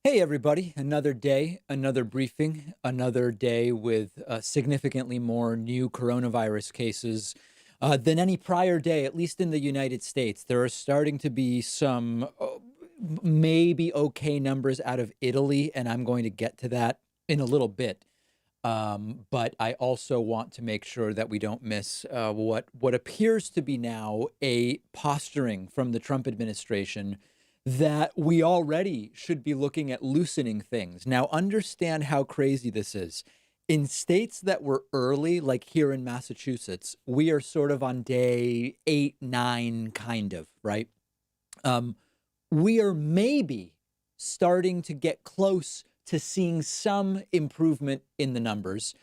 Hey, everybody. Another day, another briefing, another day with significantly more new coronavirus cases than any prior day, at least in the United States. There are starting to be some maybe okay numbers out of Italy, and I'm going to get to that in a little bit. But I also want to make sure that we don't miss what appears to be now a posturing from the Trump administration that we already should be looking at loosening things. Now, understand how crazy this is. In states that were early, like here in Massachusetts, we are sort of on day 8, 9, kind of, right? Um, we are maybe starting to get close to seeing some improvement in the numbers.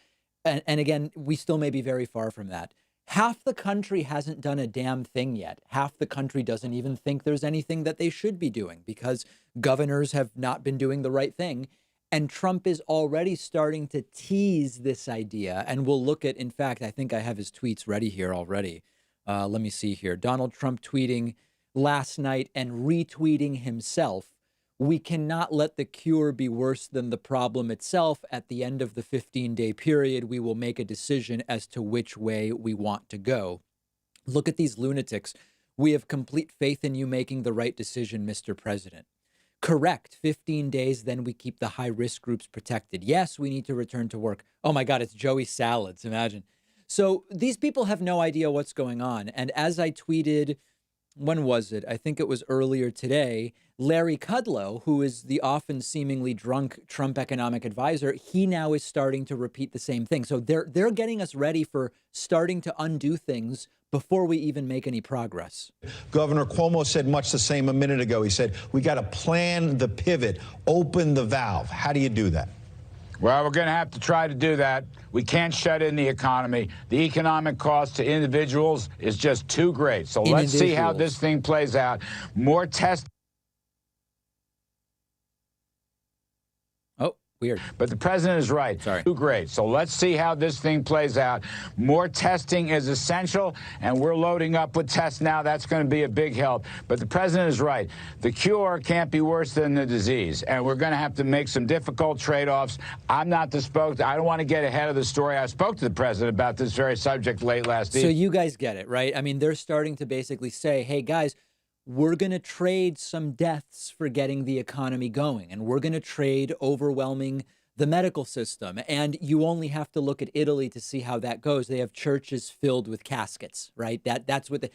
And again, we still may be very far from that. Half the country hasn't done a damn thing yet. Half the country doesn't even think there's anything that they should be doing because governors have not been doing the right thing. And Trump is already starting to tease this idea. And we'll look at, in fact, I think I have his tweets ready here already. Let me see here. Donald Trump tweeting last night and retweeting himself. We cannot let the cure be worse than the problem itself. At the end of the 15-day period, we will make a decision as to which way we want to go. Look at these lunatics. We have complete faith in you making the right decision, Mr. President. Correct. 15 days, then we keep the high risk groups protected. Yes, we need to return to work. Oh my God, it's Joey Salads. Imagine. So these people have no idea what's going on. And as I tweeted, when was it? I think it was earlier today. Larry Kudlow, who is the often seemingly drunk Trump economic advisor, he now is starting to repeat the same thing. So they're getting us ready for starting to undo things before we even make any progress. Governor Cuomo said much the same a minute ago. He said, we got to plan the pivot, open the valve. How do you do that? Well, we're going to have to try to do that. We can't shut in the economy. The economic cost to individuals is just too great. So let's see how this thing plays out. More tests. Weird. But the president is right. Sorry. Too great. So let's see how this thing plays out. More testing is essential, and we're loading up with tests now. That's going to be a big help. But the president is right. The cure can't be worse than the disease, and we're going to have to make some difficult trade-offs. I'm not the I don't want to get ahead of the story. I spoke to the president about this very subject late last evening. So you guys get it, right? I mean, they're starting to basically say, hey, guys, we're going to trade some deaths for getting the economy going, and we're going to trade overwhelming the medical system. And you only have to look at Italy to see how that goes. They have churches filled with caskets, right? That's what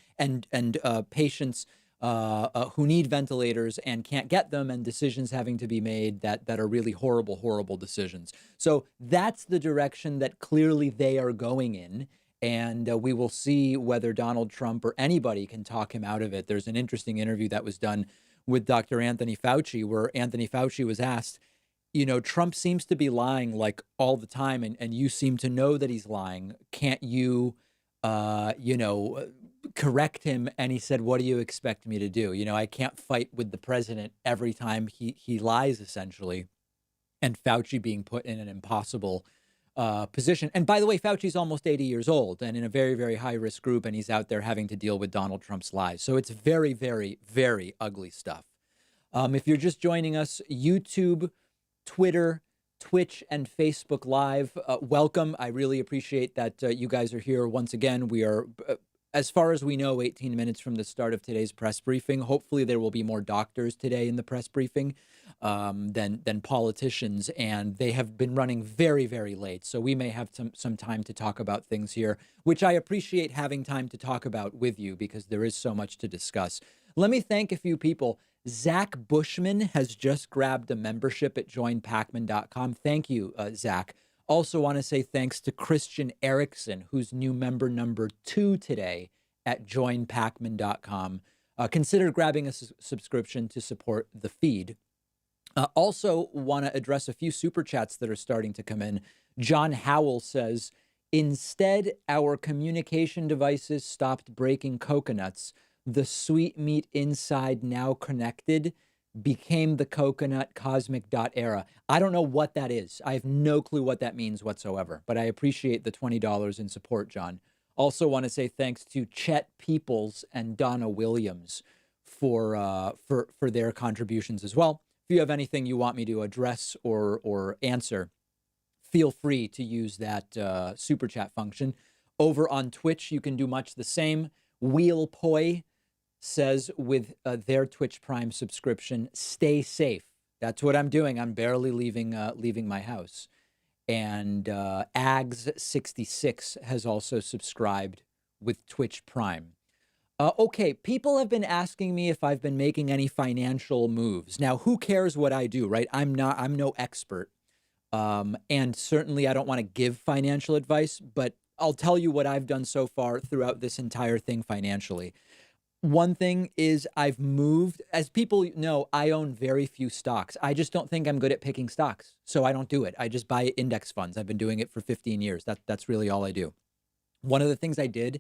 patients who need ventilators and can't get them, and decisions having to be made that are really horrible, horrible decisions. So that's the direction that clearly they are going in. And we will see whether Donald Trump or anybody can talk him out of it. There's an interesting interview that was done with Dr. Anthony Fauci, where Anthony Fauci was asked, you know, Trump seems to be lying like all the time, and you seem to know that he's lying. Can't you, correct him? And he said, what do you expect me to do? You know, I can't fight with the president every time he lies, essentially. And Fauci being put in an impossible position. And by the way, Fauci's almost 80 years old and in a very, very high risk group, and he's out there having to deal with Donald Trump's lies. So it's very, very, very ugly stuff. If you're just joining us, YouTube, Twitter, Twitch, and Facebook Live, welcome. I really appreciate that you guys are here once again. We are, as far as we know, 18 minutes from the start of today's press briefing. Hopefully there will be more doctors today in the press briefing than politicians, and they have been running very, very late. So we may have some time to talk about things here, which I appreciate having time to talk about with you because there is so much to discuss. Let me thank a few people. Zach Bushman has just grabbed a membership at joinpacman.com. Thank you, Zach. Also want to say thanks to Christian Erickson, who's new member number 2 today at joinpacman.com. Consider grabbing a subscription to support the feed. Also want to address a few super chats that are starting to come in. John Howell says, instead, our communication devices stopped breaking coconuts. The sweet meat inside, now connected, became the coconut cosmic dot era. I don't know what that is. I have no clue what that means whatsoever, but I appreciate the $20 in support, John. Also want to say thanks to Chet Peoples and Donna Williams for their contributions as well. if you have anything you want me to address or answer, feel free to use that super chat function. Over on Twitch, you can do much the same. Wheel Poi says with their Twitch Prime subscription, stay safe. That's what I'm doing. I'm barely leaving my house. And Ags66 has also subscribed with Twitch Prime. Okay, people have been asking me if I've been making any financial moves. Now, who cares what I do, right? I'm no expert. And certainly I don't want to give financial advice, but I'll tell you what I've done so far throughout this entire thing financially. One thing is I've moved, as people know, I own very few stocks. I just don't think I'm good at picking stocks. So I don't do it. I just buy index funds. I've been doing it for 15 years. That's really all I do. One of the things I did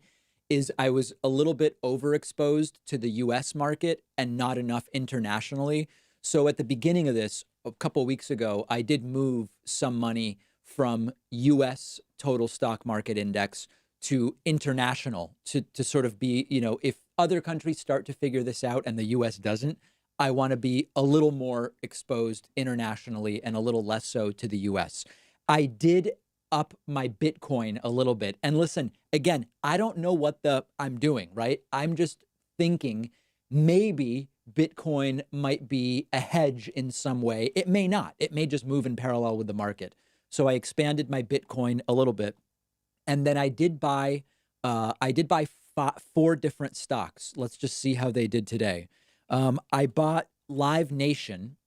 is I was a little bit overexposed to the US market and not enough internationally. So at the beginning of this, a couple of weeks ago, I did move some money from US total stock market index to international to sort of be, if other countries start to figure this out and the US doesn't, I want to be a little more exposed internationally and a little less so to the US. I did up my Bitcoin a little bit. And listen, again, I don't know what I'm doing, right? I'm just thinking maybe Bitcoin might be a hedge in some way. It may not. It may just move in parallel with the market. So I expanded my Bitcoin a little bit. And then I did buy four different stocks. Let's just see how they did today. I bought Live Nation.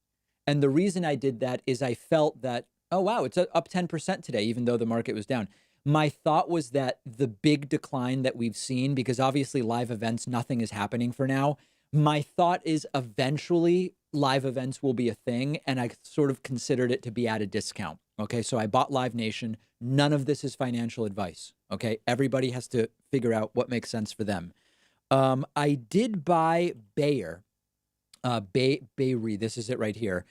And the reason I did that is I felt that, oh, wow, it's up 10% today, even though the market was down. My thought was that the big decline that we've seen, because obviously live events, nothing is happening for now. My thought is eventually live events will be a thing. And I sort of considered it to be at a discount. Okay, so I bought Live Nation. None of this is financial advice. Okay, everybody has to figure out what makes sense for them. I did buy Bayer, Bayery. This is it right here.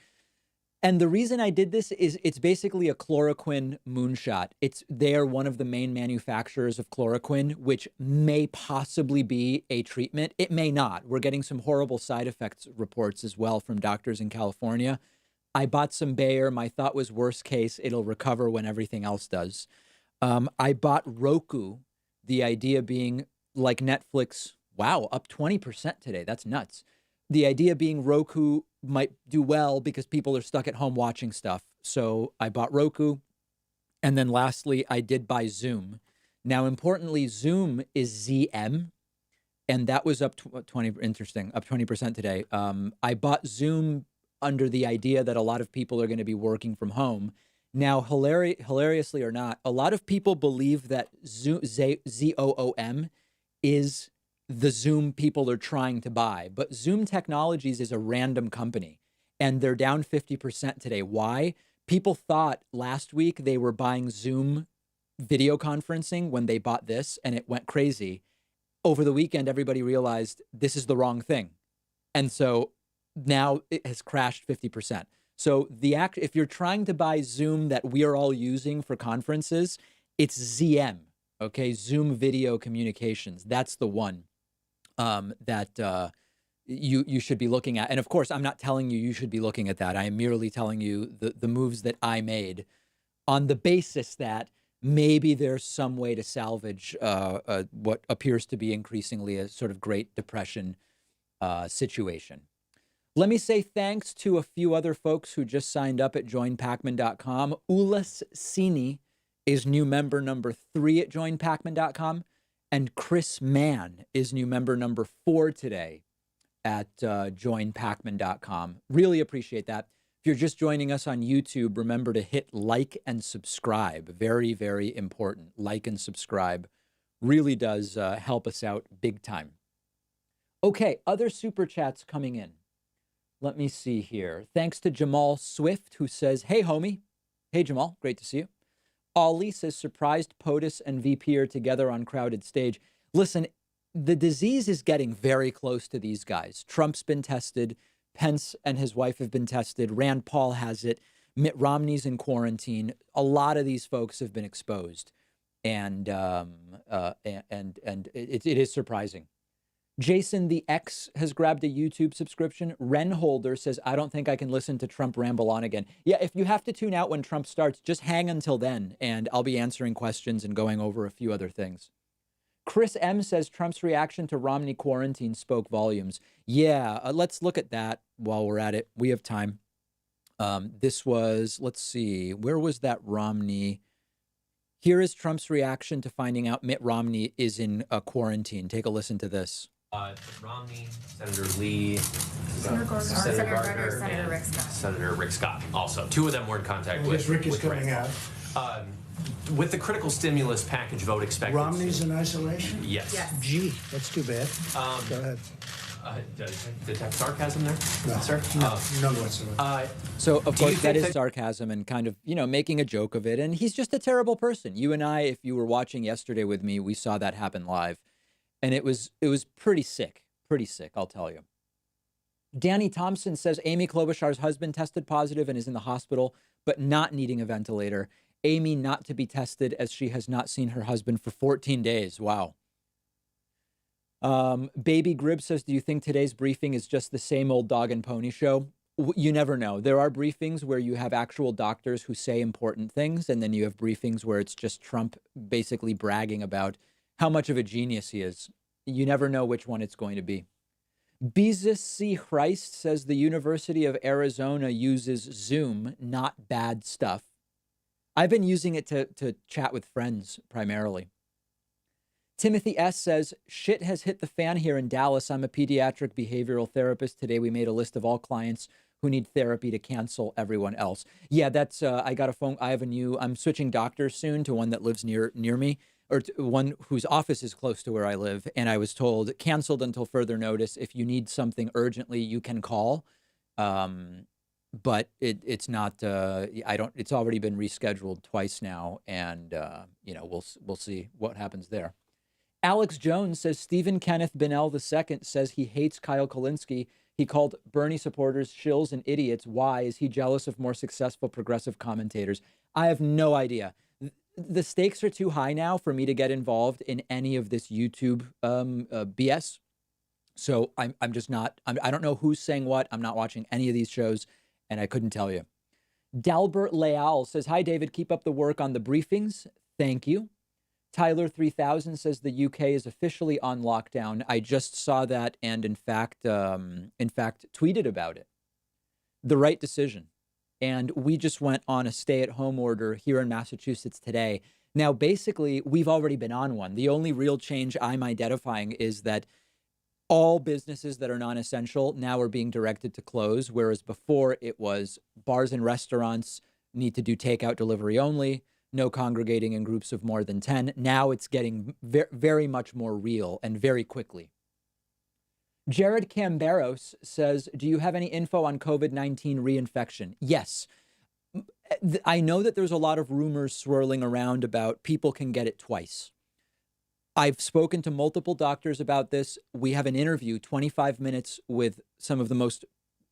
And the reason I did this is it's basically a chloroquine moonshot. They're one of the main manufacturers of chloroquine, which may possibly be a treatment. It may not. We're getting some horrible side effects reports as well from doctors in California. I bought some Bayer. My thought was worst case, it'll recover when everything else does. I bought Roku, the idea being like Netflix. Wow, up 20% today. That's nuts. The idea being Roku might do well because people are stuck at home watching stuff. So I bought Roku. And then lastly, I did buy Zoom. Now, importantly, Zoom is ZM. And that was up 20% today. I bought Zoom under the idea that a lot of people are going to be working from home. Now, hilariously or not, a lot of people believe that ZOOM is the Zoom people are trying to buy. But Zoom Technologies is a random company, and they're down 50% today. Why? People thought last week they were buying Zoom video conferencing when they bought this, and it went crazy. Over the weekend, everybody realized this is the wrong thing. And so now it has crashed 50%. So if you're trying to buy Zoom that we are all using for conferences, it's ZM, okay? Zoom Video Communications. That's the one that you should be looking at. And of course, I'm not telling you should be looking at that. I am merely telling you the moves that I made on the basis that maybe there's some way to salvage what appears to be increasingly a sort of Great Depression situation. Let me say thanks to a few other folks who just signed up at joinpacman.com. Ulas Sini is new member number 3 at joinpacman.com. And Chris Mann is new member number 4 today at joinpacman.com. Really appreciate that. If you're just joining us on YouTube, remember to hit like and subscribe. Very, very important. Like and subscribe really does help us out big time. Okay, other super chats coming in. Let me see here. Thanks to Jamal Swift, who says, hey, homie. Hey, Jamal. Great to see you. Ollie says, surprised POTUS and VP are together on crowded stage. Listen, the disease is getting very close to these guys. Trump's been tested. Pence and his wife have been tested. Rand Paul has it. Mitt Romney's in quarantine. A lot of these folks have been exposed. And it is surprising. Jason the X has grabbed a YouTube subscription. Ren Holder says, I don't think I can listen to Trump ramble on again. Yeah, if you have to tune out when Trump starts, just hang until then, and I'll be answering questions and going over a few other things. Chris M says Trump's reaction to Romney quarantine spoke volumes. Yeah, let's look at that while we're at it. We have time. This was, let's see, where was that Romney? Here is Trump's reaction to finding out Mitt Romney is in quarantine. Take a listen to this. Romney, Senator Lee, Senator Gardner, Senator Rick Scott. Senator Rick Scott also. Two of them were in contact with Rick is coming Rick. out. With the critical stimulus package vote expected. Romney's in isolation? Yes. Yes. Gee, that's too bad. Go ahead. Detect sarcasm there, No, sir? none whatsoever. So, of course, that is that- sarcasm and kind of, making a joke of it. And he's just a terrible person. You and I, if you were watching yesterday with me, we saw that happen live. And it was pretty sick, I'll tell you. Danny Thompson says Amy Klobuchar's husband tested positive and is in the hospital, but not needing a ventilator. Amy not to be tested as she has not seen her husband for 14 days. Wow. Baby Grib says, do you think today's briefing is just the same old dog and pony show? You never know. There are briefings where you have actual doctors who say important things, and then you have briefings where it's just Trump basically bragging about how much of a genius he is. You never know which one it's going to be. Beezus C. Christ says the University of Arizona uses Zoom, not bad stuff. I've been using it to chat with friends primarily. Timothy S. says, shit has hit the fan here in Dallas. I'm a pediatric behavioral therapist. Today we made a list of all clients who need therapy to cancel everyone else. Yeah, that's, I got a phone. I'm switching doctors soon to one that lives near me, or one whose office is close to where I live. And I was told, canceled until further notice. If you need something urgently, you can call. But it's not, it's already been rescheduled twice now. And, we'll see what happens there. Alex Jones says Stephen Kenneth Bennell II says he hates Kyle Kulinski. He called Bernie supporters shills and idiots. Why? Is he jealous of more successful progressive commentators? I have no idea. The stakes are too high now for me to get involved in any of this YouTube BS. So I'm just not, I don't know who's saying what. I'm not watching any of these shows, and I couldn't tell you. Dalbert Leal says, hi, David, keep up the work on the briefings. Thank you. Tyler 3000 says the UK is officially on lockdown. I just saw that and in fact tweeted about it. The right decision. And we just went on a stay-at-home order here in Massachusetts today. Now, basically, we've already been on one. The only real change I'm identifying is that all businesses that are non-essential now are being directed to close, whereas before it was bars and restaurants need to do takeout delivery only. No congregating in groups of more than 10. Now it's getting very much more real and very quickly. Jared Camberos says, do you have any info on COVID-19 reinfection? Yes. I know that there's a lot of rumors swirling around about people can get it twice. I've spoken to multiple doctors about this. We have an interview, 25 minutes, with some of the most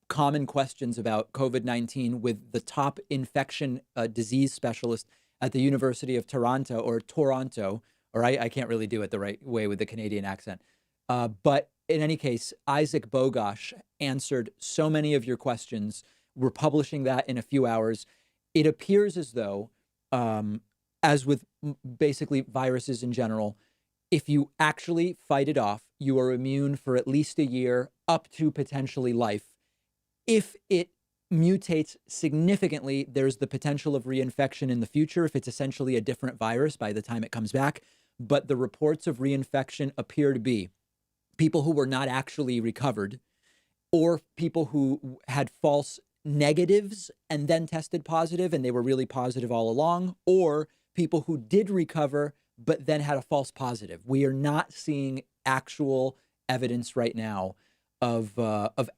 common questions about COVID-19 with the top infection disease specialist at the University of Toronto, or I can't really do it the right way with the Canadian accent. But in any case, Isaac Bogosh answered so many of your questions. We're publishing that in a few hours. It appears as though, as with basically viruses in general, if you actually fight it off, you are immune for at least a year, up to potentially life. If it mutates significantly, there's the potential of reinfection in the future if it's essentially a different virus by the time it comes back. But the reports of reinfection appear to be people who were not actually recovered, or people who had false negatives and then tested positive and they were really positive all along, or people who did recover but then had a false positive. We are not seeing actual evidence right now of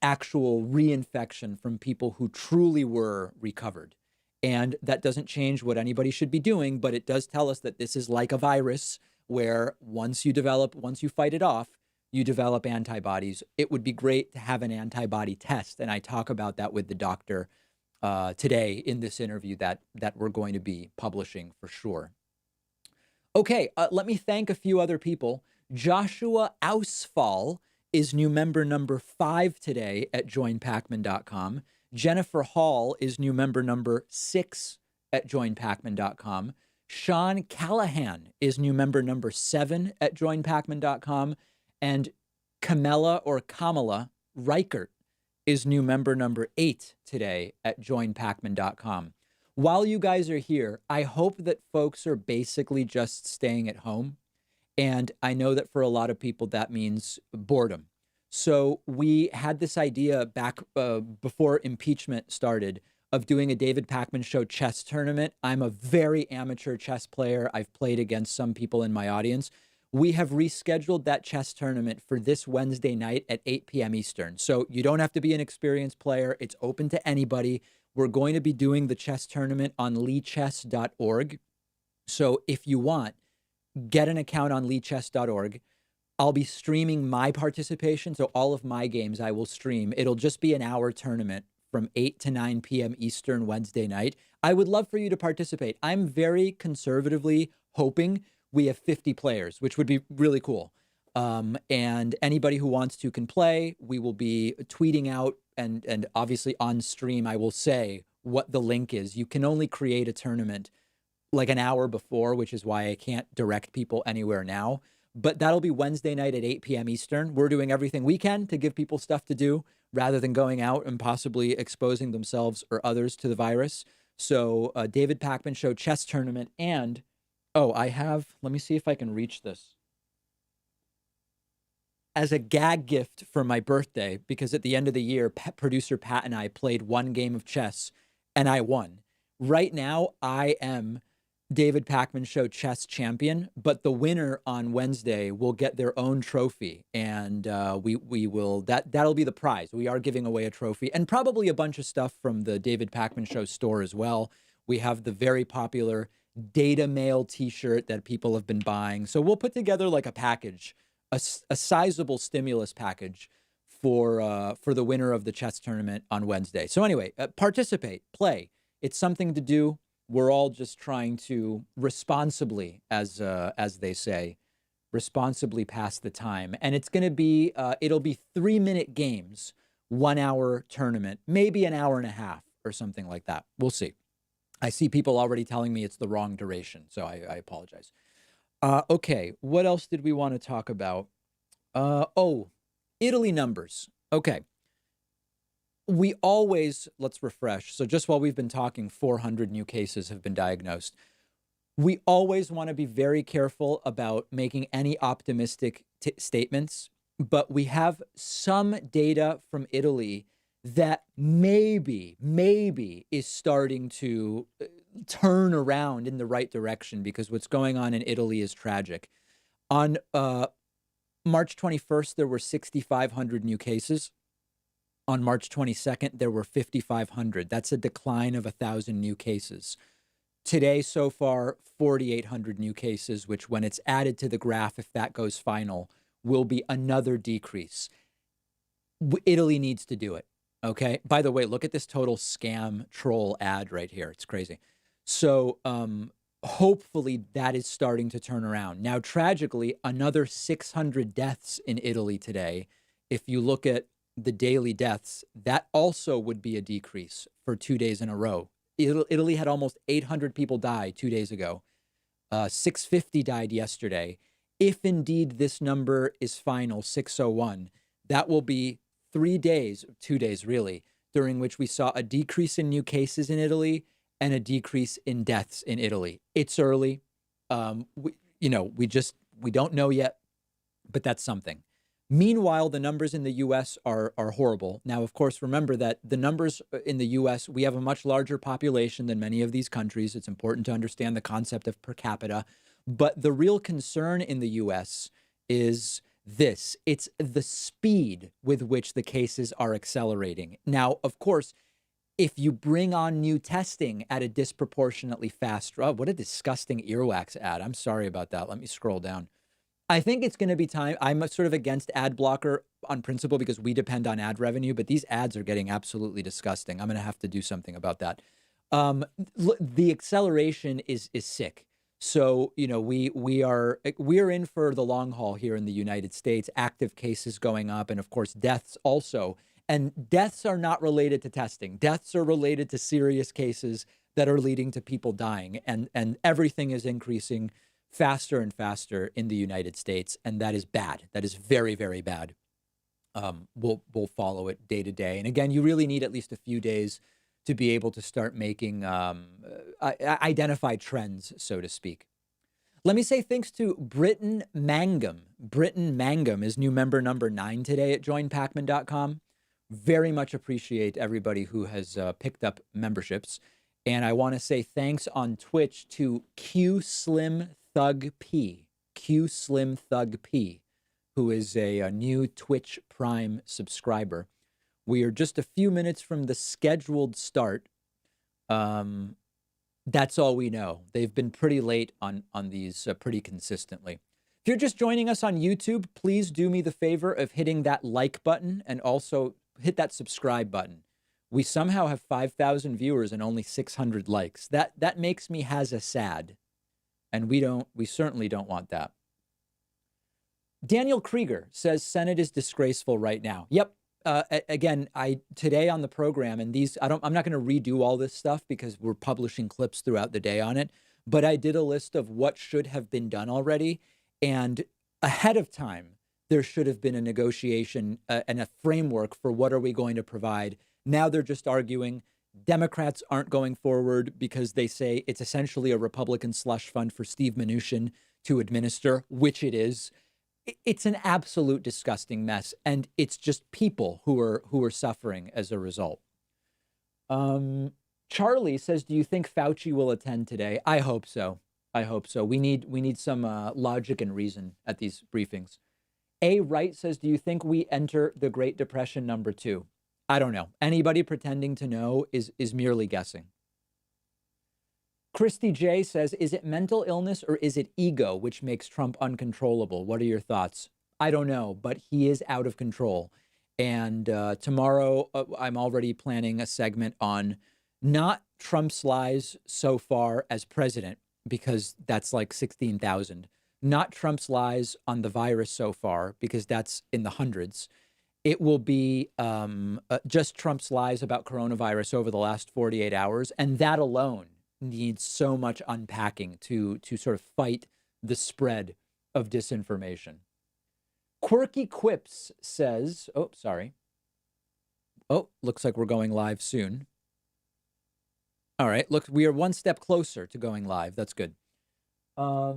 actual reinfection from people who truly were recovered. And that doesn't change what anybody should be doing, but it does tell us that this is like a virus where once you fight it off, you develop antibodies. It would be great to have an antibody test. And I talk about that with the doctor today in this interview that we're going to be publishing for sure. Okay, let me thank a few other people. Joshua Ausfall is new member number 5 today at joinpacman.com. Jennifer Hall is new member number 6 at joinpacman.com. Sean Callahan is new member number 7 at joinpacman.com. And Kamala Reichert is new member number 8 today at joinpacman.com. While you guys are here, I hope that folks are basically just staying at home. And I know that for a lot of people, that means boredom. So we had this idea back before impeachment started of doing a David Pakman Show chess tournament. I'm a very amateur chess player. I've played against some people in my audience. We have rescheduled that chess tournament for this Wednesday night at 8 p.m. Eastern. So you don't have to be an experienced player. It's open to anybody. We're going to be doing the chess tournament on leechess.org. So if you want, get an account on leechess.org. I'll be streaming my participation. So all of my games I will stream. It'll just be an hour tournament from 8 to 9 p.m. Eastern Wednesday night. I would love for you to participate. I'm very conservatively hoping we have 50 players, which would be really cool. And anybody who wants to can play. We will be tweeting out and obviously on stream, I will say what the link is. You can only create a tournament like an hour before, which is why I can't direct people anywhere now. But that'll be Wednesday night at 8 p.m. Eastern. We're doing everything we can to give people stuff to do rather than going out and possibly exposing themselves or others to the virus. So David Pakman Show chess tournament. And, let me see if I can reach this. As a gag gift for my birthday, because at the end of the year, producer Pat and I played one game of chess and I won. Right now, I am David Pakman Show chess champion, but the winner on Wednesday will get their own trophy, and we will that'll be the prize. We are giving away a trophy and probably a bunch of stuff from the David Pakman Show store as well. We have the very popular Data Mail T-shirt that people have been buying, so we'll put together like a package, a sizable stimulus package for the winner of the chess tournament on Wednesday. So anyway, participate, play. It's something to do. We're all just trying to responsibly, as they say, responsibly pass the time. And it's going to be, it'll be 3-minute games, 1 hour tournament, maybe an hour and a half or something like that. We'll see. I see people already telling me it's the wrong duration, so I apologize. Okay, what else did we want to talk about? Italy numbers. Okay. Let's refresh. So just while we've been talking, 400 new cases have been diagnosed. We always want to be very careful about making any optimistic statements, but we have some data from Italy that maybe is starting to turn around in the right direction, because what's going on in Italy is tragic. On March 21st, there were 6,500 new cases. On March 22nd, there were 5,500. That's a decline of 1,000 new cases. Today, so far, 4,800 new cases, which when it's added to the graph, if that goes final, will be another decrease. Italy needs to do it, okay? By the way, look at this total scam troll ad right here. It's crazy. So hopefully that is starting to turn around. Now, tragically, another 600 deaths in Italy today. If you look at the daily deaths, that also would be a decrease for 2 days in a row. Italy had almost 800 people die 2 days ago. 650 died yesterday. If indeed this number is final, 601, that will be 3 days, 2 days really, during which we saw a decrease in new cases in Italy and a decrease in deaths in Italy. It's early. We don't know yet, but that's something. Meanwhile, the numbers in the U.S. are horrible. Now, of course, remember that the numbers in the U.S., we have a much larger population than many of these countries. It's important to understand the concept of per capita. But the real concern in the U.S. is this. It's the speed with which the cases are accelerating. Now, of course, if you bring on new testing at a disproportionately fast rate, what a disgusting earwax ad. I'm sorry about that. Let me scroll down. I think it's going to be time. I'm sort of against ad blocker on principle because we depend on ad revenue, but these ads are getting absolutely disgusting. I'm going to have to do something about that. The acceleration is sick. So, we are in for the long haul here in the United States. Active cases going up, and of course, deaths also. And deaths are not related to testing. Deaths are related to serious cases that are leading to people dying, and everything is increasing faster and faster in the United States, and that is bad. That is very, very bad. We'll follow it day to day. And again, you really need at least a few days to be able to start making identify trends, so to speak. Let me say thanks to Britton Mangum. Britton Mangum is new member number 9 today at joinpacman.com. Very much appreciate everybody who has picked up memberships. And I want to say thanks on Twitch to Q Slim Thug P. Q Slim Thug P, who is a new Twitch Prime subscriber. We are just a few minutes from the scheduled start. That's all we know. They've been pretty late on these pretty consistently. If you're just joining us on YouTube, please do me the favor of hitting that like button and also hit that subscribe button. We somehow have 5,000 viewers and only 600 likes. That makes me has a sad, and we certainly don't want that. Daniel Krieger says Senate is disgraceful right now. Yep. Again, today on the program, and I'm not going to redo all this stuff because we're publishing clips throughout the day on it, but I did a list of what should have been done already. And ahead of time, there should have been a negotiation and a framework for what are we going to provide. Now they're just arguing. Democrats aren't going forward because they say it's essentially a Republican slush fund for Steve Mnuchin to administer, which it is. It's an absolute disgusting mess, and it's just people who are suffering as a result. Charlie says, "Do you think Fauci will attend today?" I hope so. I hope so. We need some logic and reason at these briefings. A. Wright says, "Do you think we enter the Great Depression #2?" I don't know. Anybody pretending to know is merely guessing. Christy J says, "Is it mental illness or is it ego which makes Trump uncontrollable? What are your thoughts?" I don't know, but he is out of control. And tomorrow, I'm already planning a segment on not Trump's lies so far as president, because that's like 16,000. Not Trump's lies on the virus so far, because that's in the hundreds. It will be just Trump's lies about coronavirus over the last 48 hours. And that alone needs so much unpacking to sort of fight the spread of disinformation. Quirky Quips says, looks like we're going live soon. All right, look, we are one step closer to going live. That's good. Let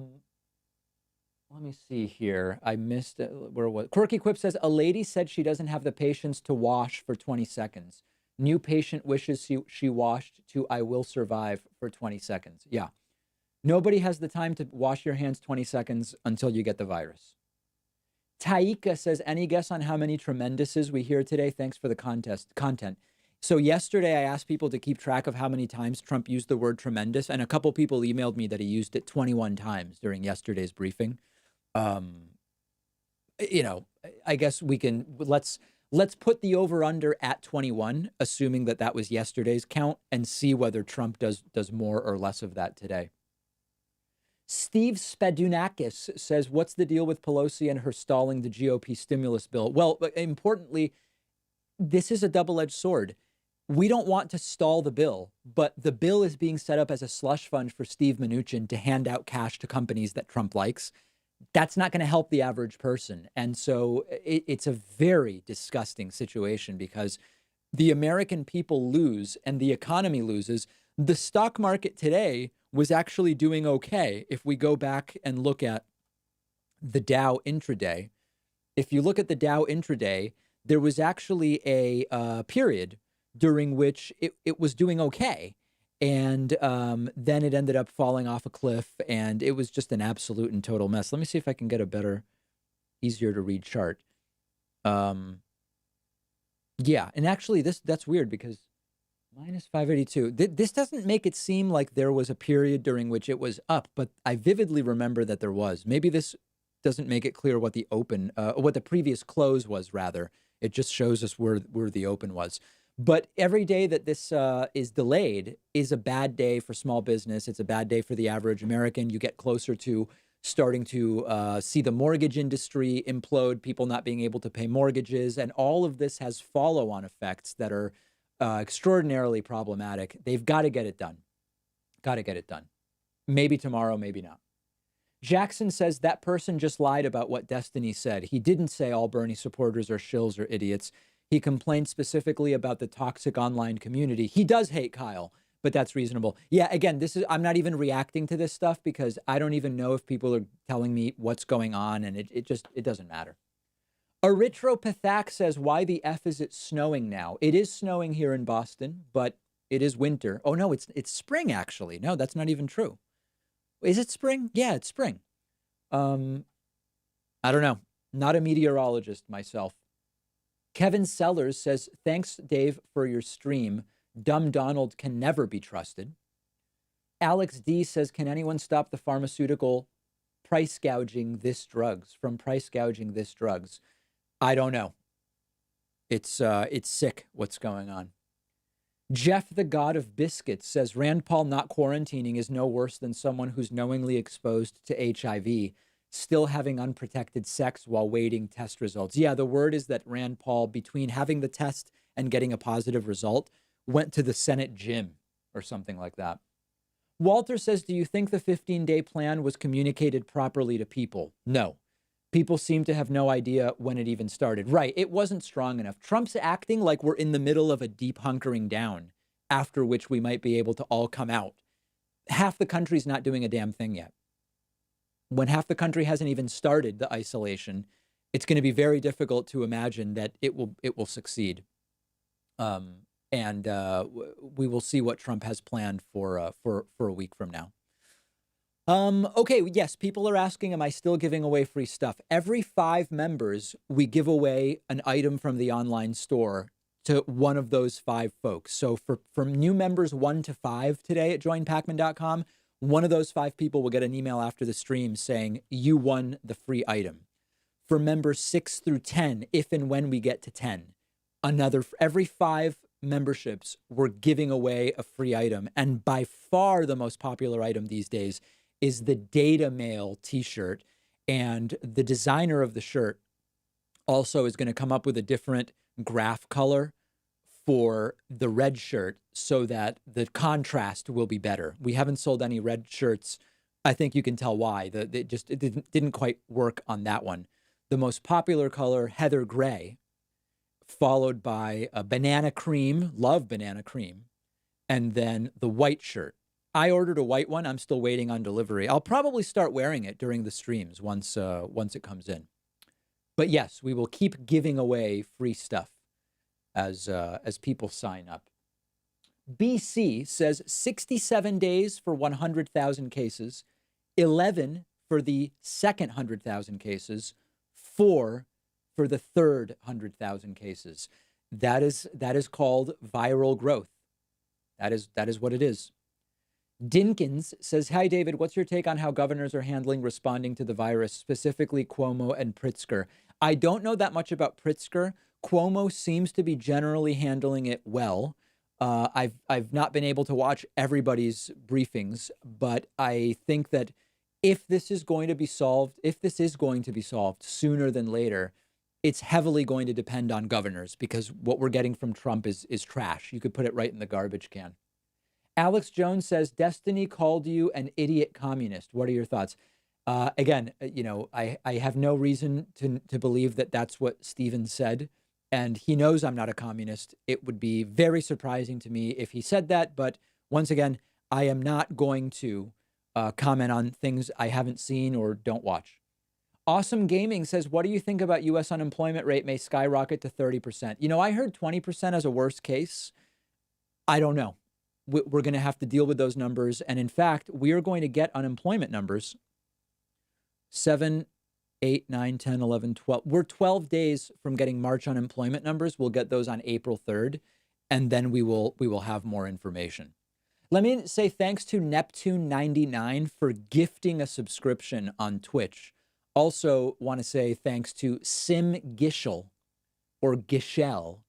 me see here. I missed it. Where was Quirky Quip says, "A lady said she doesn't have the patience to wash for 20 seconds. New patient wishes she washed to 'I will survive' for 20 seconds. Yeah. Nobody has the time to wash your hands 20 seconds until you get the virus. Taika says, "Any guess on how many tremenduses we hear today? Thanks for the content." So yesterday I asked people to keep track of how many times Trump used the word tremendous, and a couple people emailed me that he used it 21 times during yesterday's briefing. I guess we can, let's put the over under at 21, assuming that was yesterday's count, and see whether Trump does more or less of that today. Steve Spedunakis says, "What's the deal with Pelosi and her stalling the GOP stimulus bill?" Well, importantly, this is a double-edged sword. We don't want to stall the bill, but the bill is being set up as a slush fund for Steve Mnuchin to hand out cash to companies that Trump likes. That's not going to help the average person. And so it's a very disgusting situation because the American people lose and the economy loses. The stock market today was actually doing okay. If we go back and look at the Dow intraday, if you look at the Dow intraday, there was actually a period during which it was doing okay. And then it ended up falling off a cliff, and it was just an absolute and total mess. Let me see if I can get a better, easier to read chart. Yeah, and actually that's weird because minus 582. This doesn't make it seem like there was a period during which it was up, but I vividly remember that there was. Maybe this doesn't make it clear what the open, what the previous close was, rather. It just shows us where the open was. But every day that this is delayed is a bad day for small business. It's a bad day for the average American. You get closer to starting to see the mortgage industry implode, people not being able to pay mortgages. And all of this has follow-on effects that are extraordinarily problematic. They've got to get it done. Got to get it done. Maybe tomorrow, maybe not. Jackson says that person just lied about what Destiny said. He didn't say all Bernie supporters are shills or idiots. He complained specifically about the toxic online community. He does hate Kyle, but that's reasonable. Yeah, again, I'm not even reacting to this stuff because I don't even know if people are telling me what's going on, and it doesn't matter. Erythropathak says, why the F is it snowing now? It is snowing here in Boston, but it is winter. Oh, no, it's spring, actually. No, that's not even true. Is it spring? Yeah, it's spring. I don't know. Not a meteorologist myself. Kevin Sellers says, thanks, Dave, for your stream. Dumb Donald can never be trusted. Alex D says, can anyone stop the pharmaceutical price gouging this drugs? I don't know. It's sick what's going on. Jeff, the god of biscuits, says Rand Paul not quarantining is no worse than someone who's knowingly exposed to HIV, still having unprotected sex while waiting test results. Yeah, the word is that Rand Paul, between having the test and getting a positive result, went to the Senate gym or something like that. Walter says, do you think the 15-day plan was communicated properly to people? No. People seem to have no idea when it even started. Right, it wasn't strong enough. Trump's acting like we're in the middle of a deep hunkering down, after which we might be able to all come out. Half the country's not doing a damn thing yet. When half the country hasn't even started the isolation, it's going to be very difficult to imagine that it will succeed. And we will see what Trump has planned for a week from now. Okay, yes, people are asking, am I still giving away free stuff? Every 5 members, we give away an item from the online store to one of those 5 folks. So for new members 1 to 5 today at joinpacman.com, one of those 5 people will get an email after the stream saying you won the free item. For members 6 through 10, if and when we get to 10, every 5 memberships, we're giving away a free item. And by far the most popular item these days is the Data Mail t-shirt. And the designer of the shirt also is going to come up with a different graph color for the red shirt so that the contrast will be better. We haven't sold any red shirts. I think you can tell why. It didn't quite work on that one. The most popular color, heather gray, followed by a banana cream, love banana cream, and then the white shirt. I ordered a white one. I'm still waiting on delivery. I'll probably start wearing it during the streams once it comes in. But yes, we will keep giving away free stuff as people sign up. BC says 67 days for 100,000 cases, 11 for the second 100,000 cases, 4 for the third 100,000 cases. That is called viral growth. That is what it is. Dinkins says, hi, David, what's your take on how governors are responding to the virus, specifically Cuomo and Pritzker? I don't know that much about Pritzker. Cuomo seems to be generally handling it well. I've not been able to watch everybody's briefings, but I think that if this is going to be solved sooner than later, it's heavily going to depend on governors, because what we're getting from Trump is trash. You could put it right in the garbage can. Alex Jones says, Destiny called you an idiot communist. What are your thoughts? Again, I have no reason to believe that that's what Steven said. And he knows I'm not a communist. It would be very surprising to me if he said that. But once again, I am not going to comment on things I haven't seen or don't watch. Awesome Gaming says, what do you think about U.S. unemployment rate may skyrocket to 30%? I heard 20% as a worst case. I don't know. We're going to have to deal with those numbers. And in fact, we are going to get unemployment numbers 7, 8, 9, 10, 11, 12. We're 12 days from getting March unemployment numbers. We'll get those on April 3rd, and then we will have more information. Let me say thanks to Neptune99 for gifting a subscription on Twitch. Also want to say thanks to Sim Gishel or Gishel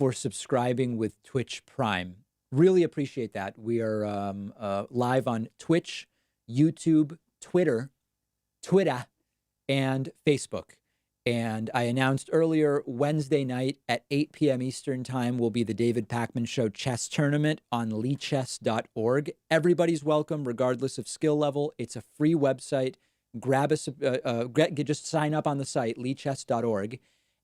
for subscribing with Twitch Prime. Really appreciate that. We are live on Twitch, YouTube, Twitter, and Facebook. And I announced earlier, Wednesday night at 8 p.m. Eastern Time will be the David Pakman Show chess tournament on leechess.org. Everybody's welcome, regardless of skill level. It's a free website. Just sign up on the site, leechess.org.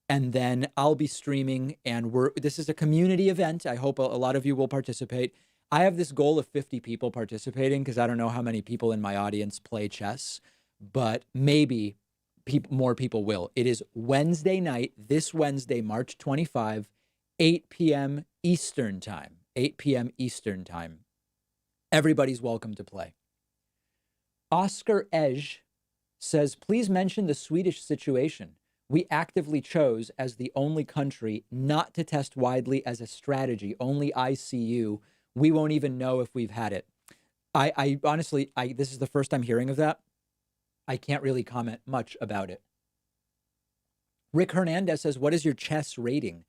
And then I'll be streaming, and this is a community event. I hope a lot of you will participate. I have this goal of 50 people participating because I don't know how many people in my audience play chess, but maybe more people will. It is Wednesday night, this Wednesday, March 25, 8 p.m. Eastern Time. 8 p.m. Eastern Time. Everybody's welcome to play. Oscar Ej says, please mention the Swedish situation. We actively chose as the only country not to test widely as a strategy, only ICU. We won't even know if we've had it. I honestly, this is the first I'm hearing of that. I can't really comment much about it. Rick Hernandez says, what is your chess rating?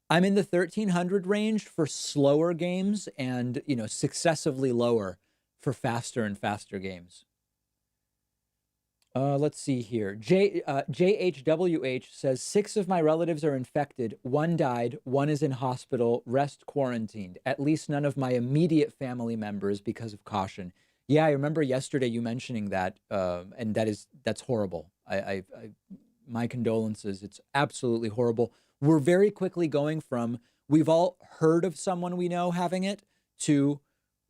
I'm in the 1300 range for slower games and, successively lower for faster and faster games. Let's see here. JHWH says, 6 of my relatives are infected. 1 died. 1 is in hospital. Rest quarantined. At least none of my immediate family members because of caution. Yeah, I remember yesterday you mentioning that, and that's horrible. My condolences. It's absolutely horrible. We're very quickly going from we've all heard of someone we know having it to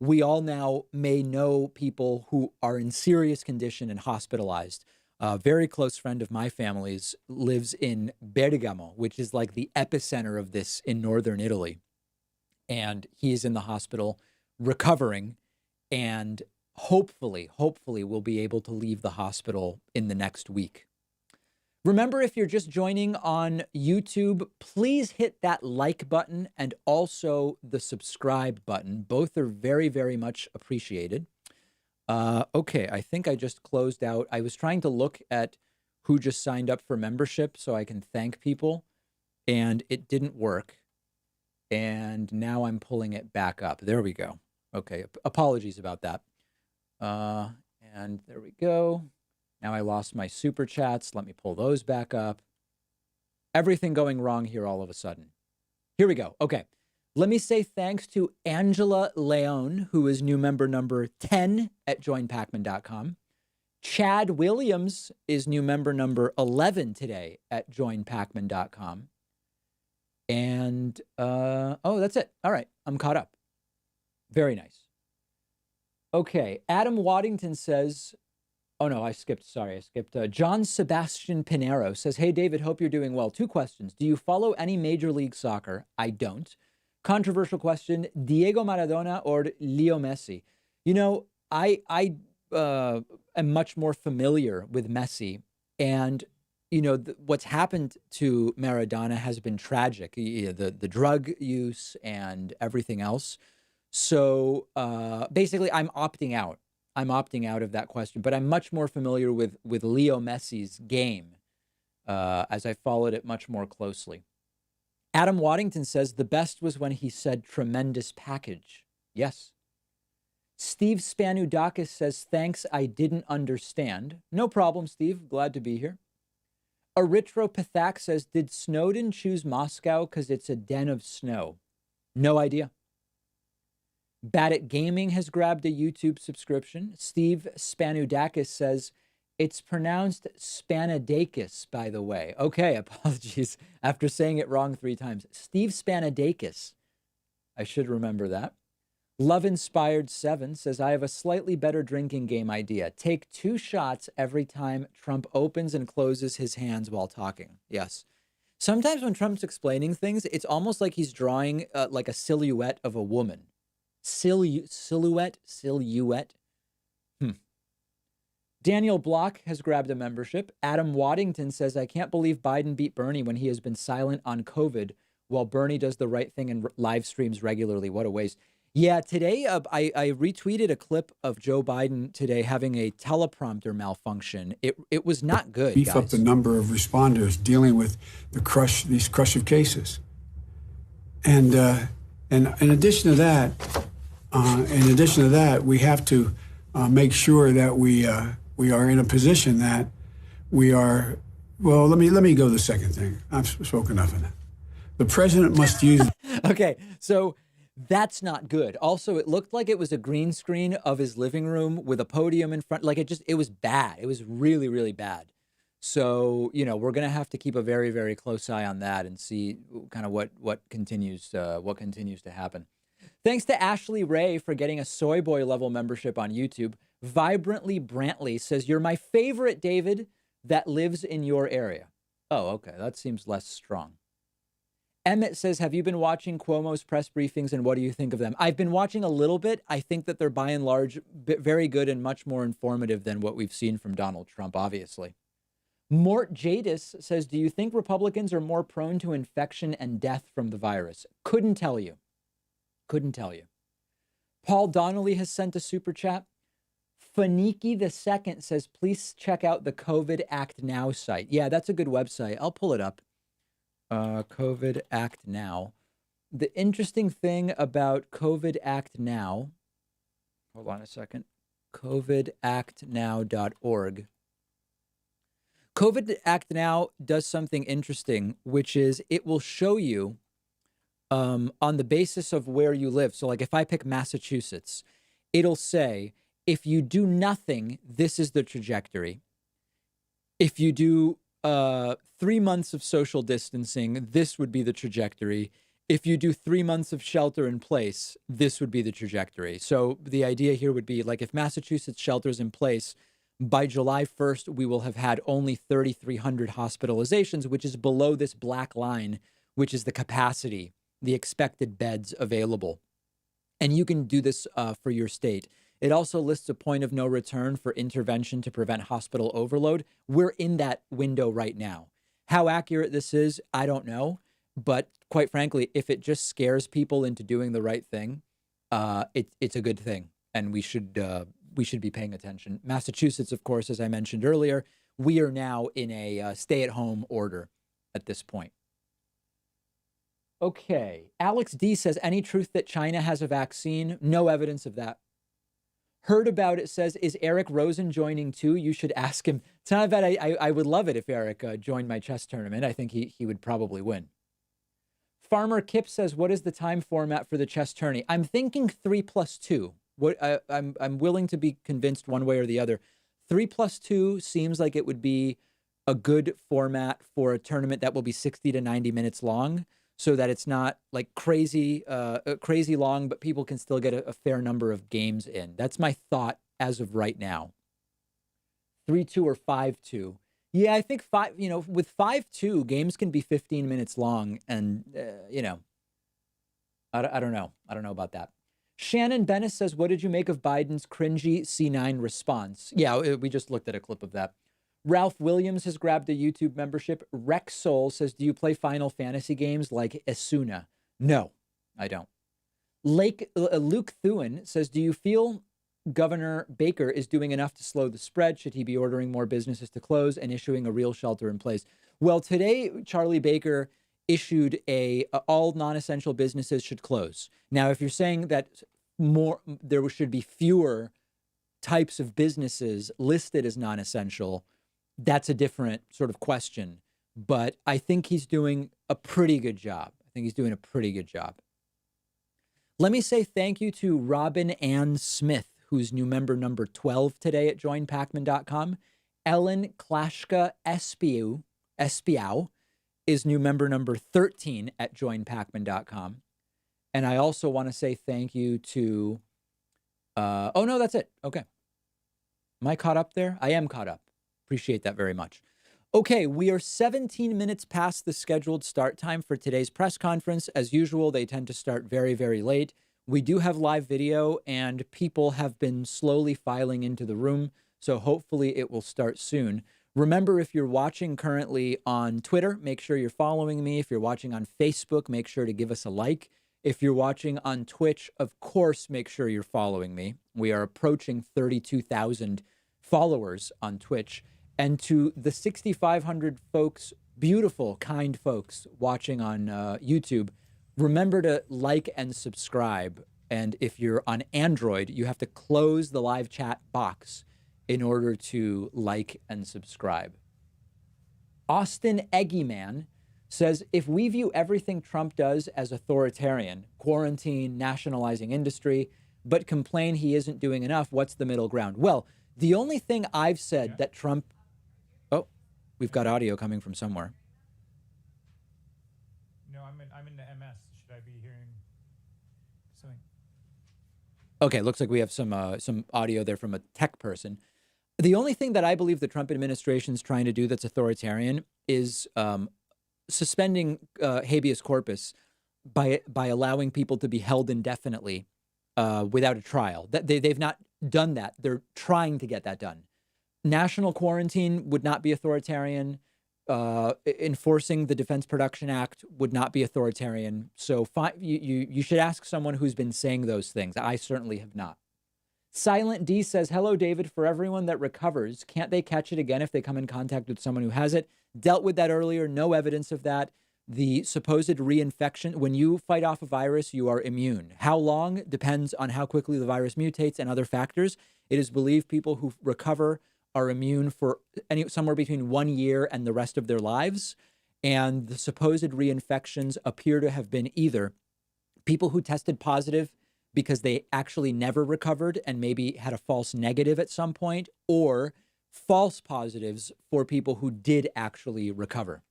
we all now may know people who are in serious condition and hospitalized. A very close friend of my family's lives in Bergamo, which is like the epicenter of this in northern Italy. And he's in the hospital recovering, and hopefully we'll be able to leave the hospital in the next week. Remember, if you're just joining on YouTube, please hit that like button and also the subscribe button. Both are very, very much appreciated. Okay, I think I just closed out. I was trying to look at who just signed up for membership so I can thank people, and it didn't work. And now I'm pulling it back up. There we go. Okay, apologies about that. And there we go. Now I lost my super chats. Let me pull those back up. Everything going wrong here all of a sudden. Here we go. Okay. Let me say thanks to Angela Leone, who is new member number 10 at joinpacman.com. Chad Williams is new member number 11 today at joinpacman.com. And, that's it. All right. I'm caught up. Very nice. Okay. Adam Waddington says, oh, no, I skipped. John Sebastian Pinero says, hey, David, hope you're doing well. 2 questions. Do you follow any Major League Soccer? I don't. Controversial question, Diego Maradona or Leo Messi? I am much more familiar with Messi. And, what's happened to Maradona has been tragic. The drug use and everything else. So basically, I'm opting out. I'm opting out of that question, but I'm much more familiar with Leo Messi's game as I followed it much more closely. Adam Waddington says the best was when he said tremendous package. Yes. Steve Spanudakis says, thanks, I didn't understand. No problem, Steve. Glad to be here. Erythropathak says, did Snowden choose Moscow because it's a den of snow? No idea. Bad at Gaming has grabbed a YouTube subscription. Steve Spanudakis says, it's pronounced Spanadakis, by the way. Okay, apologies after saying it wrong 3 times. Steve Spanadakis. I should remember that. Love Inspired 7 says, I have a slightly better drinking game idea. Take 2 shots every time Trump opens and closes his hands while talking. Yes. Sometimes when Trump's explaining things, it's almost like he's drawing like a silhouette of a woman. Silhouette. Daniel Block has grabbed a membership. Adam Waddington says, I can't believe Biden beat Bernie when he has been silent on COVID while Bernie does the right thing and live streams regularly. What a waste. Yeah, today I retweeted a clip of Joe Biden today having a teleprompter malfunction. It was not good, Beef guys. up the number of responders dealing with these crush of cases. And in addition to that, we have to make sure that we are in a position that we are. Well, let me go to the second thing. I've spoken enough of that. The president must use. Okay, so that's not good. Also, it looked like it was a green screen of his living room with a podium in front. Like it was bad. It was really, really bad. So, we're going to have to keep a very, very close eye on that and see kind of what continues to happen. Thanks to Ashley Ray for getting a Soy Boy level membership on YouTube. Vibrantly Brantley says, "You're my favorite, David, that lives in your area." Oh, okay. That seems less strong. Emmett says, "Have you been watching Cuomo's press briefings and what do you think of them?" I've been watching a little bit. I think that they're by and large very good and much more informative than what we've seen from Donald Trump, obviously. Mort Jadis says, "Do you think Republicans are more prone to infection and death from the virus?" Couldn't tell you. Couldn't tell you. Paul Donnelly has sent a super chat. Faniki II says, "Please check out the COVID Act Now site." Yeah, that's a good website. I'll pull it up. COVID Act Now. The interesting thing about COVID Act Now, hold on a second, covidactnow.org. COVID Act Now does something interesting, which is it will show you on the basis of where you live. So like if I pick Massachusetts, it'll say, if you do nothing, this is the trajectory. If you do 3 months of social distancing, this would be the trajectory. If you do 3 months of shelter in place, this would be the trajectory. So the idea here would be like if Massachusetts shelters in place, by July 1st, we will have had only 3,300 hospitalizations, which is below this black line, which is the capacity, the expected beds available. And you can do this for your state. It also lists a point of no return for intervention to prevent hospital overload. We're in that window right now. How accurate this is, I don't know. But quite frankly, if it just scares people into doing the right thing, it's a good thing. And we should be paying attention. Massachusetts, of course, as I mentioned earlier, we are now in a stay-at-home order at this point. Okay. Alex D says, "Any truth that China has a vaccine? No evidence of that." Heard about it says, "Is Eric Rosen joining too? You should ask him." It's not bad. I would love it if Eric joined my chess tournament. I think he would probably win. Farmer Kip says, "What is the time format for the chess tourney?" I'm thinking 3+2. I'm willing to be convinced one way or the other. 3+2 seems like it would be a good format for a tournament that will be 60 to 90 minutes long, so that it's not like crazy long, but people can still get a fair number of games in. That's my thought as of right now. 3-2 or 5-2. Yeah, I think with 5-2, games can be 15 minutes long, and I don't know. I don't know about that. Shannon Bennis says, "What did you make of Biden's cringy C9 response?" Yeah, we just looked at a clip of that. Ralph Williams has grabbed a YouTube membership. Rex Soul says, "Do you play Final Fantasy games like Asuna?" No, I don't. Luke Thuan says, "Do you feel Governor Baker is doing enough to slow the spread? Should he be ordering more businesses to close and issuing a real shelter in place?" Well, today, Charlie Baker issued all non-essential businesses should close. Now, if you're saying that there should be fewer types of businesses listed as non-essential, that's a different sort of question. But I think he's doing a pretty good job. Let me say thank you to Robin Ann Smith, who's new member number 12 today at joinpacman.com. Ellen Klashka Espiau is new member number 13 at joinpacman.com. And I also want to say thank you to, oh no, that's it. Okay. Am I caught up there? I am caught up. Appreciate that very much. Okay, we are 17 minutes past the scheduled start time for today's press conference. As usual, they tend to start very, very late. We do have live video and people have been slowly filing into the room, so hopefully it will start soon. Remember, if you're watching currently on Twitter, make sure you're following me. If you're watching on Facebook, make sure to give us a like. If you're watching on Twitch, of course, make sure you're following me. We are approaching 32,000 followers on Twitch. And to the 6,500 folks, beautiful, kind folks watching on YouTube, Remember to like and subscribe. And if you're on Android, you have to close the live chat box in order to like and subscribe. Austin Eggyman says, if we view everything Trump does as authoritarian, quarantine, nationalizing industry, but complain he isn't doing enough, what's the middle ground? Well, the only thing I've said that Trump... Oh, we've got audio coming from somewhere. No, I'm in the MS. Should I be hearing something? Okay, looks like we have some audio there from a tech person. The only thing that I believe the Trump administration is trying to do that's authoritarian is suspending habeas corpus by allowing people to be held indefinitely without a trial. They've not done that. They're trying to get that done. National quarantine would not be authoritarian. Enforcing the Defense Production Act would not be authoritarian. So you should ask someone who's been saying those things. I certainly have not. Silent D says, hello, David. For everyone that recovers, can't they catch it again if they come in contact with someone who has it? Dealt with that earlier. No evidence of that. The supposed reinfection, when you fight off a virus, you are immune. How long depends on how quickly the virus mutates and other factors. It is believed people who recover are immune for somewhere between 1 year and the rest of their lives. And the supposed reinfections appear to have been either people who tested positive because they actually never recovered and maybe had a false negative at some point, or false positives for people who did actually recover.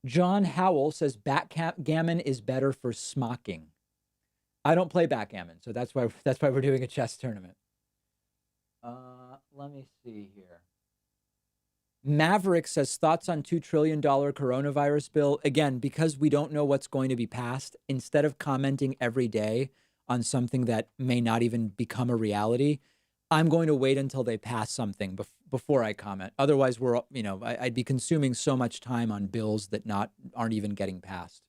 John Howell says backgammon is better for smocking. I don't play backgammon, so that's why we're doing a chess tournament. Let me see here. Maverick says thoughts on $2 trillion coronavirus bill. Again, because we don't know what's going to be passed, instead of commenting every day on something that may not even become a reality, I'm going to wait until they pass something before I comment. Otherwise, I'd be consuming so much time on bills that aren't even getting passed.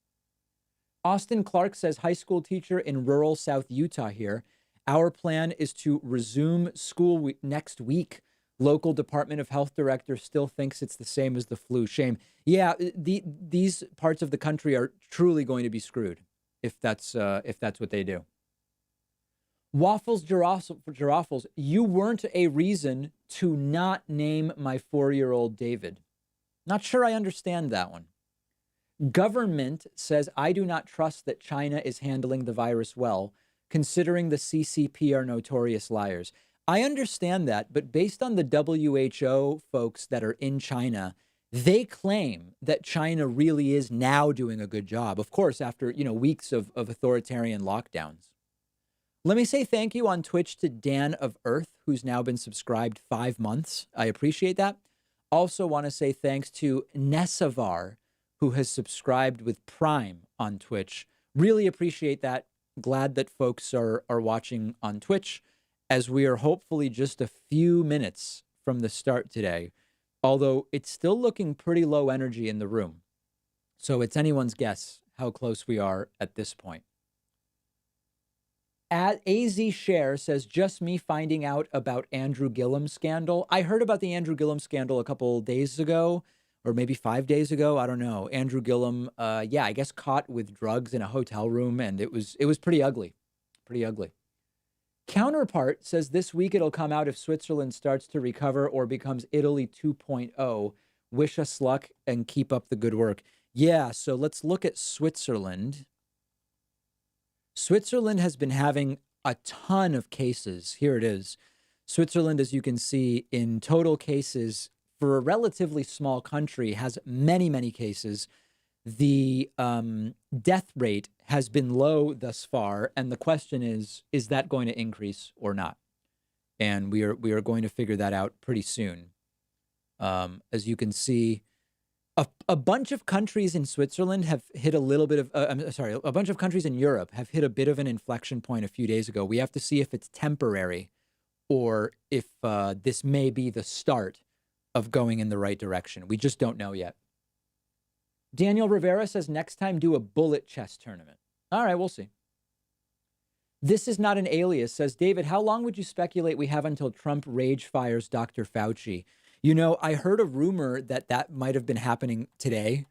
Austin Clark says, high school teacher in rural South Utah here. Our plan is to resume school next week. Local Department of Health director still thinks it's the same as the flu. Shame. Yeah, these parts of the country are truly going to be screwed if that's what they do. Waffles Giraffles, you weren't a reason to not name my 4-year-old David. Not sure I understand that one. Government says, I do not trust that China is handling the virus well, considering the CCP are notorious liars. I understand that, but based on the WHO folks that are in China, they claim that China really is now doing a good job. Of course, after weeks of authoritarian lockdowns. Let me say thank you on Twitch to Dan of Earth, who's now been subscribed 5 months. I appreciate that. Also want to say thanks to Nessavar, who has subscribed with Prime on Twitch. Really appreciate that. Glad that folks are watching on Twitch, as we are hopefully just a few minutes from the start today, although it's still looking pretty low energy in the room. So it's anyone's guess how close we are at this point. At AZ Share says, just me finding out about Andrew Gillum scandal. I heard about the Andrew Gillum scandal a couple days ago, or maybe 5 days ago. I don't know. Andrew Gillum, I guess caught with drugs in a hotel room, and it was pretty ugly. Pretty ugly. Counterpart says this week it'll come out if Switzerland starts to recover or becomes Italy 2.0. Wish us luck and keep up the good work. Yeah, so let's look at Switzerland. Switzerland has been having a ton of cases. Here it is. Switzerland, as you can see, in total cases, for a relatively small country, has many, many cases. The death rate has been low thus far, and the question is that going to increase or not? And we are going to figure that out pretty soon. As you can see, a bunch of countries in Switzerland have hit a little bit of, a bunch of countries in Europe have hit a bit of an inflection point a few days ago. We have to see if it's temporary or if this may be the start of going in the right direction. We just don't know yet. Daniel Rivera says, next time do a bullet chess tournament. All right, we'll see. This is not an alias says, David, how long would you speculate we have until Trump rage fires Dr. Fauci? I heard a rumor that might have been happening today.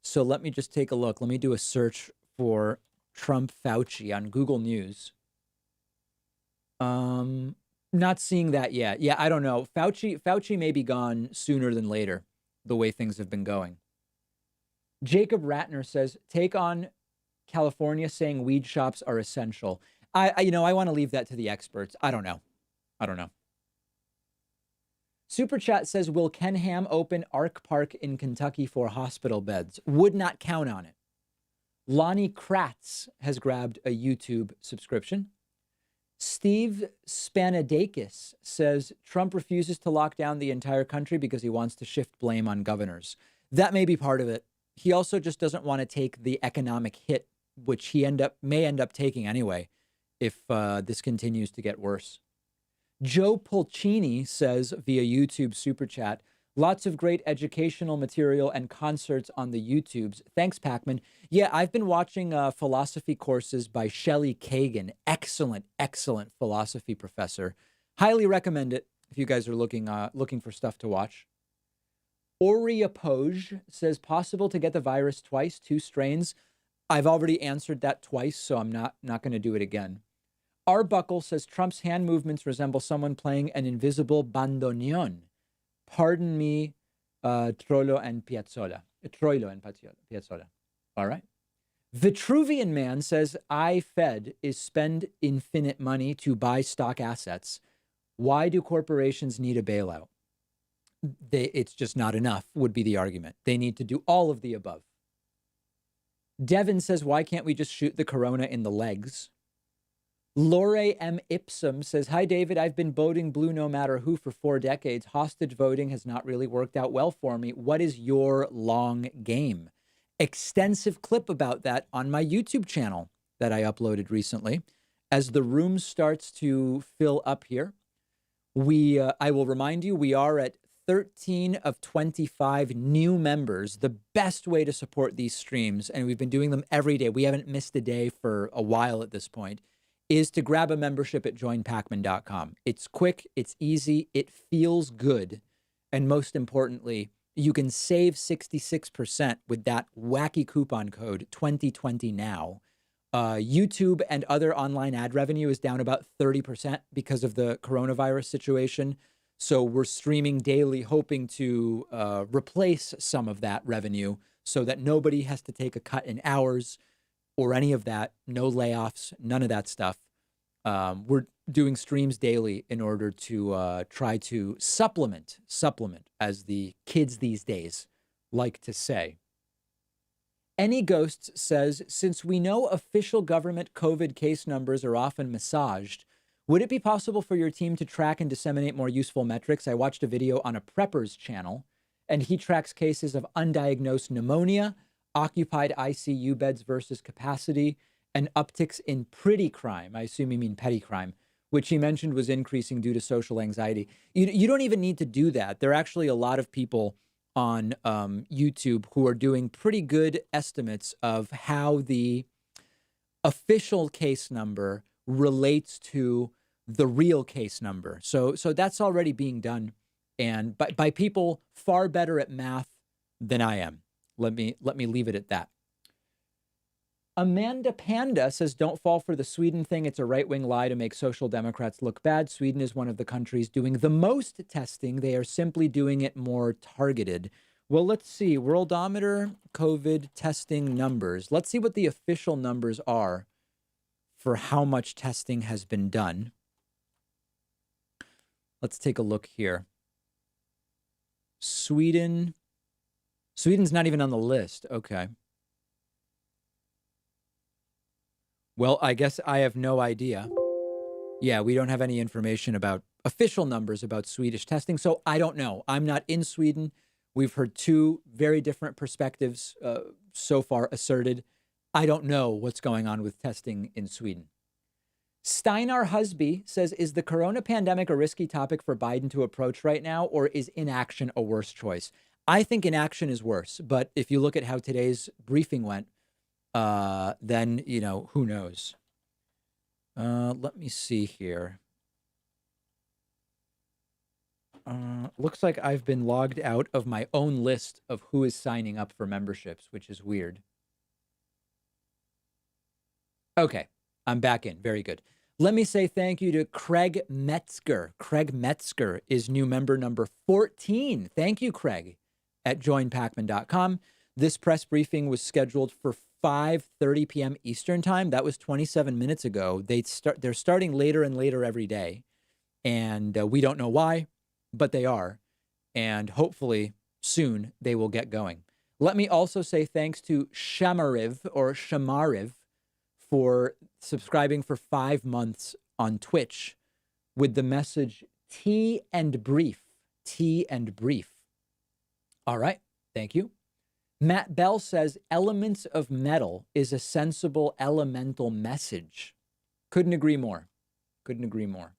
So let me just take a look. Let me do a search for Trump Fauci on Google News. Not seeing that yet. Yeah, I don't know. Fauci may be gone sooner than later, the way things have been going. Jacob Ratner says, take on California saying weed shops are essential. I want to leave that to the experts. I don't know. Super Chat says, will Ken Ham open Ark Park in Kentucky for hospital beds? Would not count on it. Lonnie Kratz has grabbed a YouTube subscription. Steve Spanadakis says Trump refuses to lock down the entire country because he wants to shift blame on governors. That may be part of it. He also just doesn't want to take the economic hit, which he may end up taking anyway, if this continues to get worse. Joe Pulcini says via YouTube Super Chat, lots of great educational material and concerts on the YouTubes. Thanks, Pacman. Yeah, I've been watching philosophy courses by Shelley Kagan. Excellent philosophy professor. Highly recommend it if you guys are looking for stuff to watch. Auria Poj says, possible to get the virus twice, 2 strains. I've already answered that twice, so I'm not going to do it again. Arbuckle says Trump's hand movements resemble someone playing an invisible bandoneon. Pardon me, Troilo and Piazzolla. All right. Vitruvian Man says, Fed is spend infinite money to buy stock assets. Why do corporations need a bailout? It's just not enough, would be the argument. They need to do all of the above. Devin says, why can't we just shoot the corona in the legs? Lore M. Ipsum says, hi, David. I've been voting blue no matter who for 4 decades. Hostage voting has not really worked out well for me. What is your long game? Extensive clip about that on my YouTube channel that I uploaded recently. As the room starts to fill up here, I will remind you, we are at 13 of 25 new members, the best way to support these streams, and we've been doing them every day. We haven't missed a day for a while at this point, is to grab a membership at joinpacman.com. It's quick, it's easy, it feels good, and most importantly, you can save 66% with that wacky coupon code 2020NOW. YouTube and other online ad revenue is down about 30% because of the coronavirus situation. So we're streaming daily, hoping to replace some of that revenue so that nobody has to take a cut in hours or any of that. No layoffs, none of that stuff. We're doing streams daily in order to try to supplement, as the kids these days like to say. Any Ghosts says, since we know official government COVID case numbers are often massaged, would it be possible for your team to track and disseminate more useful metrics? I watched a video on a prepper's channel, and he tracks cases of undiagnosed pneumonia, occupied ICU beds versus capacity, and upticks in pretty crime. I assume you mean petty crime, which he mentioned was increasing due to social anxiety. You don't even need to do that. There are actually a lot of people on YouTube who are doing pretty good estimates of how the official case number relates to the real case number. So that's already being done, and by people far better at math than I am. Let me leave it at that. Amanda Panda says, don't fall for the Sweden thing. It's a right-wing lie to make social democrats look bad. Sweden is one of the countries doing the most testing. They are simply doing it more targeted. Well, let's see. Worldometer COVID testing numbers. Let's see what the official numbers are for how much testing has been done. Let's take a look here. Sweden's not even on the list. Okay. Well, I guess I have no idea. Yeah, we don't have any information about official numbers about Swedish testing, so I don't know. I'm not in Sweden. We've heard 2 very different perspectives so far asserted. I don't know what's going on with testing in Sweden. Steinar Husby says, is the corona pandemic a risky topic for Biden to approach right now, or is inaction a worse choice? I think inaction is worse, but if you look at how today's briefing went, then, who knows? Let me see here. Looks like I've been logged out of my own list of who is signing up for memberships, which is weird. Okay, I'm back in. Very good. Let me say thank you to Craig Metzger. Craig Metzger is new member number 14. Thank you, Craig, at joinpacman.com. This press briefing was scheduled for 5:30 p.m. Eastern time. That was 27 minutes ago. They're starting later and later every day, and we don't know why, but they are, and hopefully soon they will get going. Let me also say thanks to Shamariv for subscribing for 5 months on Twitch with the message tea and brief. Tea and brief. All right. Thank you. Matt Bell says elements of metal is a sensible elemental message. Couldn't agree more. Couldn't agree more.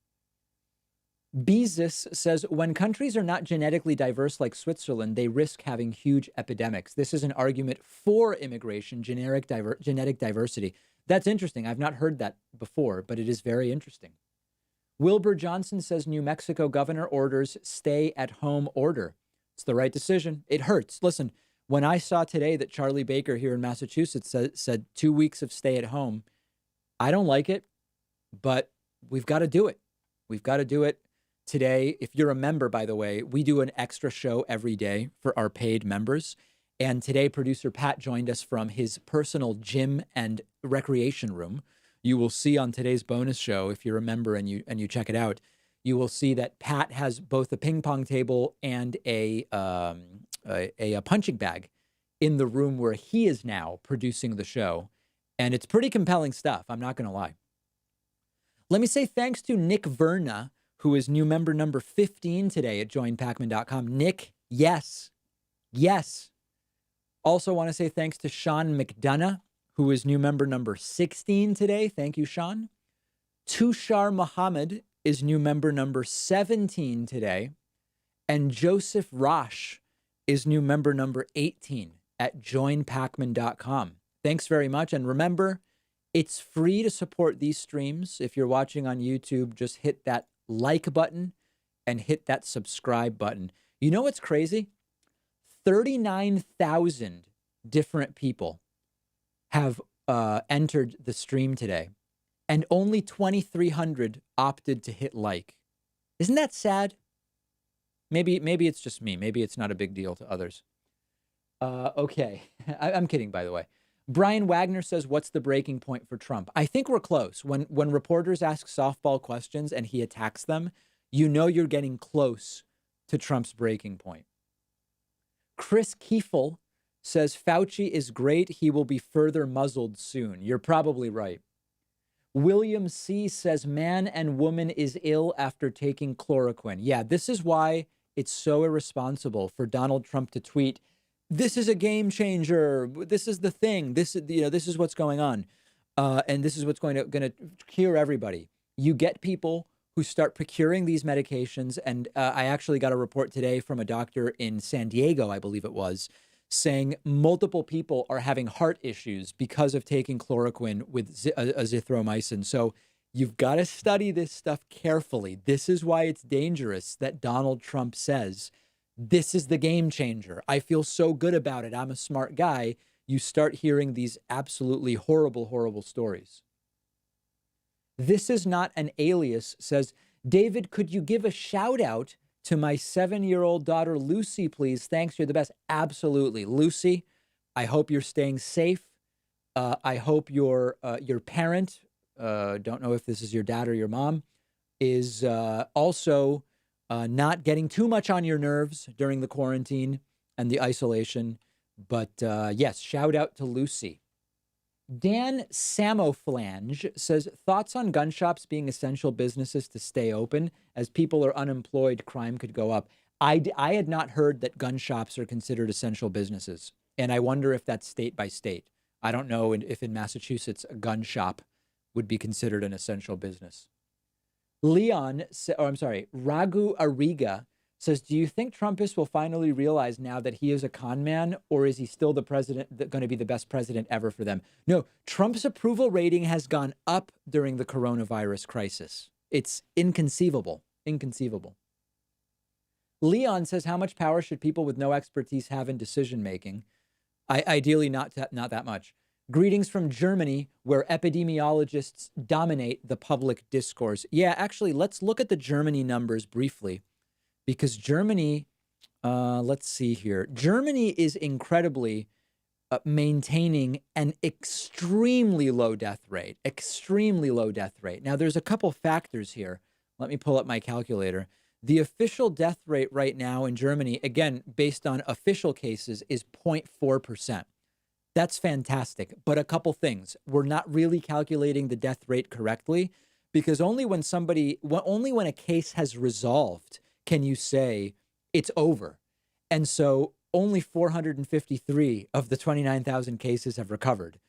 Beezus says when countries are not genetically diverse like Switzerland, they risk having huge epidemics. This is an argument for immigration, genetic diversity. That's interesting. I've not heard that before, but it is very interesting. Wilbur Johnson says New Mexico governor orders stay-at-home order. It's the right decision. It hurts. Listen, when I saw today that Charlie Baker here in Massachusetts said 2 weeks of stay-at-home, I don't like it, but we've got to do it. We've got to do it today. If you're a member, by the way, we do an extra show every day for our paid members. And today, producer Pat joined us from his personal gym and recreation room. You will see on today's bonus show, if you're a member and you check it out, you will see that Pat has both a ping pong table and a punching bag in the room where he is now producing the show. And it's pretty compelling stuff. I'm not going to lie. Let me say thanks to Nick Verna, who is new member number 15 today at joinpacman.com. Nick, yes. Also want to say thanks to Sean McDonough, who is new member number 16 today. Thank you, Sean. Tushar Muhammad is new member number 17 today. And Joseph Rosh is new member number 18 at joinpacman.com. Thanks very much. And remember, it's free to support these streams. If you're watching on YouTube, just hit that like button and hit that subscribe button. You know what's crazy? 39,000 different people have entered the stream today, and only 2,300 opted to hit like. Isn't that sad? Maybe it's just me. Maybe it's not a big deal to others. Okay. I'm kidding, by the way. Brian Wagner says, what's the breaking point for Trump? I think we're close. When reporters ask softball questions and he attacks them, you know you're getting close to Trump's breaking point. Chris Kiefel says, Fauci is great. He will be further muzzled soon. You're probably right. William C. says, man and woman is ill after taking chloroquine. Yeah, this is why it's so irresponsible for Donald Trump to tweet, this is a game changer. This is the thing. This is what's going on. And this is what's going to cure everybody. You get people who start procuring these medications. And I actually got a report today from a doctor in San Diego, I believe it was, saying multiple people are having heart issues because of taking chloroquine with azithromycin. So you've got to study this stuff carefully. This is why it's dangerous that Donald Trump says, this is the game changer. I feel so good about it. I'm a smart guy. You start hearing these absolutely horrible, horrible stories. This is not an alias says, David, could you give a shout out to my 7-year-old daughter, Lucy, please? Thanks. You're the best. Absolutely. Lucy, I hope you're staying safe. I hope your parent, don't know if this is your dad or your mom, is also not getting too much on your nerves during the quarantine and the isolation. But yes, shout out to Lucy. Dan Samoflange says, thoughts on gun shops being essential businesses to stay open? As people are unemployed, crime could go up. I had not heard that gun shops are considered essential businesses. And I wonder if that's state by state. I don't know if in Massachusetts a gun shop would be considered an essential business. Raghu Ariga says, do you think Trumpists will finally realize now that he is a con man, or is he still the president going to be the best president ever for them? No, Trump's approval rating has gone up during the coronavirus crisis. It's inconceivable. Inconceivable. Leon says, how much power should people with no expertise have in decision making? Ideally, not that much. Greetings from Germany, where epidemiologists dominate the public discourse. Yeah, actually, let's look at the Germany numbers briefly, because Germany, let's see here. Germany is incredibly maintaining an extremely low death rate, extremely low death rate. Now, there's a couple factors here. Let me pull up my calculator. The official death rate right now in Germany, again, based on official cases, is 0.4%. That's fantastic. But a couple things. We're not really calculating the death rate correctly, because only when a case has resolved can you say it's over. And so only 453 of the 29,000 cases have recovered.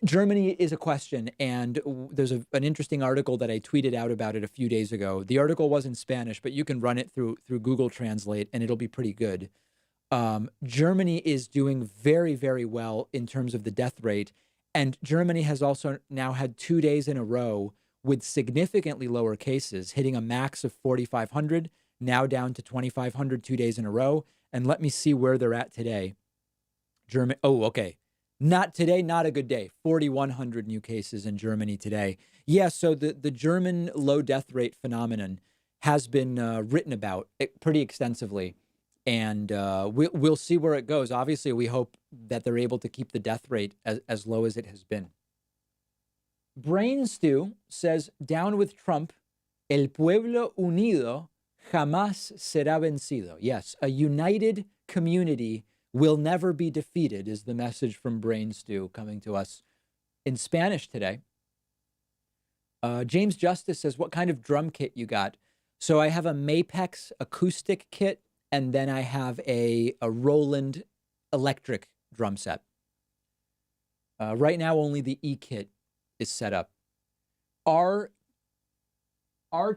Germany is a question, and there's an interesting article that I tweeted out about it a few days ago. The article was in Spanish, but you can run it through Google Translate, and it'll be pretty good. Germany is doing very, very well in terms of the death rate. And Germany has also now had 2 days in a row with significantly lower cases, hitting a max of 4,500, now down to 2,500 2 days in a row. And let me see where they're at today. Oh, okay. Not today, not a good day. 4,100 new cases in Germany today. Yeah, so the German low death rate phenomenon has been written about pretty extensively. And we'll see where it goes. Obviously, we hope that they're able to keep the death rate as low as it has been. Brain Stew says, down with Trump, el pueblo unido jamás será vencido. Yes, a united community will never be defeated is the message from Brain Stew coming to us in Spanish today. James Justice says, what kind of drum kit you got? So I have a Mapex acoustic kit, and then I have a Roland electric drum set. Right now, only the E-kit is set up. Our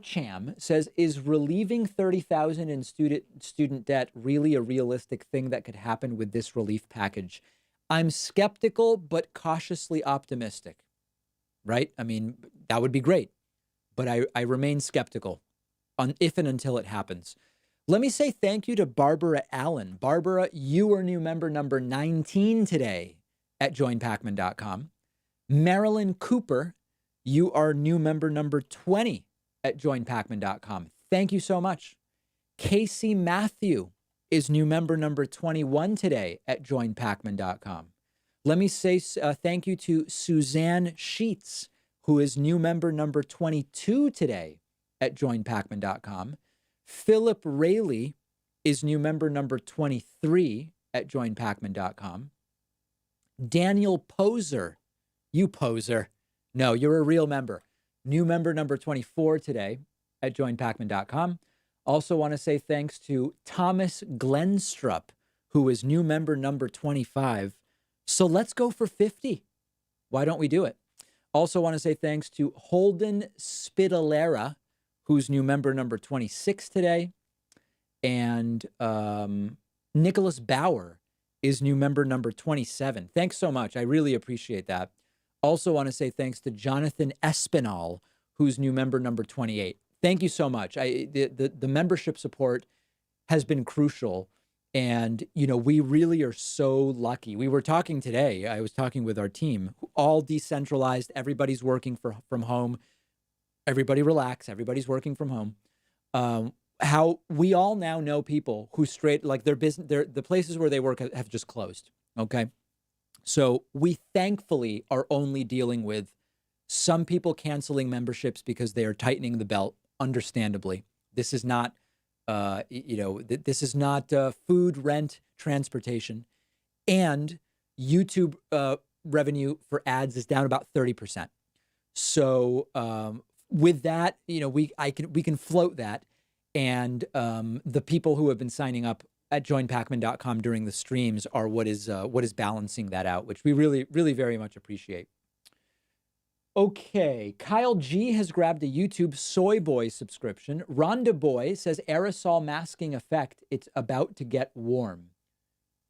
Cham says, is relieving 30,000 in student debt really a realistic thing that could happen with this relief package? I'm skeptical, but cautiously optimistic, right? I mean, that would be great, but I remain skeptical if and until it happens. Let me say thank you to Barbara Allen. Barbara, you are new member number 19 today at joinpacman.com. Marilyn Cooper, you are new member number 20 at joinpacman.com. Thank you so much. Casey Matthew is new member number 21 today at joinpacman.com. Let me say thank you to Suzanne Sheets, who is new member number 22 today at joinpacman.com. Philip Rayleigh is new member number 23 at joinpacman.com. Daniel Poser, you poser. No, you're a real member. New member number 24 today at joinpacman.com. Also want to say thanks to Thomas Glenstrup, who is new member number 25. So let's go for 50. Why don't we do it? Also want to say thanks to Holden Spitalara, who's new member number 26 today. And Nicholas Bauer is new member number 27. Thanks so much. I really appreciate that. Also want to say thanks to Jonathan Espinal, who's new member number 28. Thank you so much. The membership support has been crucial. And, you know, we really are so lucky. We were talking today, I was talking with our team, all decentralized. Everybody's working from home. Everybody relax. Everybody's working from home. How we all now know people who their business, the places where they work have just closed. Okay. So we thankfully are only dealing with some people canceling memberships because they are tightening the belt, understandably. This is not, this is not food, rent, transportation. And YouTube revenue for ads is down about 30%. So with that, we can float that. And the people who have been signing up at joinpacman.com during the streams are what is balancing that out, which we really, really very much appreciate. Okay, Kyle G has grabbed a YouTube Soy Boy subscription. Rhonda Boy says aerosol masking effect, it's about to get warm.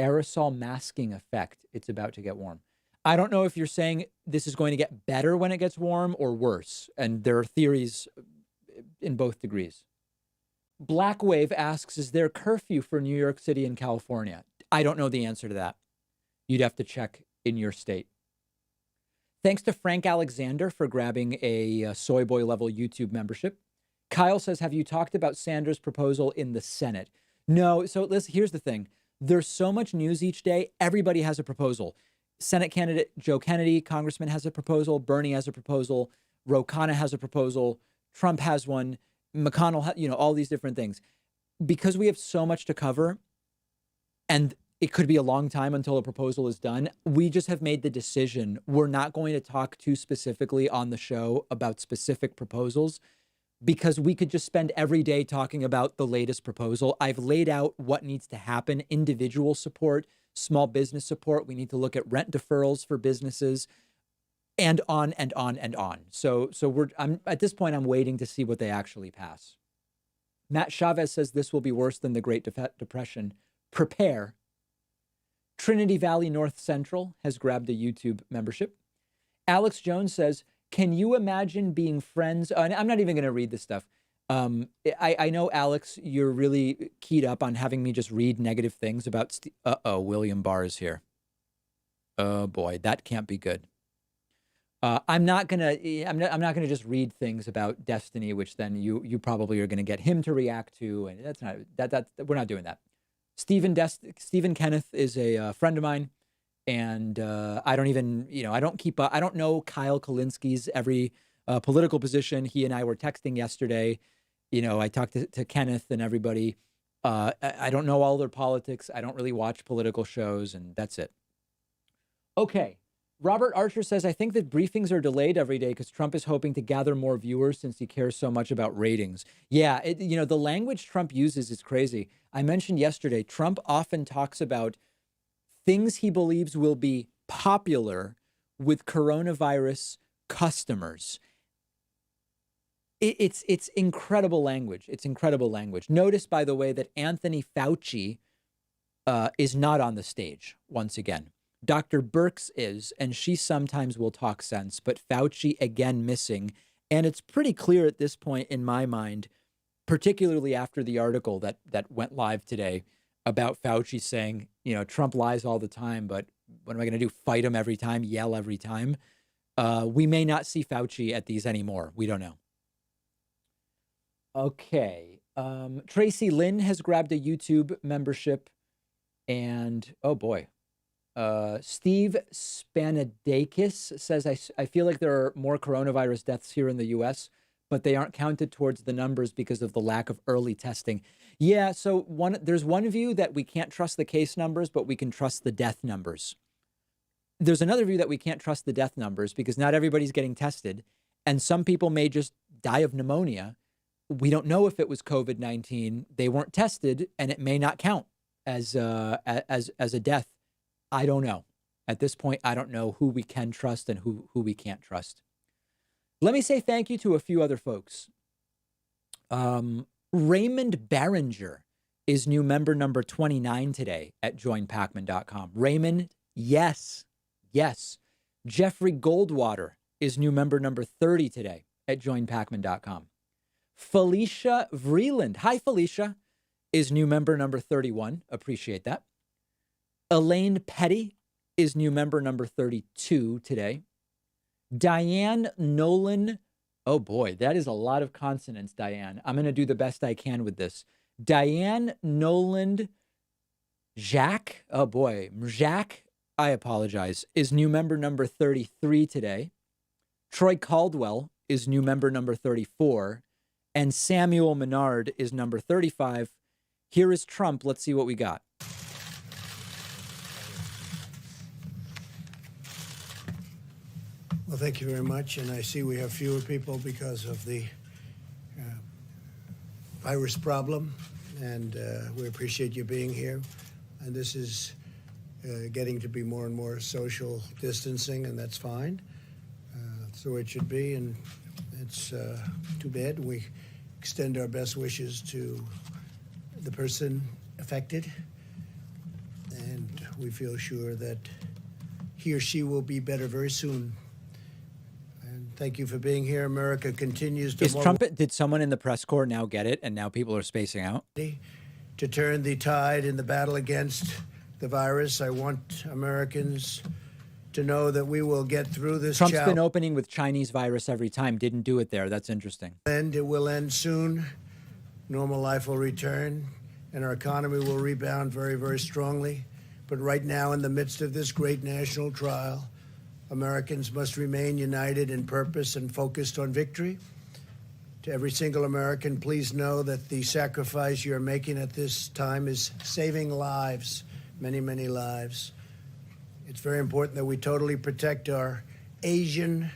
Aerosol masking effect, it's about to get warm. I don't know if you're saying this is going to get better when it gets warm or worse. And there are theories in both degrees. Black Wave asks, is there curfew for New York City and California? I don't know the answer to that. You'd have to check in your state. Thanks to Frank Alexander for grabbing a soy boy level YouTube membership. Kyle says, have you talked about Sanders' proposal in the Senate? No. So listen, here's the thing. There's so much news each day. Everybody has a proposal. Senate candidate Joe Kennedy, congressman, has a proposal. Bernie has a proposal. Ro Khanna has a proposal. Trump has one. McConnell, all these different things. Because we have so much to cover, and it could be a long time until a proposal is done, we just have made the decision we're not going to talk too specifically on the show about specific proposals, because we could just spend every day talking about the latest proposal. I've laid out what needs to happen: individual support, small business support. We need to look at rent deferrals for businesses, and on and on and on. So I'm at this point, I'm waiting to see what they actually pass. Matt Chavez says this will be worse than the Great Depression. Prepare. Trinity Valley North Central has grabbed a YouTube membership. Alex Jones says, can you imagine being friends? I'm not even going to read this stuff. I know, Alex, you're really keyed up on having me just read negative things about William Barr is here. Oh boy, that can't be good. I'm not gonna just read things about Destiny, which then you probably are gonna get him to react to, and that's not we're not doing that. Stephen Kenneth is a friend of mine, and I don't even I don't know Kyle Kalinski's every political position. He and I were texting yesterday. I talked to Kenneth and everybody. I don't know all their politics. I don't really watch political shows, and that's it. Okay. Robert Archer says, I think that briefings are delayed every day because Trump is hoping to gather more viewers since he cares so much about ratings. Yeah, the language Trump uses is crazy. I mentioned yesterday, Trump often talks about things he believes will be popular with coronavirus customers. It's incredible language. It's incredible language. Notice, by the way, that Anthony Fauci is not on the stage once again. Dr. Birx is, and she sometimes will talk sense, but Fauci again missing. And it's pretty clear at this point in my mind, particularly after the article that went live today about Fauci saying, Trump lies all the time, but what am I going to do? Fight him every time, yell every time? We may not see Fauci at these anymore. We don't know. Okay. Tracy Lynn has grabbed a YouTube membership, and oh boy. Steve Spanadakis says, I feel like there are more coronavirus deaths here in the U.S., but they aren't counted towards the numbers because of the lack of early testing. Yeah, so there's one view that we can't trust the case numbers, but we can trust the death numbers. There's another view that we can't trust the death numbers because not everybody's getting tested, and some people may just die of pneumonia. We don't know if it was COVID-19. They weren't tested, and it may not count as a death. I don't know. At this point, I don't know who we can trust and who we can't trust. Let me say thank you to a few other folks. Raymond Barringer is new member number 29 today at joinpacman.com. Raymond, yes. Jeffrey Goldwater is new member number 30 today at joinpacman.com. Felicia Vreeland, hi Felicia, is new member number 31. Appreciate that. Elaine Petty is new member number 32 today. Diane Nolan. Oh boy, that is a lot of consonants, Diane. I'm going to do the best I can with this. Diane Noland Jacques. Oh boy, Jacques, I apologize, is new member number 33 today. Troy Caldwell is new member number 34. And Samuel Menard is number 35. Here is Trump. Let's see what we got. Well, thank you very much. And I see we have fewer people because of the virus problem. And we appreciate you being here. And this is getting to be more and more social distancing, and that's fine. That's the way it should be. And it's too bad. We extend our best wishes to the person affected. And we feel sure that he or she will be better very soon. Thank you for being here. America continues to... Is Trump... Did someone in the press corps now get it, and now people are spacing out? To turn the tide in the battle against the virus. I want Americans to know that we will get through this Trump's challenge. been opening with Chinese virus every time. Didn't do it there. That's interesting. And it will end soon. Normal life will return, and our economy will rebound very, very strongly. But right now, in the midst of this great national trial, Americans must remain united in purpose and focused on victory. To every single American, please know that the sacrifice you're making at this time is saving lives, many, many lives. It's very important that we totally protect our Asian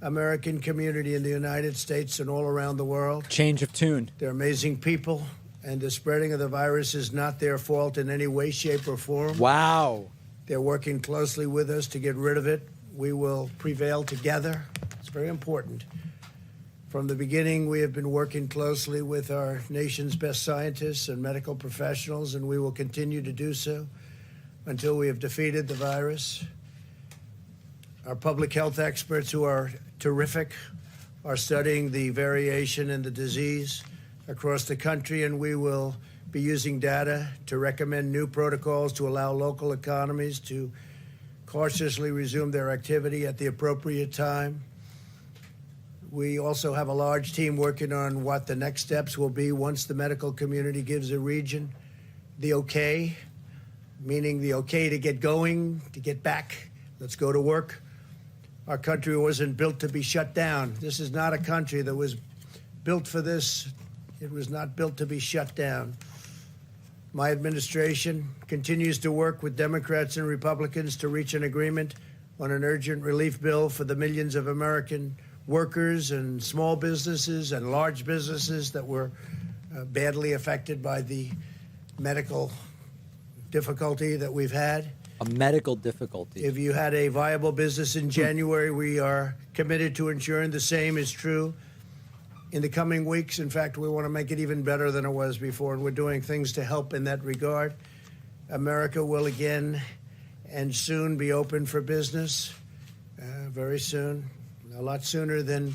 American community in the United States and all around the world. Change of tune. They're amazing people, and the spreading of the virus is not their fault in any way, shape, or form. Wow. They're working closely with us to get rid of it. We will prevail together. It's very important. From the beginning, we have been working closely with our nation's best scientists and medical professionals, and we will continue to do so until we have defeated the virus. Our public health experts, who are terrific, are studying the variation in the disease across the country, and we will be using data to recommend new protocols to allow local economies to cautiously resume their activity at the appropriate time. We also have a large team working on what the next steps will be once the medical community gives a region the okay, meaning the okay to get going, to get back. Let's go to work. Our country wasn't built to be shut down. This is not a country that was built for this. It was not built to be shut down. My administration continues to work with Democrats and Republicans to reach an agreement on an urgent relief bill for the millions of American workers and small businesses and large businesses that were badly affected by the medical difficulty that we've had. A medical difficulty. If you had a viable business in January, we are committed to ensuring the same is true in the coming weeks. In fact, we want to make it even better than it was before, and we're doing things to help in that regard. America will again and soon be open for business, very soon, a lot sooner than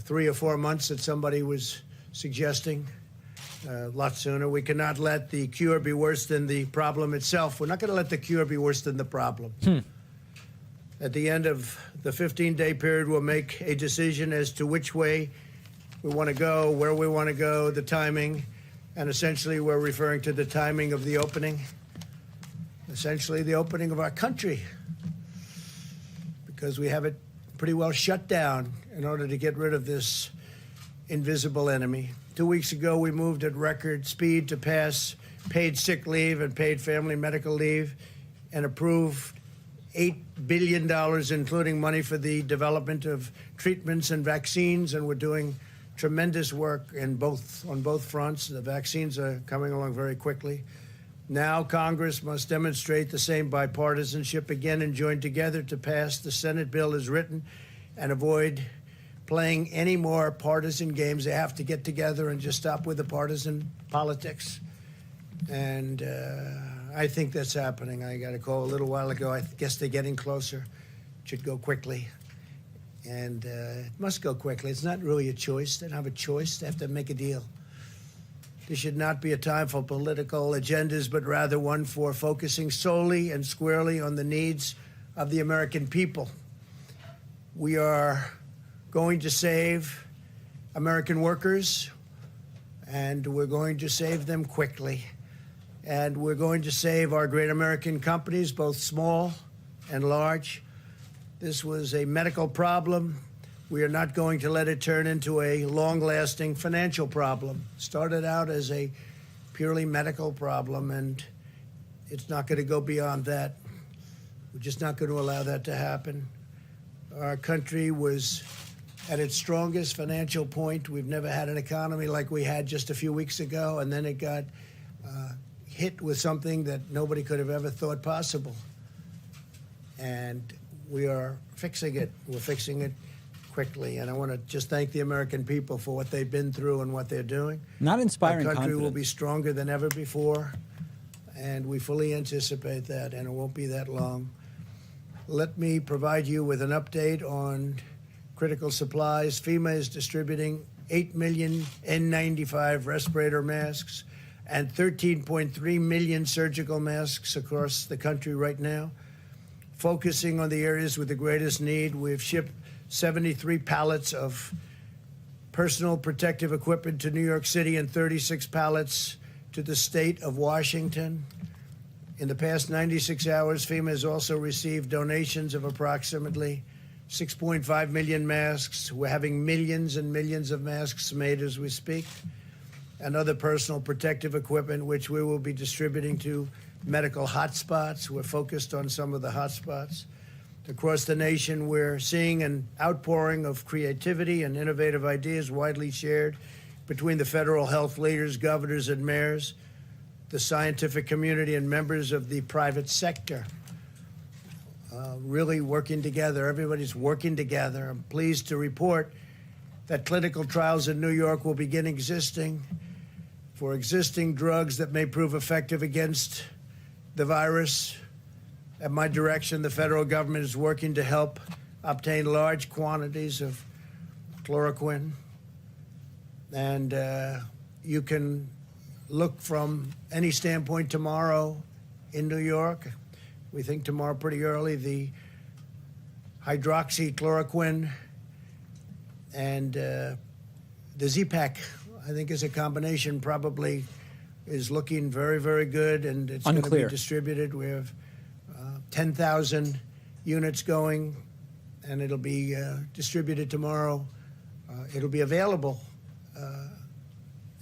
3 or 4 months that somebody was suggesting. A lot sooner. We cannot let the cure be worse than the problem itself. We're not going to let the cure be worse than the problem. At the end of the 15-day period, we'll make a decision as to which way we want to go, where we want to go, the timing, and essentially we're referring to the timing of the opening, essentially the opening of our country, because we have it pretty well shut down in order to get rid of this invisible enemy. 2 weeks ago, we moved at record speed to pass paid sick leave and paid family medical leave and approved $8 billion, including money for the development of treatments and vaccines, and we're doing tremendous work on both fronts. The vaccines are coming along very quickly. Now Congress must demonstrate the same bipartisanship again and join together to pass the Senate bill as written and avoid playing any more partisan games. They have to get together and just stop with the partisan politics. And I think that's happening. I got a call a little while ago. I guess they're getting closer. It should go quickly. And it must go quickly. It's not really a choice. They don't have a choice. They have to make a deal. This should not be a time for political agendas, but rather one for focusing solely and squarely on the needs of the American people. We are going to save American workers, and we're going to save them quickly. And we're going to save our great American companies, both small and large. This was a medical problem. We are not going to let it turn into a long-lasting financial problem. It started out as a purely medical problem, and it's not going to go beyond that. We're just not going to allow that to happen. Our country was at its strongest financial point. We've never had an economy like we had just a few weeks ago, and then it got hit with something that nobody could have ever thought possible. And we are fixing it. We're fixing it quickly. And I want to just thank the American people for what they've been through and what they're doing. Not inspiring Our country confidence. will be stronger than ever before, and we fully anticipate that, and it won't be that long. Let me provide you with an update on critical supplies. FEMA is distributing 8 million N95 respirator masks and 13.3 million surgical masks across the country right now. focusing on the areas with the greatest need. We've shipped 73 pallets of personal protective equipment to New York City and 36 pallets to the state of Washington. In the past 96 hours, FEMA has also received donations of approximately 6.5 million masks. We're having millions and millions of masks made as we speak, and other personal protective equipment, which we will be distributing to medical hotspots. We're focused on some of the hotspots. Across the nation, we're seeing an outpouring of creativity and innovative ideas widely shared between the federal health leaders, governors, and mayors, the scientific community, and members of the private sector. Really working together. Everybody's working together. I'm pleased to report that clinical trials in New York will begin existing for existing drugs that may prove effective against the virus. At my direction, the federal government is working to help obtain large quantities of chloroquine. And you can look from any standpoint tomorrow in New York. We think tomorrow pretty early, the hydroxychloroquine and the Z-Pak, I think, is a combination, probably is looking very, very good, and it's going to be distributed. We have 10,000 units going, and it'll be distributed tomorrow. It'll be available,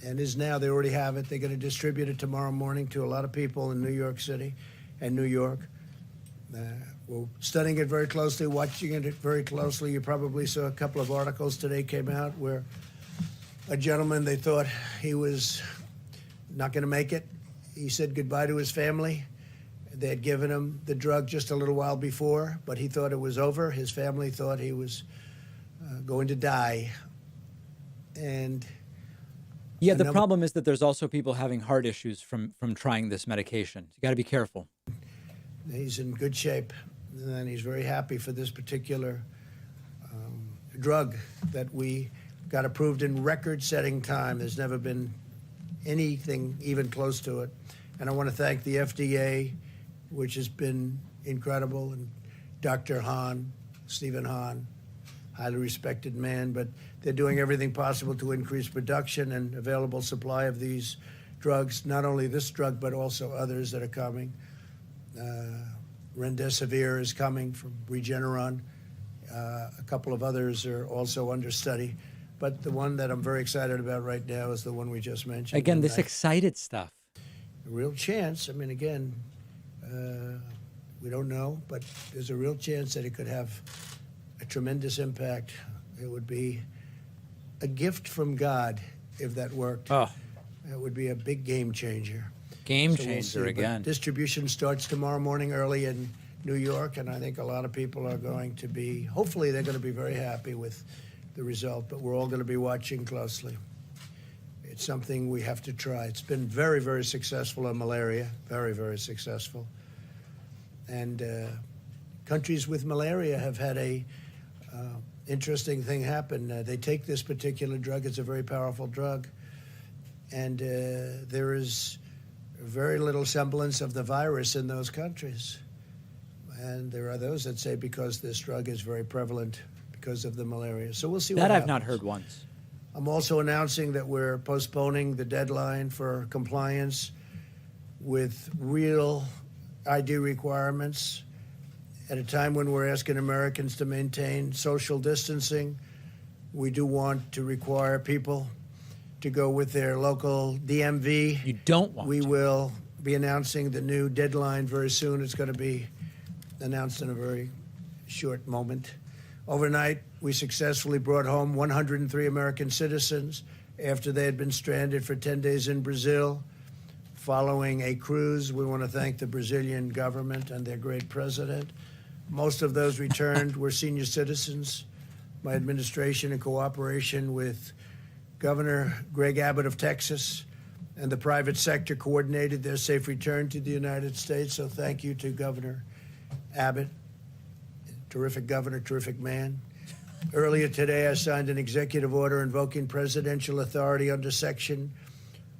and is now. They already have it. They're going to distribute it tomorrow morning to a lot of people in New York City and New York. We're studying it very closely, watching it very closely. You probably saw a couple of articles today came out where a gentleman, they thought he was not going to make it. He said goodbye to his family. They had given him the drug just a little while before, but he thought it was over. His family thought he was going to die. And yeah, the problem is that there's also people having heart issues from trying this medication. You got to be careful. He's in good shape, and he's very happy for this particular drug that we got approved in record-setting time. There's never been anything even close to it. And I want to thank the FDA, which has been incredible, and Dr. Hahn, Stephen Hahn, highly respected man, but they're doing everything possible to increase production and available supply of these drugs, not only this drug, but also others that are coming. Remdesivir is coming from Regeneron. A couple of others are also under study. But the one that I'm very excited about right now is the one we just mentioned. Again, this excited stuff. A real chance. I mean, again, we don't know, but there's a real chance that it could have a tremendous impact. It would be a gift from God if that worked. Oh. It would be a big game changer. Game So changer we'll see. again. But distribution starts tomorrow morning early in New York, and I think a lot of people are going to be, hopefully they're going to be very happy with the result, but we're all going to be watching closely. It's something we have to try. It's been very, very successful in malaria, very, very successful. And countries with malaria have had a interesting thing happen. They take this particular drug. It's a very powerful drug. And there is very little semblance of the virus in those countries. And there are those that say because this drug is very prevalent because of the malaria. So we'll see what happens. That I've not heard once. I'm also announcing that we're postponing the deadline for compliance with real ID requirements at a time when we're asking Americans to maintain social distancing. We do want to require people to go with their local DMV. You don't want We to. will be announcing the new deadline very soon. It's going to be announced in a very short moment. Overnight, we successfully brought home 103 American citizens after they had been stranded for 10 days in Brazil. Following a cruise, we want to thank the Brazilian government and their great president. Most of those returned were senior citizens. My administration, in cooperation with Governor Greg Abbott of Texas and the private sector, coordinated their safe return to the United States. So thank you to Governor Abbott. Terrific governor, terrific man. Earlier today, I signed an executive order invoking presidential authority under Section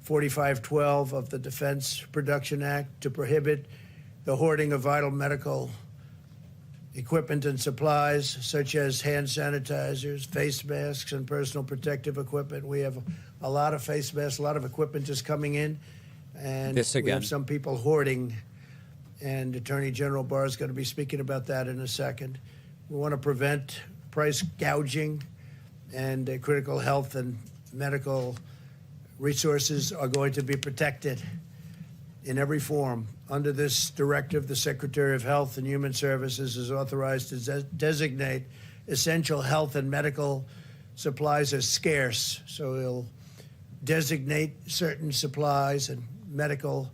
4512 of the Defense Production Act to prohibit the hoarding of vital medical equipment and supplies such as hand sanitizers, face masks, and personal protective equipment. We have a lot of face masks, a lot of equipment is coming in, and we have some people hoarding, and Attorney General Barr is going to be speaking about that in a second. We want to prevent price gouging, and critical health and medical resources are going to be protected in every form. Under this directive, the Secretary of Health and Human Services is authorized to designate essential health and medical supplies as scarce. So he'll designate certain supplies and medical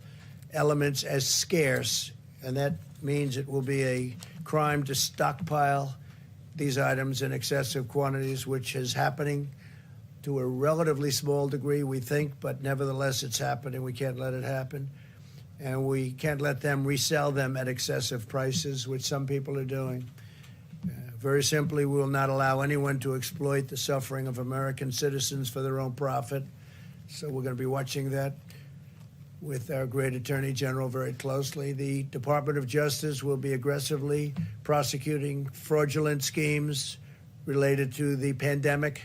elements as scarce, and that means it will be a crime to stockpile these items in excessive quantities, which is happening to a relatively small degree, we think, but nevertheless it's happening. We can't let it happen. And we can't let them resell them at excessive prices, which some people are doing. Very simply, we will not allow anyone to exploit the suffering of American citizens for their own profit. So we're going to be watching that with our great Attorney General very closely. The Department of Justice will be aggressively prosecuting fraudulent schemes related to the pandemic.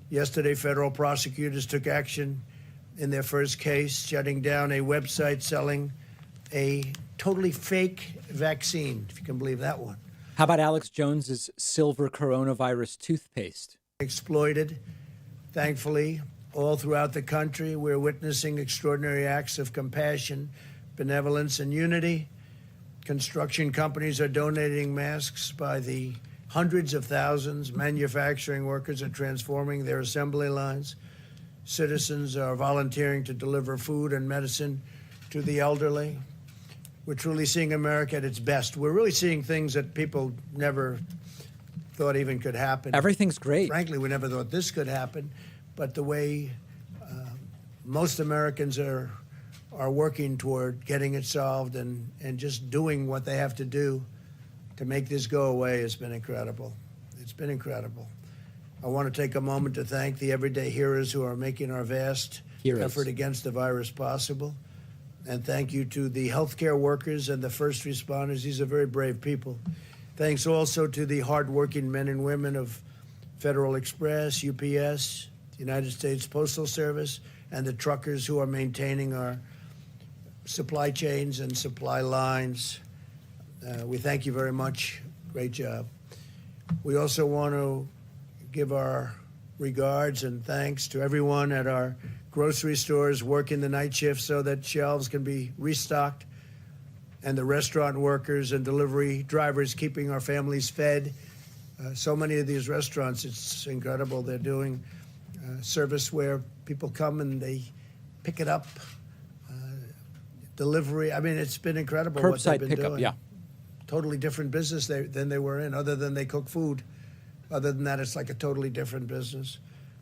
Yesterday, federal prosecutors took action in their first case, shutting down a website selling a totally fake vaccine, if you can believe that one. How about Alex Jones's silver coronavirus toothpaste? Exploited. Thankfully, all throughout the country, we're witnessing extraordinary acts of compassion, benevolence, and unity. Construction companies are donating masks by the hundreds of thousands. Manufacturing workers are transforming their assembly lines. Citizens are volunteering to deliver food and medicine to the elderly. We're truly seeing America at its best. We're really seeing things that people never thought even could happen. Everything's great. Frankly, we never thought this could happen. But the way most Americans are working toward getting it solved and just doing what they have to do to make this go away has been incredible. It's been incredible. I want to take a moment to thank the everyday heroes who are making our vast effort against the virus possible. And thank you to the healthcare workers and the first responders. These are very brave people. Thanks also to the hardworking men and women of Federal Express, UPS, United States Postal Service, and the truckers who are maintaining our supply chains and supply lines. We thank you very much. Great job. We also want to give our regards and thanks to everyone at our grocery stores working the night shift so that shelves can be restocked, and the restaurant workers and delivery drivers keeping our families fed. So many of these restaurants, it's incredible. They're doing service where people come and they pick it up, delivery. I mean, it's been incredible what they've been doing. Yeah. Totally different business than they were in, other than they cook food. Other than that, it's like a totally different business.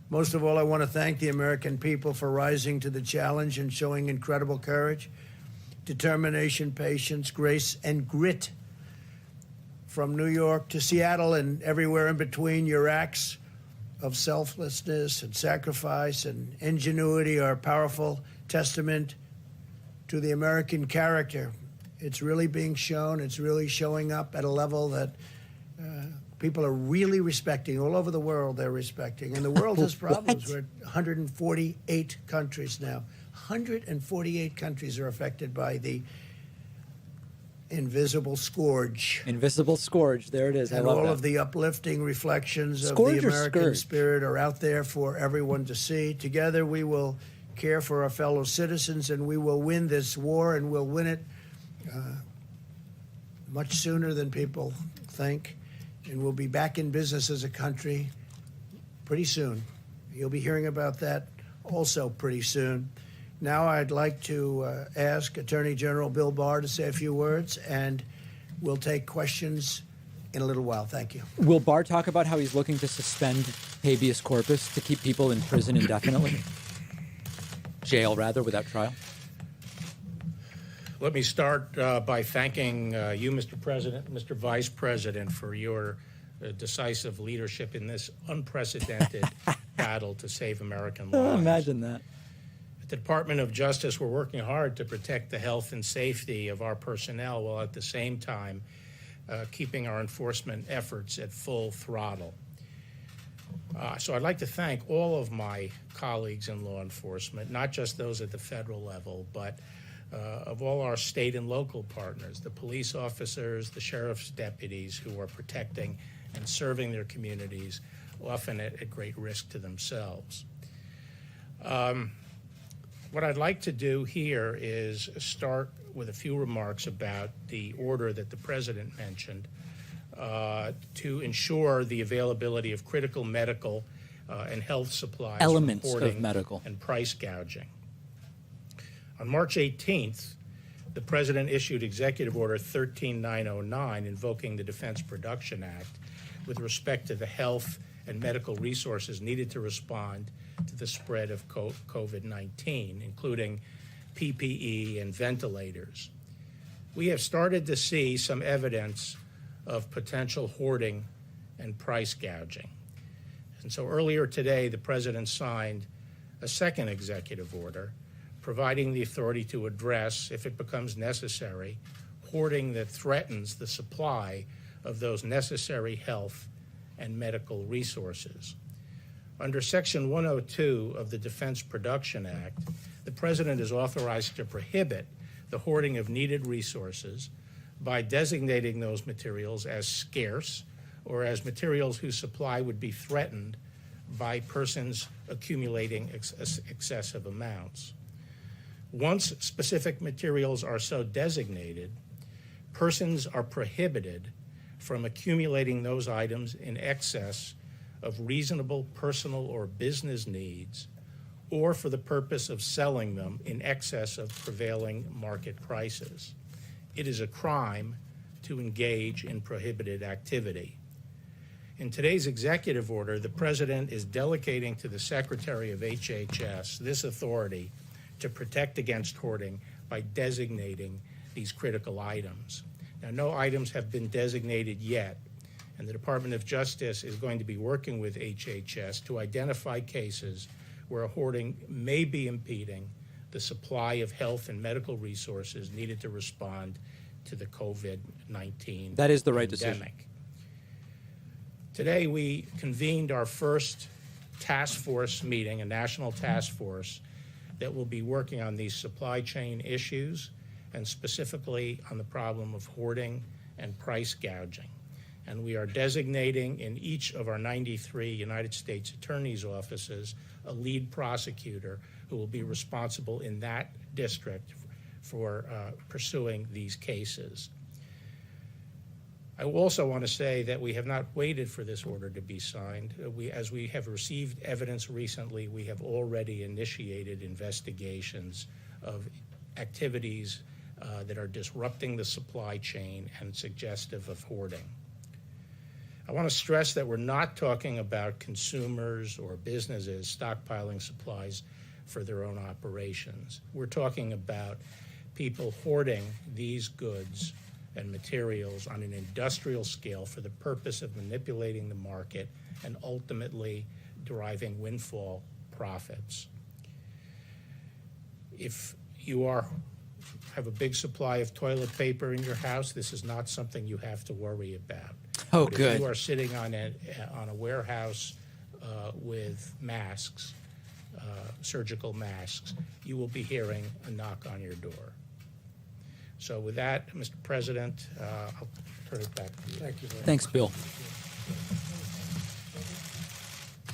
Most of all, I want to thank the American people for rising to the challenge and showing incredible courage, determination, patience, grace, and grit. From New York to Seattle and everywhere in between, your acts of selflessness and sacrifice and ingenuity are a powerful testament to the American character. It's really being shown. It's really showing up at a level that people are really respecting. All over the world, they're respecting. And the world has problems. We're at 148 countries now. 148 countries are affected by the invisible scourge. Invisible scourge. There it is. And I love all that. of the uplifting reflections Scourge of the or American scourge? spirit are out there for everyone to see. Together, we will care for our fellow citizens, and we will win this war, and we'll win it much sooner than people think. And we'll be back in business as a country pretty soon. You'll be hearing about that also pretty soon. Now I'd like to ask Attorney General Bill Barr to say a few words, and we'll take questions in a little while. Thank you. Will Barr talk about how he's looking to suspend habeas corpus to keep people in prison indefinitely? Jail, rather, without trial? Let me start by thanking you, Mr. President, Mr. Vice President, for your decisive leadership in this unprecedented battle to save American lives. Imagine that. At the Department of Justice, we're working hard to protect the health and safety of our personnel while at the same time keeping our enforcement efforts at full throttle. So I'd like to thank all of my colleagues in law enforcement, not just those at the federal level, but of all our state and local partners, the police officers, the sheriff's deputies who are protecting and serving their communities, often at great risk to themselves. What I'd like to do here is start with a few remarks about the order that the President mentioned to ensure the availability of critical medical and health supplies, Elements from of hoarding medical. and price gouging. On March 18th, the President issued Executive Order 13909 invoking the Defense Production Act with respect to the health and medical resources needed to respond to the spread of COVID-19, including PPE and ventilators. We have started to see some evidence of potential hoarding and price gouging. And so earlier today, the President signed a second executive order providing the authority to address, if it becomes necessary, hoarding that threatens the supply of those necessary health and medical resources. Under Section 102 of the Defense Production Act, the President is authorized to prohibit the hoarding of needed resources by designating those materials as scarce or as materials whose supply would be threatened by persons accumulating excessive amounts. Once specific materials are so designated, persons are prohibited from accumulating those items in excess of reasonable personal or business needs or for the purpose of selling them in excess of prevailing market prices. It is a crime to engage in prohibited activity. In today's executive order, the President is delegating to the Secretary of HHS this authority to protect against hoarding by designating these critical items. Now, no items have been designated yet, and the Department of Justice is going to be working with HHS to identify cases where hoarding may be impeding the supply of health and medical resources needed to respond to the COVID-19 That is the right pandemic. decision. Today, we convened our first task force meeting, a national task force that will be working on these supply chain issues and specifically on the problem of hoarding and price gouging. And we are designating in each of our 93 United States Attorney's offices a lead prosecutor who will be responsible in that district for pursuing these cases. I also want to say that we have not waited for this order to be signed. As we have received evidence recently, we have already initiated investigations of activities that are disrupting the supply chain and suggestive of hoarding. I want to stress that we're not talking about consumers or businesses stockpiling supplies for their own operations. We're talking about people hoarding these goods and materials on an industrial scale for the purpose of manipulating the market and ultimately deriving windfall profits. If you have a big supply of toilet paper in your house, this is not something you have to worry about. Oh, But good. if you are sitting on a warehouse with masks, surgical masks, you will be hearing a knock on your door. So with that, Mr. President, I'll turn it back to you. Thank you very much. Thanks, Bill.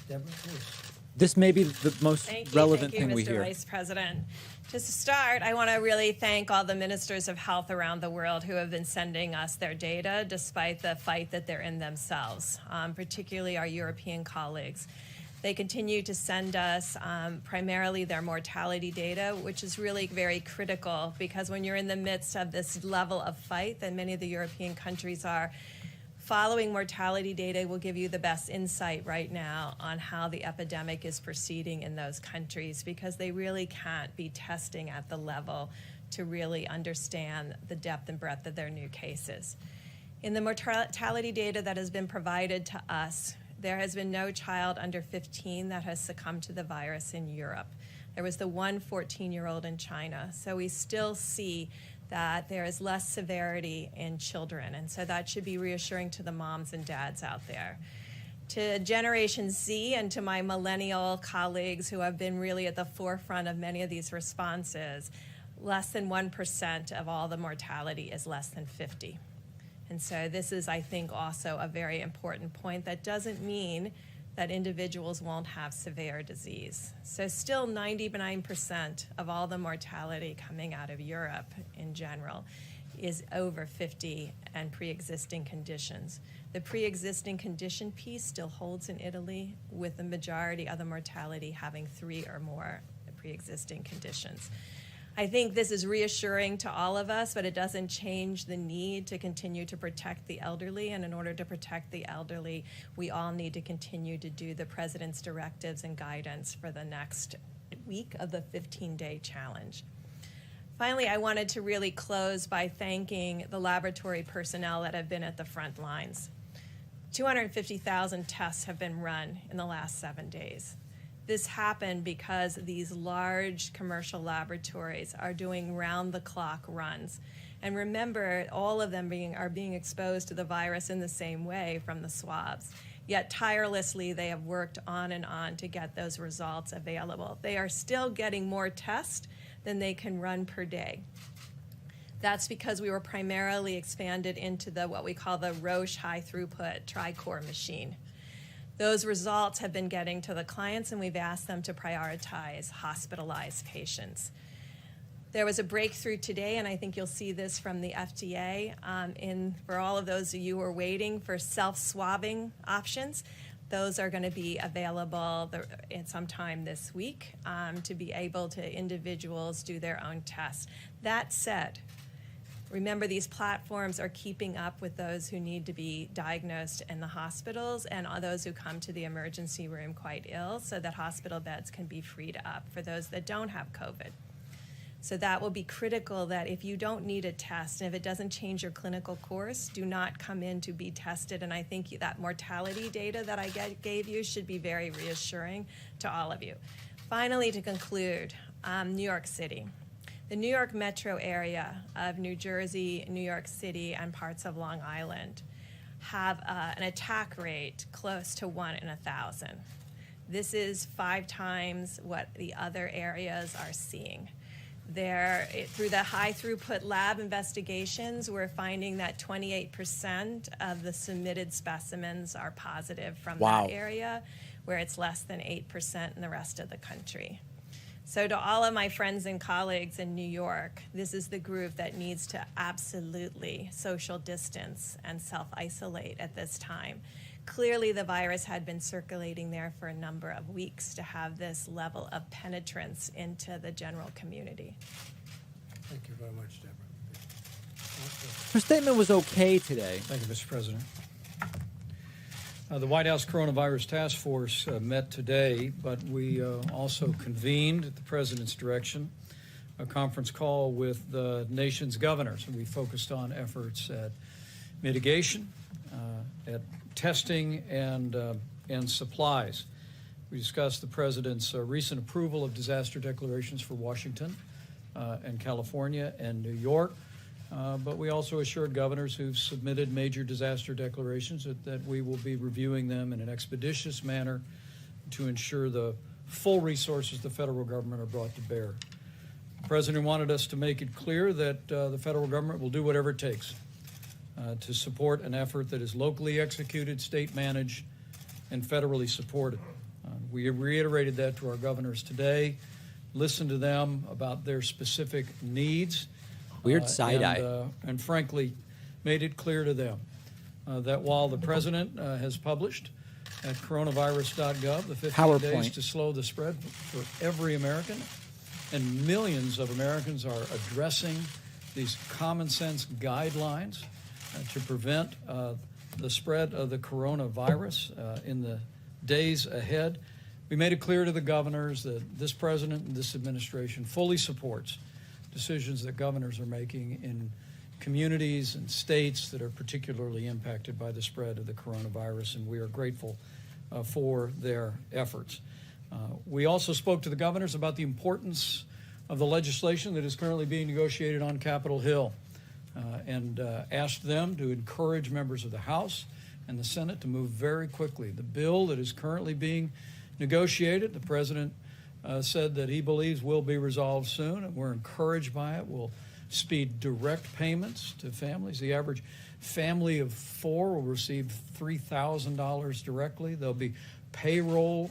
Deborah, please. This may be the most relevant Thank you, thing we Mr. hear. Vice President. To start, I want to really thank all the ministers of health around the world who have been sending us their data despite the fight that they're in themselves, particularly our European colleagues. They continue to send us primarily their mortality data, which is really very critical because when you're in the midst of this level of fight that many of the European countries are, following mortality data will give you the best insight right now on how the epidemic is proceeding in those countries because they really can't be testing at the level to really understand the depth and breadth of their new cases. In the mortality data that has been provided to us, there has been no child under 15 that has succumbed to the virus in Europe. There was the one 14-year-old in China. So we still see that there is less severity in children. And so that should be reassuring to the moms and dads out there. To Generation Z and to my millennial colleagues who have been really at the forefront of many of these responses, less than 1% of all the mortality is less than 50. And so this is, I think, also a very important point. That doesn't mean that individuals won't have severe disease. So still 99% of all the mortality coming out of Europe in general is over 50 and pre-existing conditions. The pre-existing condition piece still holds in Italy, with the majority of the mortality having 3 or more pre-existing conditions. I think this is reassuring to all of us, but it doesn't change the need to continue to protect the elderly. And in order to protect the elderly, we all need to continue to do the President's directives and guidance for the next week of the 15-day challenge. Finally, I wanted to really close by thanking the laboratory personnel that have been at the front lines. 250,000 tests have been run in the last 7 days. This happened because these large commercial laboratories are doing round-the-clock runs. And remember, all of them are being exposed to the virus in the same way from the swabs. Yet tirelessly, they have worked on and on to get those results available. They are still getting more tests than they can run per day. That's because we were primarily expanded into what we call the Roche high-throughput tri-core machine. Those results have been getting to the clients, and we've asked them to prioritize hospitalized patients. There was a breakthrough today, and I think you'll see this from the FDA, for all of those of you who are waiting for self-swabbing options. Those are going to be available sometime this week to be able to individuals do their own tests. That said, remember, these platforms are keeping up with those who need to be diagnosed in the hospitals and those who come to the emergency room quite ill, so that hospital beds can be freed up for those that don't have COVID. So that will be critical, that if you don't need a test and if it doesn't change your clinical course, do not come in to be tested. And I think that mortality data that I gave you should be very reassuring to all of you. Finally, to conclude, New York City. The New York metro area of New Jersey, New York City, and parts of Long Island have an attack rate close to 1 in 1,000. This is 5 times what the other areas are seeing. Through the high-throughput lab investigations, we're finding that 28% of the submitted specimens are positive from that area, where it's less than 8% in the rest of the country. So to all of my friends and colleagues in New York, this is the group that needs to absolutely social distance and self-isolate at this time. Clearly, the virus had been circulating there for a number of weeks to have this level of penetrance into the general community. Thank you very much, Deborah. Her statement was okay today. Thank you, Mr. President. The White House Coronavirus Task Force met today, but we also convened, at the President's direction, a conference call with the nation's governors. And we focused on efforts at mitigation, at testing, and supplies. We discussed the President's recent approval of disaster declarations for Washington and California and New York. But we also assured governors who've submitted major disaster declarations that we will be reviewing them in an expeditious manner to ensure the full resources the federal government are brought to bear. The President wanted us to make it clear that the federal government will do whatever it takes to support an effort that is locally executed, state managed, and federally supported. We reiterated that to our governors today, listened to them about their specific needs. Weird side-eye. And frankly, made it clear to them that while the President has published at coronavirus.gov the 15 days to slow the spread for every American, and millions of Americans are addressing these common sense guidelines to prevent the spread of the coronavirus in the days ahead, we made it clear to the governors that this President and this administration fully supports decisions that governors are making in communities and states that are particularly impacted by the spread of the coronavirus, and we are grateful for their efforts. We also spoke to the governors about the importance of the legislation that is currently being negotiated on Capitol Hill and asked them to encourage members of the House and the Senate to move very quickly. The bill that is currently being negotiated, the President said that he believes will be resolved soon, and we're encouraged by it. Will speed direct payments to families. The average family of four will receive $3,000 directly. There'll be payroll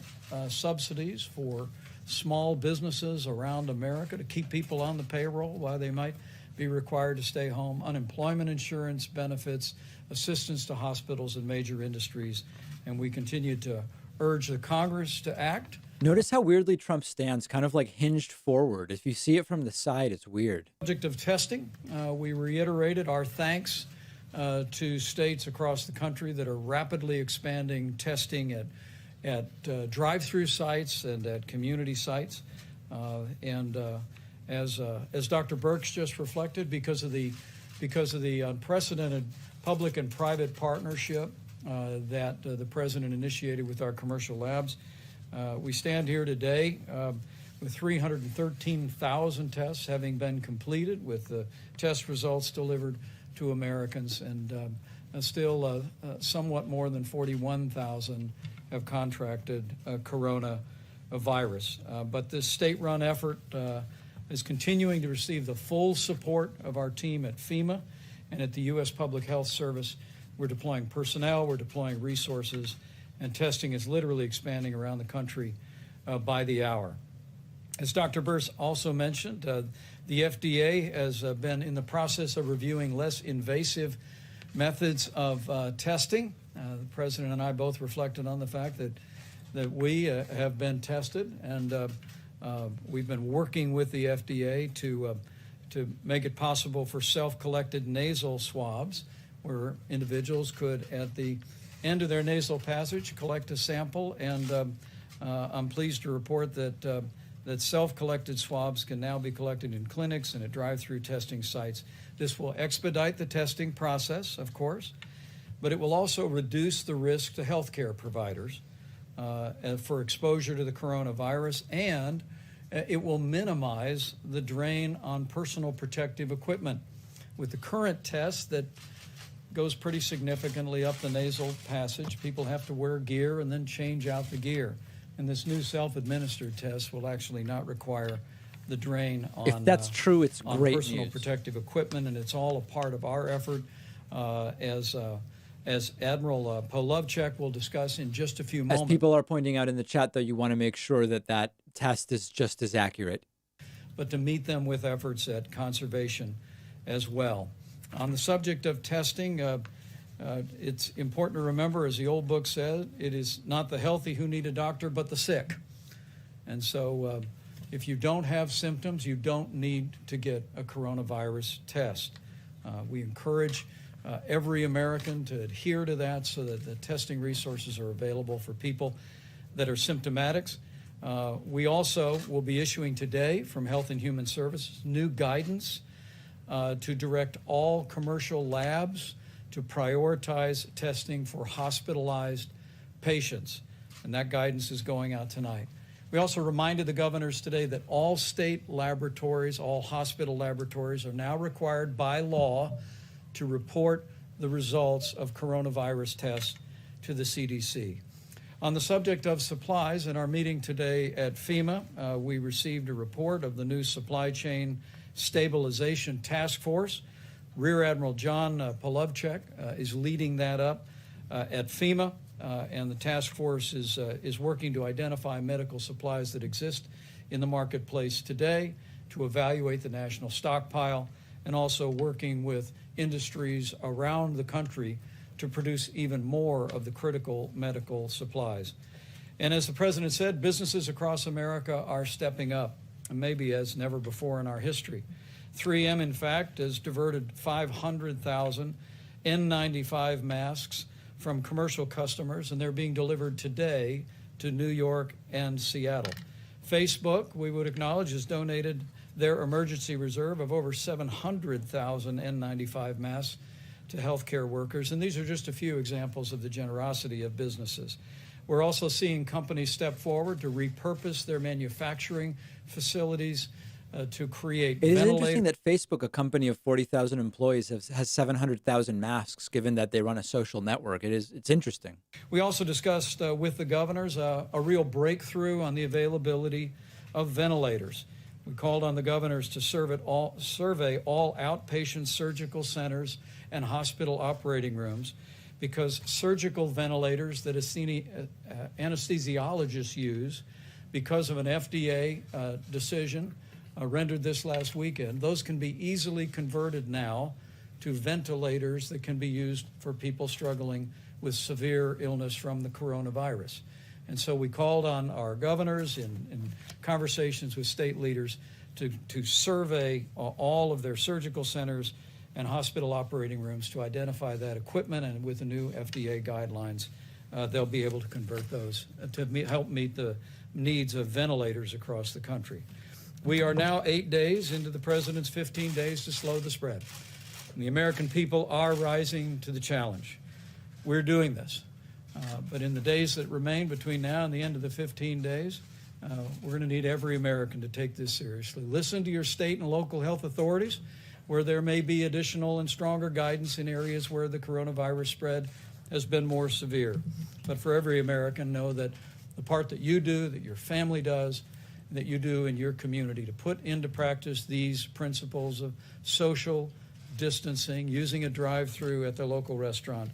subsidies for small businesses around America to keep people on the payroll while they might be required to stay home, unemployment insurance benefits, assistance to hospitals and major industries, and we continue to urge the Congress to act. Notice how weirdly Trump stands, kind of like hinged forward. If you see it from the side, it's weird. Subject of testing, we reiterated our thanks to states across the country that are rapidly expanding testing at drive-through sites and at community sites. As Dr. Birx just reflected, because of the unprecedented public and private partnership that the President initiated with our commercial labs, we stand here today with 313,000 tests having been completed, with the test results delivered to Americans, and still somewhat more than 41,000 have contracted coronavirus. But this state-run effort is continuing to receive the full support of our team at FEMA and at the U.S. Public Health Service. We're deploying personnel, we're deploying resources, and testing is literally expanding around the country by the hour. As Dr. Birx also mentioned, the FDA has been in the process of reviewing less invasive methods of testing. The President and I both reflected on the fact that we have been tested, and we've been working with the FDA to make it possible for self-collected nasal swabs, where individuals could, at the end of their nasal passage, collect a sample. And I'm pleased to report that self-collected swabs can now be collected in clinics and at drive-through testing sites. This will expedite the testing process, of course, but it will also reduce the risk to healthcare providers for exposure to the coronavirus, and it will minimize the drain on personal protective equipment. With the current test that goes pretty significantly up the nasal passage, people have to wear gear and then change out the gear. And this new self-administered test will actually not require the drain on, if that's true, it's on great personal news. protective equipment, and it's all a part of our effort, as Admiral Polovchek will discuss in just a few moments. As people are pointing out in the chat, though, you want to make sure that that test is just as accurate. But to meet them with efforts at conservation as well. On the subject of testing, it's important to remember, as the old book said, it is not the healthy who need a doctor, but the sick. And so if you don't have symptoms, you don't need to get a coronavirus test. We encourage every American to adhere to that so that the testing resources are available for people that are symptomatic. We also will be issuing today from Health and Human Services new guidance to direct all commercial labs to prioritize testing for hospitalized patients. And that guidance is going out tonight. We also reminded the governors today that all state laboratories, all hospital laboratories, are now required by law to report the results of coronavirus tests to the CDC. On the subject of supplies, in our meeting today at FEMA, we received a report of the new supply chain Stabilization Task Force. Rear Admiral John Polovchek is leading that up at FEMA, and the task force is working to identify medical supplies that exist in the marketplace today, to evaluate the national stockpile, and also working with industries around the country to produce even more of the critical medical supplies. And as the President said, businesses across America are stepping up, and maybe as never before in our history. 3M, in fact, has diverted 500,000 N95 masks from commercial customers, and they're being delivered today to New York and Seattle. Facebook, we would acknowledge, has donated their emergency reserve of over 700,000 N95 masks to healthcare workers, and these are just a few examples of the generosity of businesses. We're also seeing companies step forward to repurpose their manufacturing facilities to create It is ventilators. interesting that Facebook, a company of 40,000 employees, has 700,000 masks, given that they run a social network. It's interesting. We also discussed with the governors a real breakthrough on the availability of ventilators. We called on the governors to survey all outpatient surgical centers and hospital operating rooms, because surgical ventilators that anesthesiologists use, because of an FDA decision rendered this last weekend, those can be easily converted now to ventilators that can be used for people struggling with severe illness from the coronavirus. And so we called on our governors in conversations with state leaders to survey all of their surgical centers and hospital operating rooms to identify that equipment, and with the new FDA guidelines, they'll be able to convert those to help meet the needs of ventilators across the country. We are now 8 days into the president's 15 days to slow the spread. And the American people are rising to the challenge. We're doing this. But in the days that remain between now and the end of the 15 days, we're going to need every American to take this seriously. Listen to your state and local health authorities, where there may be additional and stronger guidance in areas where the coronavirus spread has been more severe. But for every American, know that the part that you do, that your family does, that you do in your community to put into practice these principles of social distancing, using a drive-through at the local restaurant,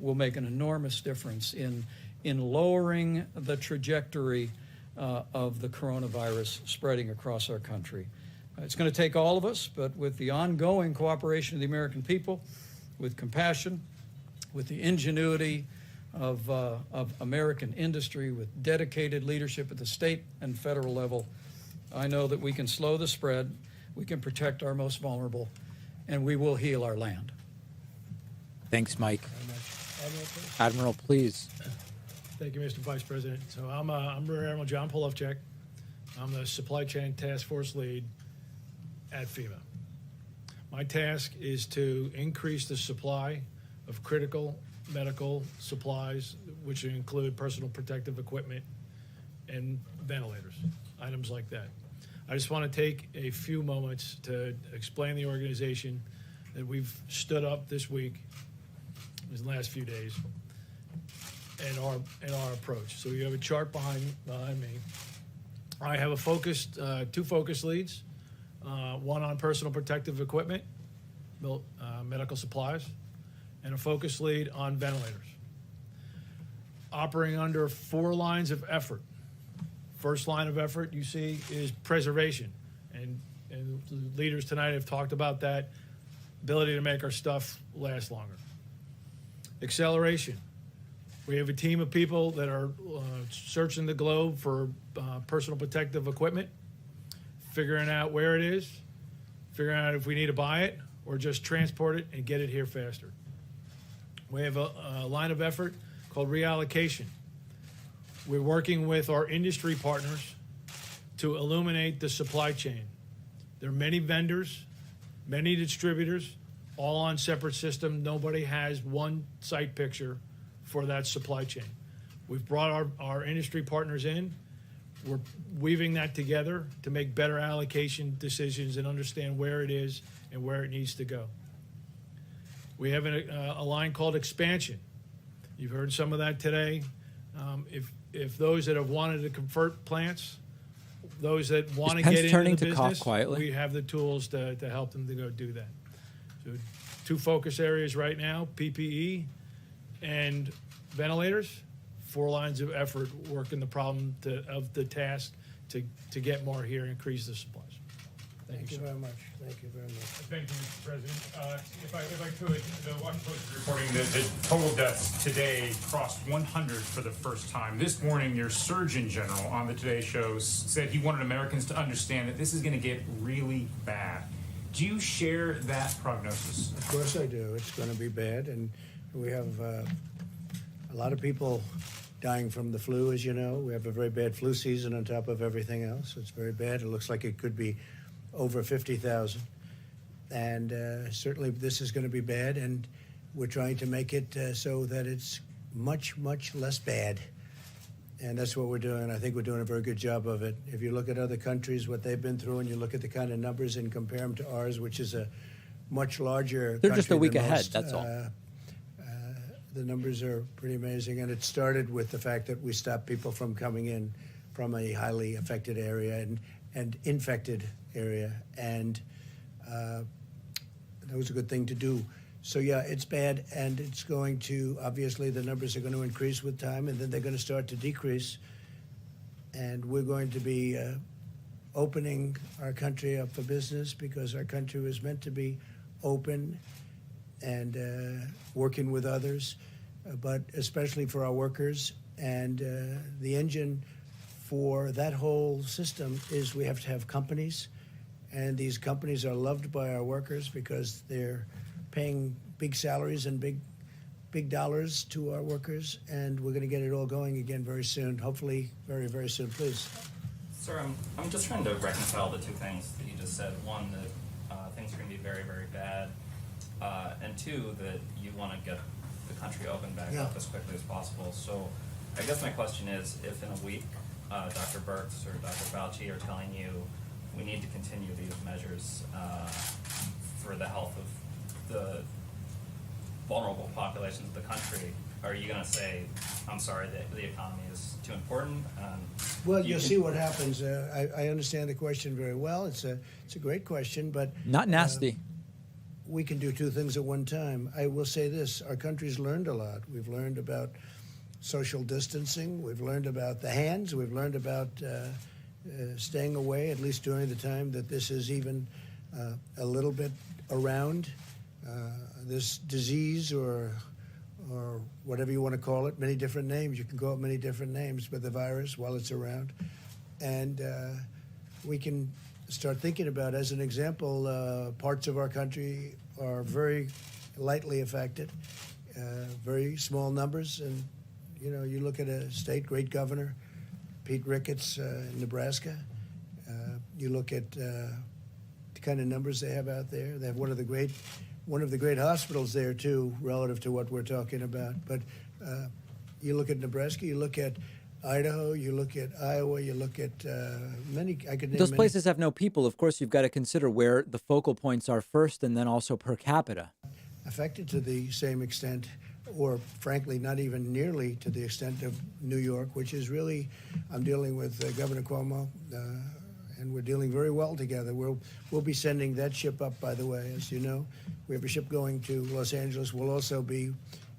will make an enormous difference in lowering the trajectory of the coronavirus spreading across our country. It's going to take all of us, but with the ongoing cooperation of the American people, with compassion, with the ingenuity of American industry, with dedicated leadership at the state and federal level, I know that we can slow the spread, we can protect our most vulnerable, and we will heal our land. Thanks, Mike. Admiral, please. Thank you, Mr. Vice President. So I'm Rear Admiral John Polofchek. I'm the Supply Chain Task Force Lead at FEMA. My task is to increase the supply of critical medical supplies, which include personal protective equipment and ventilators, items like that. I just want to take a few moments to explain the organization that we've stood up this week, these last few days, and our approach. So you have a chart behind me. I have two focus leads, one on personal protective equipment, medical supplies, and a focus lead on ventilators. Operating under 4 lines of effort. First line of effort you see is preservation, and the leaders tonight have talked about that ability to make our stuff last longer. Acceleration. We have a team of people that are searching the globe for personal protective equipment, figuring out where it is, figuring out if we need to buy it or just transport it and get it here faster. We have a line of effort called reallocation. We're working with our industry partners to illuminate the supply chain. There are many vendors, many distributors, all on separate systems. Nobody has one site picture for that supply chain. We've brought our industry partners in. We're weaving that together to make better allocation decisions and understand where it is and where it needs to go. We have a line called expansion. You've heard some of that today. If those that have wanted to convert plants, those that want to get into the business, we have the tools to help them to go do that. So 2 focus areas right now, PPE and ventilators, 4 lines of effort working the problem of the task to get more here and increase the supplies. Thank you very much. Thank you very much. Thank you, Mr. President. If I could, the Washington Post is reporting that the total deaths today crossed 100 for the first time. This morning, your Surgeon General on the Today Show said he wanted Americans to understand that this is going to get really bad. Do you share that prognosis? Of course I do. It's going to be bad, and we have a lot of people dying from the flu, as you know. We have a very bad flu season on top of everything else. It's very bad. It looks like it could be over 50,000. And certainly this is going to be bad, and we're trying to make it so that it's much, much less bad. And that's what we're doing. I think we're doing a very good job of it. If you look at other countries, what they've been through, and you look at the kind of numbers and compare them to ours, which is a much larger They're just a country week than ahead, most, that's all. the numbers are pretty amazing. And it started with the fact that we stopped people from coming in from a highly affected area and infected area. And that was a good thing to do. So yeah, it's bad, and it's going to, obviously the numbers are going to increase with time, and then they're going to start to decrease. And we're going to be opening our country up for business, because our country was meant to be open and working with others, but especially for our workers. And the engine for that whole system is we have to have companies, and these companies are loved by our workers because they're paying big salaries and big dollars to our workers, and we're going to get it all going again very soon, hopefully very, very soon. Please. Sir, I'm just trying to reconcile the two things that you just said. One, that things are going to be very, very bad, and two, that you want to get the country open back up as quickly as possible. So I guess my question is, if in a week Dr. Birx or Dr. Fauci are telling you we need to continue these measures for the health of the vulnerable populations of the country, are you going to say, I'm sorry, the economy is too important? Well, you'll see what happens. I understand the question very well. It's a great question, but Not nasty. we can do two things at one time. I will say this: our country's learned a lot. We've learned about social distancing. We've learned about the hands. We've learned about staying away, at least during the time that this is even a little bit around. This disease or whatever you want to call it, many different names. You can call it many different names, but the virus, while it's around. And we can start thinking about, as an example, parts of our country are very lightly affected, very small numbers. And, you know, you look at a state, great governor, Pete Ricketts in Nebraska. You look at the kind of numbers they have out there. They have one of the great hospitals there too, relative to what we're talking about. But you look at Nebraska, you look at Idaho, you look at Iowa, you look at many. I could name Those many. places have no people. Of course, you've got to consider where the focal points are first, and then also per capita. Affected to the same extent, or frankly, not even nearly to the extent of New York, which is really, I'm dealing with Governor Cuomo, and we're dealing very well together. We'll be sending that ship up, by the way, as you know. We have a ship going to Los Angeles. We'll also be,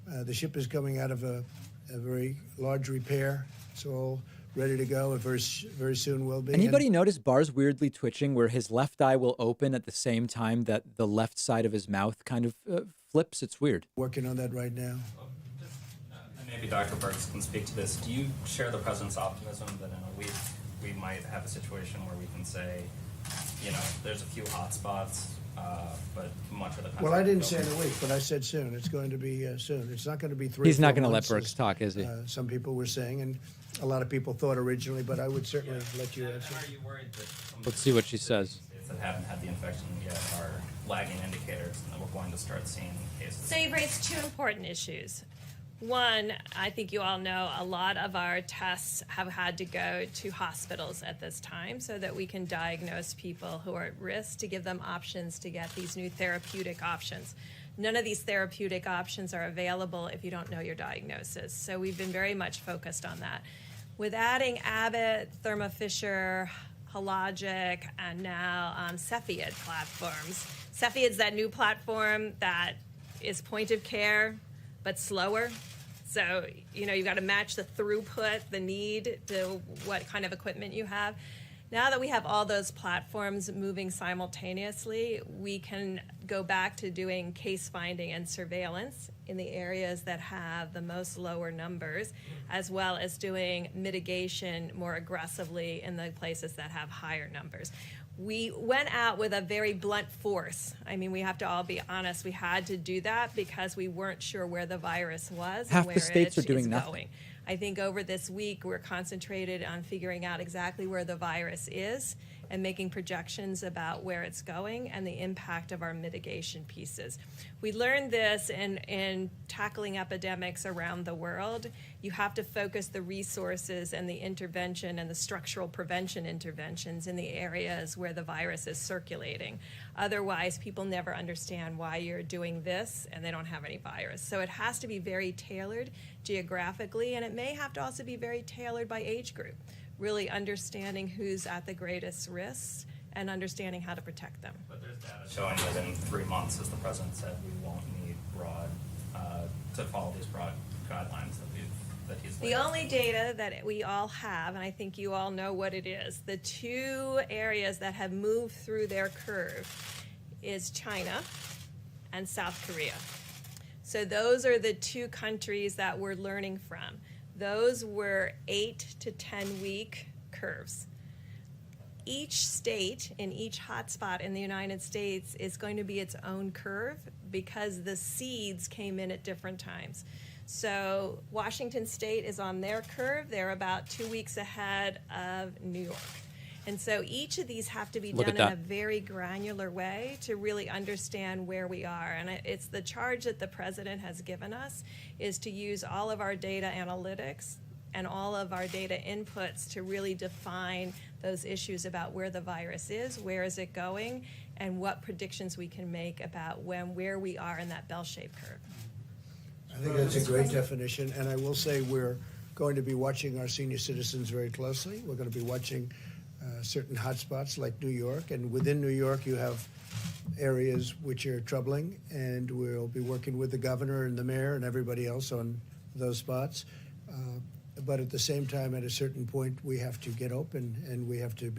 the ship is coming out of a very large repair. It's all ready to go. Very soon will be. Anybody notice Barr's weirdly twitching, where his left eye will open at the same time that the left side of his mouth kind of flips? It's weird. Working on that right now. And maybe Dr. Birx can speak to this. Do you share the president's optimism that in a week we might have a situation where we can say, you know, there's a few hot spots, but much of the country... Well, I didn't say in a week, but I said soon. It's going to be soon. It's not going to be 3 He's not going to let months, Birx talk, is he? Some people were saying, and a lot of people thought originally, but I would certainly let you answer. Are you worried that some of Let's see what she says. states that haven't had the infection yet are lagging indicators and that we're going to start seeing cases? So you've raised two important issues. One, I think you all know a lot of our tests have had to go to hospitals at this time so that we can diagnose people who are at risk, to give them options to get these new therapeutic options. None of these therapeutic options are available if you don't know your diagnosis. So we've been very much focused on that. With adding Abbott, Thermo Fisher, Hologic, and now Cepheid platforms. Cepheid's that new platform that is point of care, but slower. So, you know, you've got to match the throughput, the need to what kind of equipment you have. Now that we have all those platforms moving simultaneously, we can go back to doing case finding and surveillance in the areas that have the most lower numbers, as well as doing mitigation more aggressively in the places that have higher numbers. We went out with a very blunt force. I mean, we have to all be honest. We had to do that because we weren't sure where the virus was Half and the where states it are doing is nothing. going. I think over this week, we're concentrated on figuring out exactly where the virus is and making projections about where it's going and the impact of our mitigation pieces. We learned this in tackling epidemics around the world. You have to focus the resources and the intervention and the structural prevention interventions in the areas where the virus is circulating. Otherwise, people never understand why you're doing this and they don't have any virus. So it has to be very tailored geographically, and it may have to also be very tailored by age group, really understanding who's at the greatest risks and understanding how to protect them. But there's data showing that in 3 months, as the president said, we won't need to follow these broad guidelines that he's laid The out. only data that we all have, and I think you all know what it is, the two areas that have moved through their curve is China and South Korea. So those are the two countries that we're learning from. Those were 8 to 10 week curves. Each state in each hotspot in the United States is going to be its own curve because the seeds came in at different times. So Washington State is on their curve. They're about 2 weeks ahead of New York. And so each of these have to be done in a very granular way to really understand where we are. And it's the charge that the president has given us is to use all of our data analytics and all of our data inputs to really define those issues about where the virus is, where is it going, and what predictions we can make about where we are in that bell-shaped curve. I think that's a great definition, and I will say we're going to be watching our senior citizens very closely. We're going to be watching certain hotspots like New York, and within New York you have areas which are troubling, and we'll be working with the governor and the mayor and everybody else on those spots. But at the same time, at a certain point, we have to get open and we have to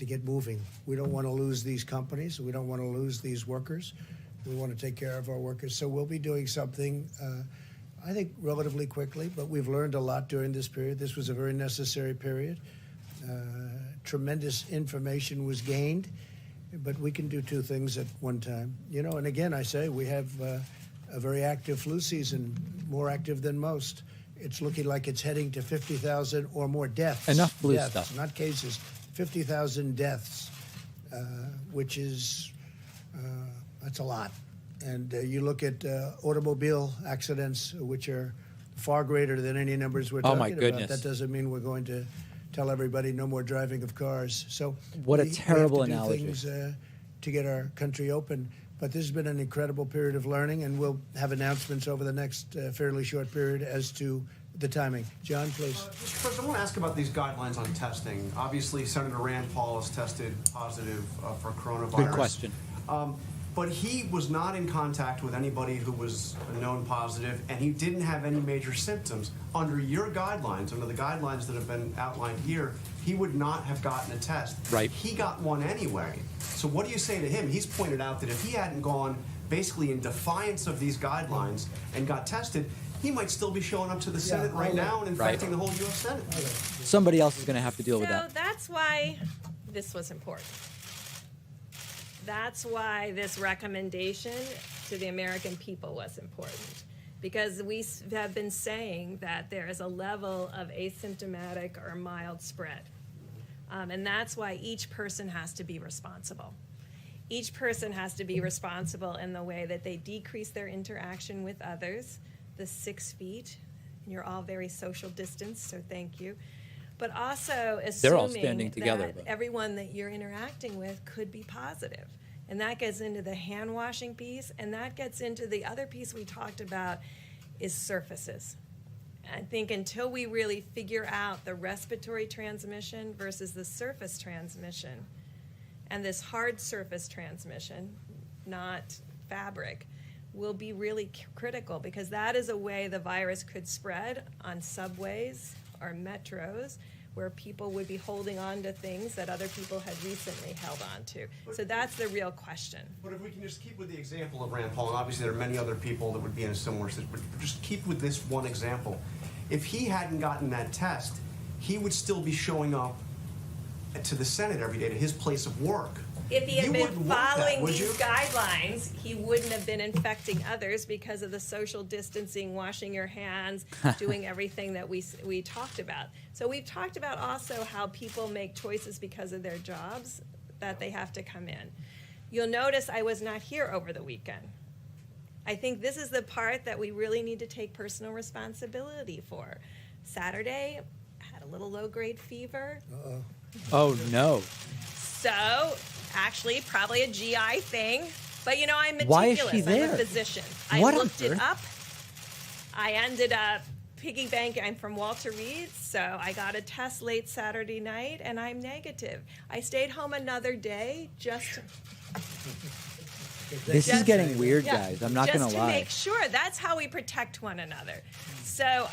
get moving. We don't want to lose these companies. We don't want to lose these workers. We want to take care of our workers. So we'll be doing something, I think, relatively quickly, but we've learned a lot during this period. This was a very necessary period. Tremendous information was gained, but we can do two things at one time. You know, and again, I say we have a very active flu season, more active than most. It's looking like it's heading to 50,000 or more deaths. Enough flu deaths, stuff. not cases. 50,000 deaths, which is that's a lot. And you look at automobile accidents, which are far greater than any numbers we're talking my goodness. about. That doesn't mean we're going to tell everybody no more driving of cars. So What a we terrible have to analogy. do things to get our country open. But this has been an incredible period of learning, and we'll have announcements over the next fairly short period as to the timing. John, please. Mr. President, I want to ask about these guidelines on testing. Obviously, Senator Rand Paul has tested positive for coronavirus. Good question. But he was not in contact with anybody who was known positive, and he didn't have any major symptoms. Under your guidelines, under the guidelines that have been outlined here, he would not have gotten a test. Right. He got one anyway. So what do you say to him? He's pointed out that if he hadn't gone basically in defiance of these guidelines and got tested, he might still be showing up to the Senate right now and infecting the whole U.S. Senate. Somebody else is going to have to deal with that. So that's why this was important. That's why this recommendation to the American people was important. Because we have been saying that there is a level of asymptomatic or mild spread. And that's why each person has to be responsible. Each person has to be responsible in the way that they decrease their interaction with others, the 6 feet, and you're all very social distance, so thank you. But also They're all assuming standing together, that though. everyone that you're interacting with could be positive. And that gets into the hand washing piece, and that gets into the other piece we talked about is surfaces. I think until we really figure out the respiratory transmission versus the surface transmission, and this hard surface transmission, not fabric, will be really critical, because that is a way the virus could spread on subways or metros, where people would be holding on to things that other people had recently held on to. So that's the real question. But if we can just keep with the example of Rand Paul, and obviously there are many other people that would be in a similar situation, but just keep with this one example. If he hadn't gotten that test, he would still be showing up to the Senate every day, to his place of work. If he had You been wouldn't want that, following would these you? guidelines, he wouldn't have been infecting others because of the social distancing, washing your hands, doing everything that we talked about. So we've talked about also how people make choices because of their jobs, that they have to come in. You'll notice I was not here over the weekend. I think this is the part that we really need to take personal responsibility for. Saturday, I had a little low-grade fever. Oh, no. So, actually, probably a GI thing. But, you know, I'm meticulous. Why is she there? I'm a physician. What I on looked it earth? up. I ended up piggy banking. I'm from Walter Reed, so I got a test late Saturday night, and I'm negative. I stayed home another day just This is getting weird, guys. I'm not going just to to lie. make sure. That's how we protect one another. So,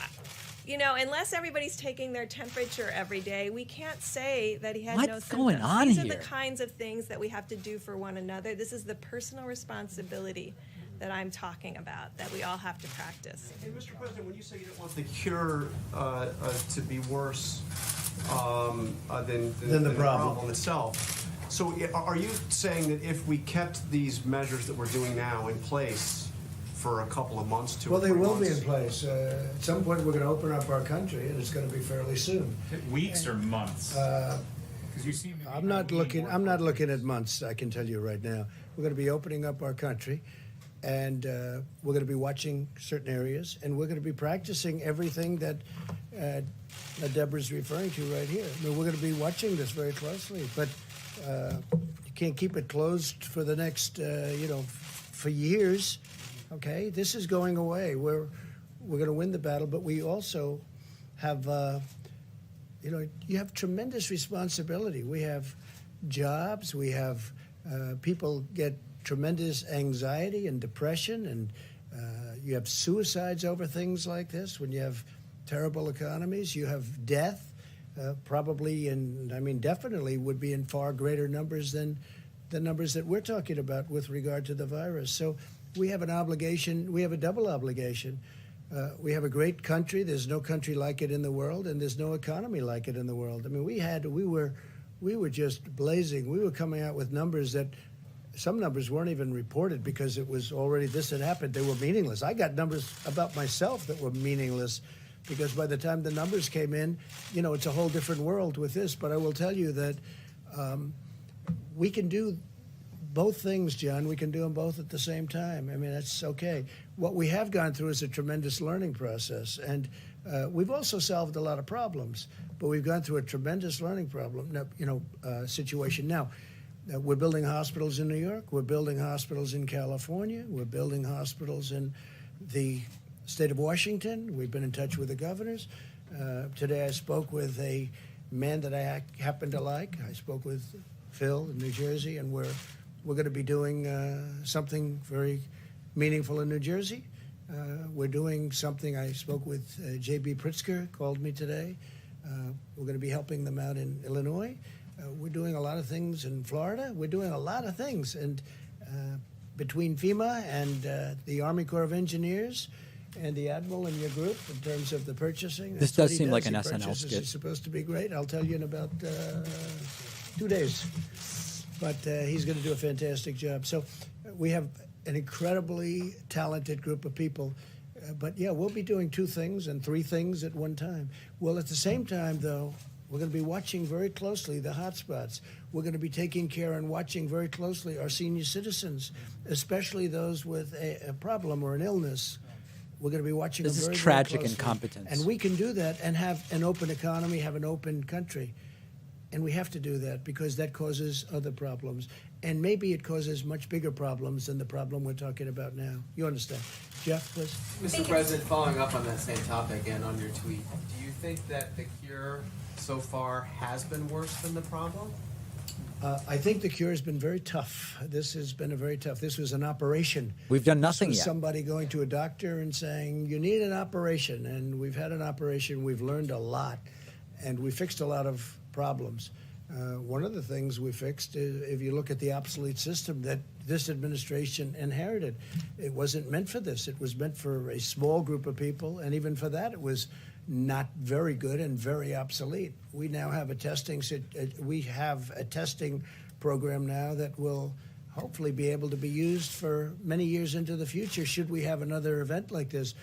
you know, unless everybody's taking their temperature every day, we can't say that he had no What's symptoms. going on These are here? the kinds of things that we have to do for one another. This is the personal responsibility that I'm talking about, that we all have to practice. And Mr. President, when you say you don't want the cure to be worse than the problem itself, so are you saying that if we kept these measures that we're doing now in place for a couple of months, Well, they will be in place. At some point, we're going to open up our country, and it's going to be fairly soon. Weeks or months? Because you seem to be I'm not leaning more looking towards- at months. I can tell you right now. We're going to be opening up our country, and we're going to be watching certain areas, and we're going to be practicing everything that Deborah's referring to right here. I mean, we're going to be watching this very closely, but you can't keep it closed for the next, for years. Okay, this is going away. We're going to win the battle, but we also have, you have tremendous responsibility. We have jobs. We have people get tremendous anxiety and depression, and you have suicides over things like this. When you have terrible economies, you have death. Probably, and I mean definitely, would be in far greater numbers than the numbers that we're talking about with regard to the virus. So we have an obligation. We have a double obligation. We have a great country. There's no country like it in the world, and there's no economy like it in the world. I mean, we were just blazing. We were coming out with numbers that some numbers weren't even reported because it was already this had happened. They were meaningless. I got numbers about myself that were meaningless, because by the time the numbers came in, it's a whole different world with this. But I will tell you that we can do both things, John. We can do them both at the same time. I mean, that's okay. What we have gone through is a tremendous learning process. And we've also solved a lot of problems, but we've gone through a tremendous learning situation. Now, we're building hospitals in New York. We're building hospitals in California. We're building hospitals in the state of Washington. We've been in touch with the governors. Today I spoke with a man that I happen to like. I spoke with Phil in New Jersey, and we're going to be doing something very meaningful in New Jersey. We're doing something. I spoke with J.B. Pritzker, called me today. We're going to be helping them out in Illinois. We're doing a lot of things in Florida. We're doing a lot of things. And between FEMA and the Army Corps of Engineers and the Admiral and your group, in terms of the purchasing. This does seem like an SNL skit. It's supposed to be great. I'll tell you in about 2 days. But he's going to do a fantastic job. So we have an incredibly talented group of people. But yeah, we'll be doing 2 things and 3 things at one time. Well, at the same time, though, we're going to be watching very closely the hotspots. We're going to be taking care and watching very closely our senior citizens, especially those with a problem or an illness. We're going to be watching This them is very, tragic very closely. incompetence. And we can do that and have an open economy, have an open country. And we have to do that because that causes other problems. And maybe it causes much bigger problems than the problem we're talking about now. You understand? Jeff, please. Mr. President, following up on that same topic and on your tweet, do you think that the cure so far has been worse than the problem? I think the cure has been very tough. This has been this was an operation. We've done nothing This was yet. somebody going to a doctor and saying, you need an operation. And we've had an operation. We've learned a lot. And we fixed a lot of problems. One of the things we fixed is, if you look at the obsolete system that this administration inherited, it wasn't meant for this. It was meant for a small group of people. And even for that, it was not very good and very obsolete. We now have a testing program now that will hopefully be able to be used for many years into the future should we have another event like this.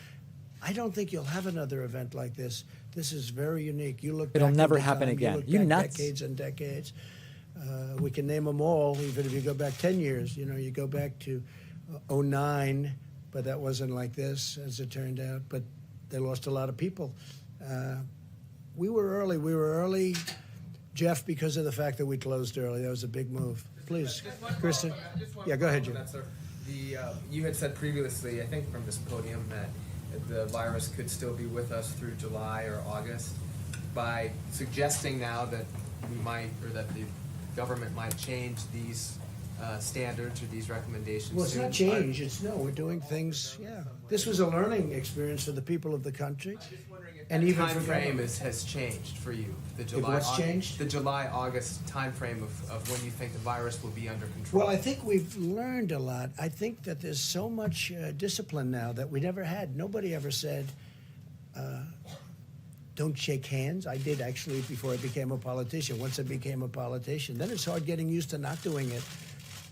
I don't think you'll have another event like this. This is very unique. You look It'll back never into happen time, again. You look You back nuts. decades and decades. We can name them all, even if you go back 10 years. You know, you go back to '09, but that wasn't like this, as it turned out. But they lost a lot of people. We were early. We were early, Jeff, because of the fact that we closed early. That was a big move. Please, Kristen. Yeah, go ahead, Jim. You had said previously, I think from this podium, that the virus could still be with us through July or August. By suggesting now that we might, or that the government might change these standards or these recommendations. Well, it's soon. not change. It's no. We're doing things. Yeah, this was a learning experience for the people of the country, and even time for frame government. has changed for you. The what's changed? The July-August time frame of when you think the virus will be under control. Well, I think we've learned a lot. I think that there's so much discipline now that we never had. Nobody ever said, don't shake hands. I did actually before I became a politician. Once I became a politician, then it's hard getting used to not doing it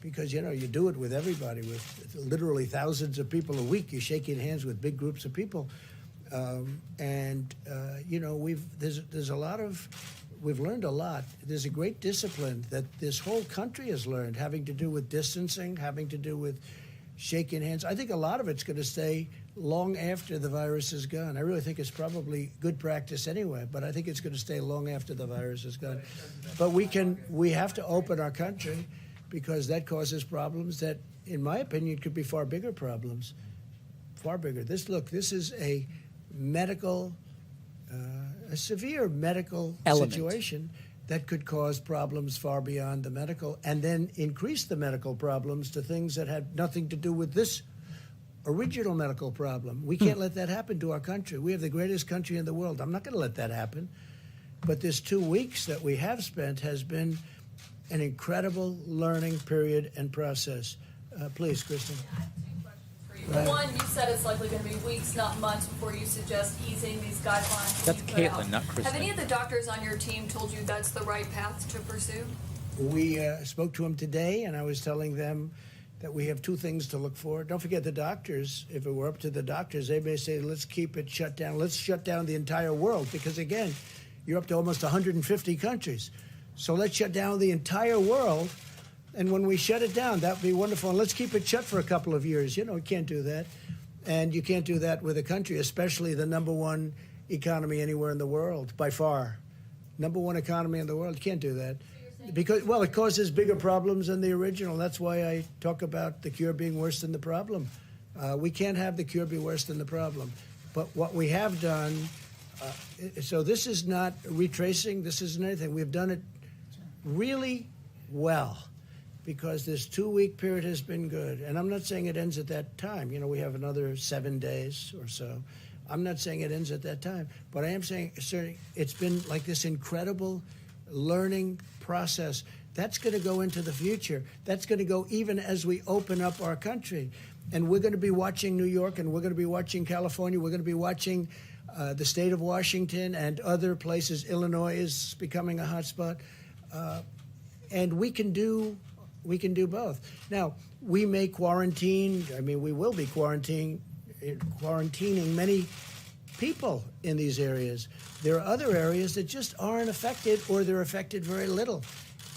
because, you know, you do it with everybody, with literally thousands of people a week. You're shaking hands with big groups of people. You know, there's a lot of, we've learned a lot. There's a great discipline that this whole country has learned, having to do with distancing, having to do with shaking hands. I think a lot of it's going to stay long after the virus is gone. I really think it's probably good practice anyway, but I think it's going to stay long after the virus is gone. But we have to open our country because that causes problems that, in my opinion, could be far bigger problems. Far bigger. This is a medical, a severe medical situation that could cause problems far beyond the medical, and then increase the medical problems to things that had nothing to do with this original medical problem. We can't let that happen to our country. We have the greatest country in the world. I'm not going to let that happen. But this 2 weeks that we have spent has been an incredible learning period and process. Please, Kristen. One, you said it's likely going to be weeks, not months, before you suggest easing these guidelines. That's you put Caitlin, out. not Kristen. Have any of the doctors on your team told you that's the right path to pursue? We spoke to them today, and I was telling them that we have two things to look for. Don't forget the doctors. If it were up to the doctors, they may say, let's keep it shut down. Let's shut down the entire world, because, again, you're up to almost 150 countries. So let's shut down the entire world. And when we shut it down, that would be wonderful. And let's keep it shut for a couple of years. You know, you can't do that. And you can't do that with a country, especially the #1 economy anywhere in the world, by far. #1 economy in the world. You can't do that. Because, well, it causes bigger problems than the original. That's why I talk about the cure being worse than the problem. We can't have the cure be worse than the problem. But what we have done, so this is not retracing, this isn't anything. We've done it really well, because this 2-week period has been good. And I'm not saying it ends at that time. You know, we have another 7 days or so. I'm not saying it ends at that time. But I am saying it's been like this incredible learning process. That's going to go into the future. That's going to go even as we open up our country. And we're going to be watching New York, and we're going to be watching California. We're going to be watching the state of Washington and other places. Illinois is becoming a hotspot. And we can do both. Now, we may quarantine. I mean, we will be quarantining many people in these areas. There are other areas that just aren't affected, or they're affected very little.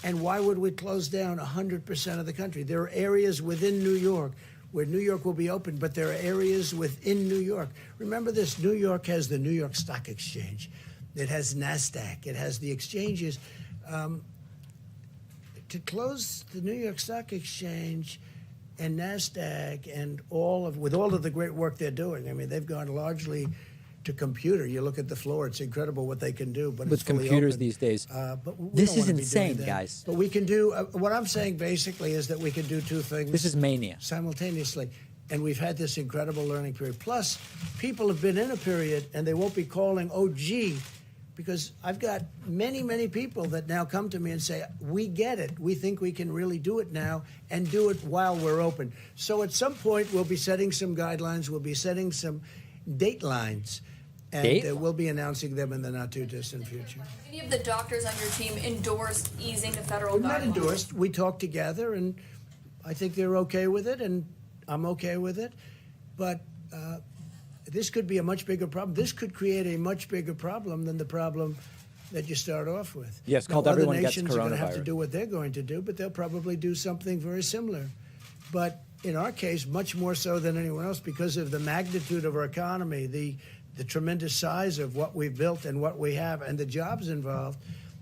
And why would we close down 100% of the country? There are areas within New York where New York will be open, but there are areas within New York. Remember this, New York has the New York Stock Exchange. It has NASDAQ. It has the exchanges. To close the New York Stock Exchange and NASDAQ and with all of the great work they're doing, I mean, they've gone largely to computer. You look at the floor; it's incredible what they can do. But with it's fully computers open. these days. But we This don't is wanna be doing insane, that. guys. But we can do. What I'm saying basically is that we can do two things. This is mania. Simultaneously, and we've had this incredible learning period. Plus, people have been in a period, and they won't be calling, "Oh, gee." Because I've got many, many people that now come to me and say, we get it. We think we can really do it now and do it while we're open. So at some point, we'll be setting some guidelines. We'll be setting some date lines. date? And we'll be announcing them in the not-too-distant future. Any of the doctors on your team endorsed easing the federal We've not guidelines? endorsed. We talked together, and I think they're okay with it, and I'm okay with it. But this could be a much bigger problem. This could create a much bigger problem than the problem that you start off with. Yes, called Now, Everyone other Gets nations are going to have to Coronavirus. do what they're going to do, but they'll probably do something very similar. But in our case, much more so than anyone else, because of the magnitude of our economy, the tremendous size of what we've built and what we have, and the jobs involved.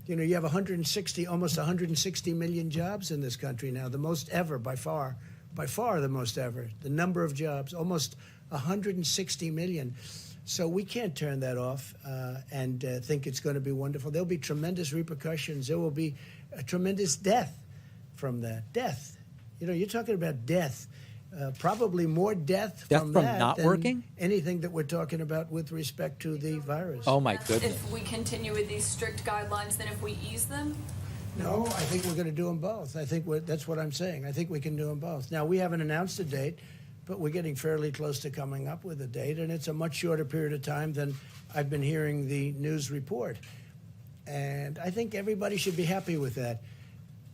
You know, you have almost 160 million jobs in this country now, the most ever, by far the most ever. The number of jobs, almost 160 million. So we can't turn that off and think it's going to be wonderful. There'll be tremendous repercussions. There will be a tremendous death from that. Death. You know, you're talking about death. Probably more death from that not than working? anything that we're talking about with respect to the virus. Oh, my goodness. If we continue with these strict guidelines than if we ease them? No, I think we're going to do them both. I think that's what I'm saying. I think we can do them both. Now, we haven't announced a date, but we're getting fairly close to coming up with a date, and it's a much shorter period of time than I've been hearing the news report. And I think everybody should be happy with that.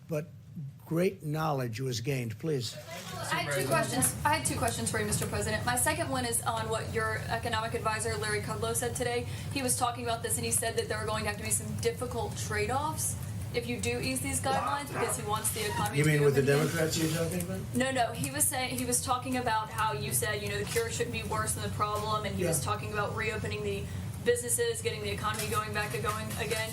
But great knowledge was gained. Please. I had two questions for you, Mr. President. My second one is on what your economic advisor, Larry Kudlow, said today. He was talking about this, and he said that there are going to have to be some difficult trade-offs if you do ease these guidelines, because he wants the economy You to be mean with the open again. Democrats you're talking about? No. He was talking about how you said, the cure shouldn't be worse than the problem, and he was talking about reopening the businesses, getting the economy going again.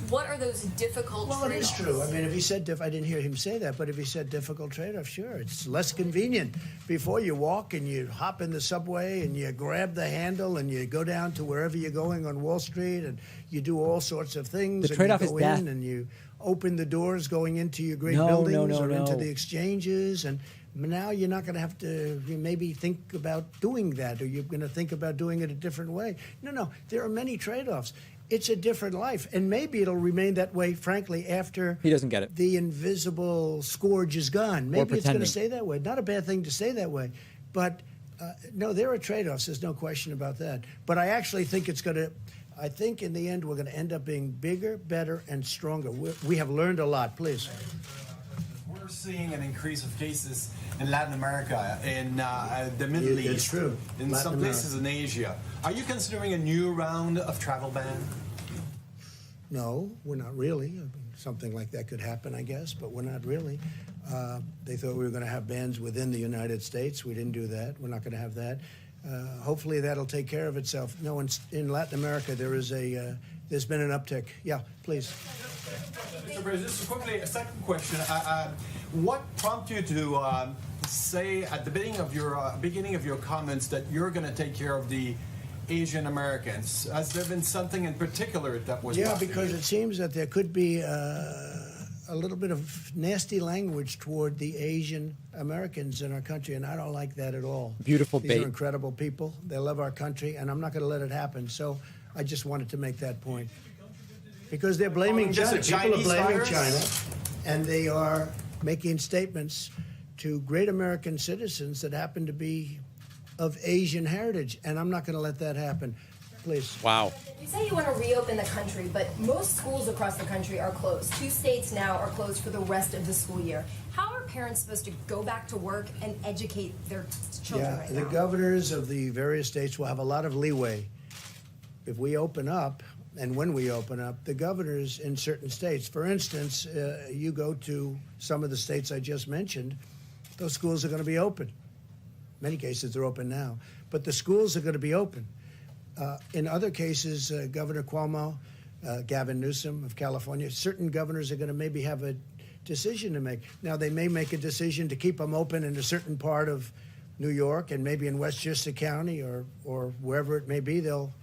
What are those difficult Well, it trade-offs? is true. I mean, if he said I didn't hear him say that, but if he said difficult trade-off, sure, it's less convenient. Before you walk and you hop in the subway and you grab the handle and you go down to wherever you're going on Wall Street and you do all sorts of things. The trade-off and you is go death. in and you open the doors going into your great No, buildings no, or into no. the exchanges, and now you're not going to have to maybe think about doing that, or you're going to think about doing it a different way. No, there are many trade-offs. It's a different life, and maybe it'll remain that way, frankly, after He doesn't get it. the invisible scourge is gone. Maybe it's going pretending. to stay that way. Not a bad thing to stay that way. But no, there are trade-offs. There's no question about that. But I actually think I think in the end we're going to end up being bigger, better, and stronger. We have learned a lot. Please. We're seeing an increase of cases in Latin America, in the Middle East, It's true. in Latin some places in Asia. Are you considering a new round of travel ban? No, we're not really. I mean, something like that could happen, I guess, but we're not really. They thought we were going to have bans within the United States. We didn't do that. We're not going to have that. Hopefully that'll take care of itself. No, in Latin America, there's been an uptick. Yeah, please. Mr. President, just quickly, a second question. What prompted you to say at the beginning of your comments that you're going to take care of the Asian Americans? Has there been something in particular that was? Yeah, because it seems that there could be a little bit of nasty language toward the Asian Americans in our country, and I don't like that at all. Beautiful These bait. are incredible people. They love our country, and I'm not going to let it happen. So I just wanted to make that point. Because they're blaming Calling this China. a People are Chinese blaming virus? China, and they are making statements to great American citizens that happen to be of Asian heritage, and I'm not going to let that happen. Please. Wow. You say you want to reopen the country, but most schools across the country are closed. 2 states now are closed for the rest of the school year. How are parents supposed to go back to work and educate their children right The now? governors of the various states will have a lot of leeway. If we open up, and when we open up, the governors in certain states, for instance, you go to some of the states I just mentioned, those schools are going to be open. In many cases, they're open now. But the schools are going to be open. In other cases, Governor Cuomo, Gavin Newsom of California, certain governors are going to maybe have a decision to make. Now, they may make a decision to keep them open in a certain part of New York and maybe in Westchester County or wherever it may be, they'll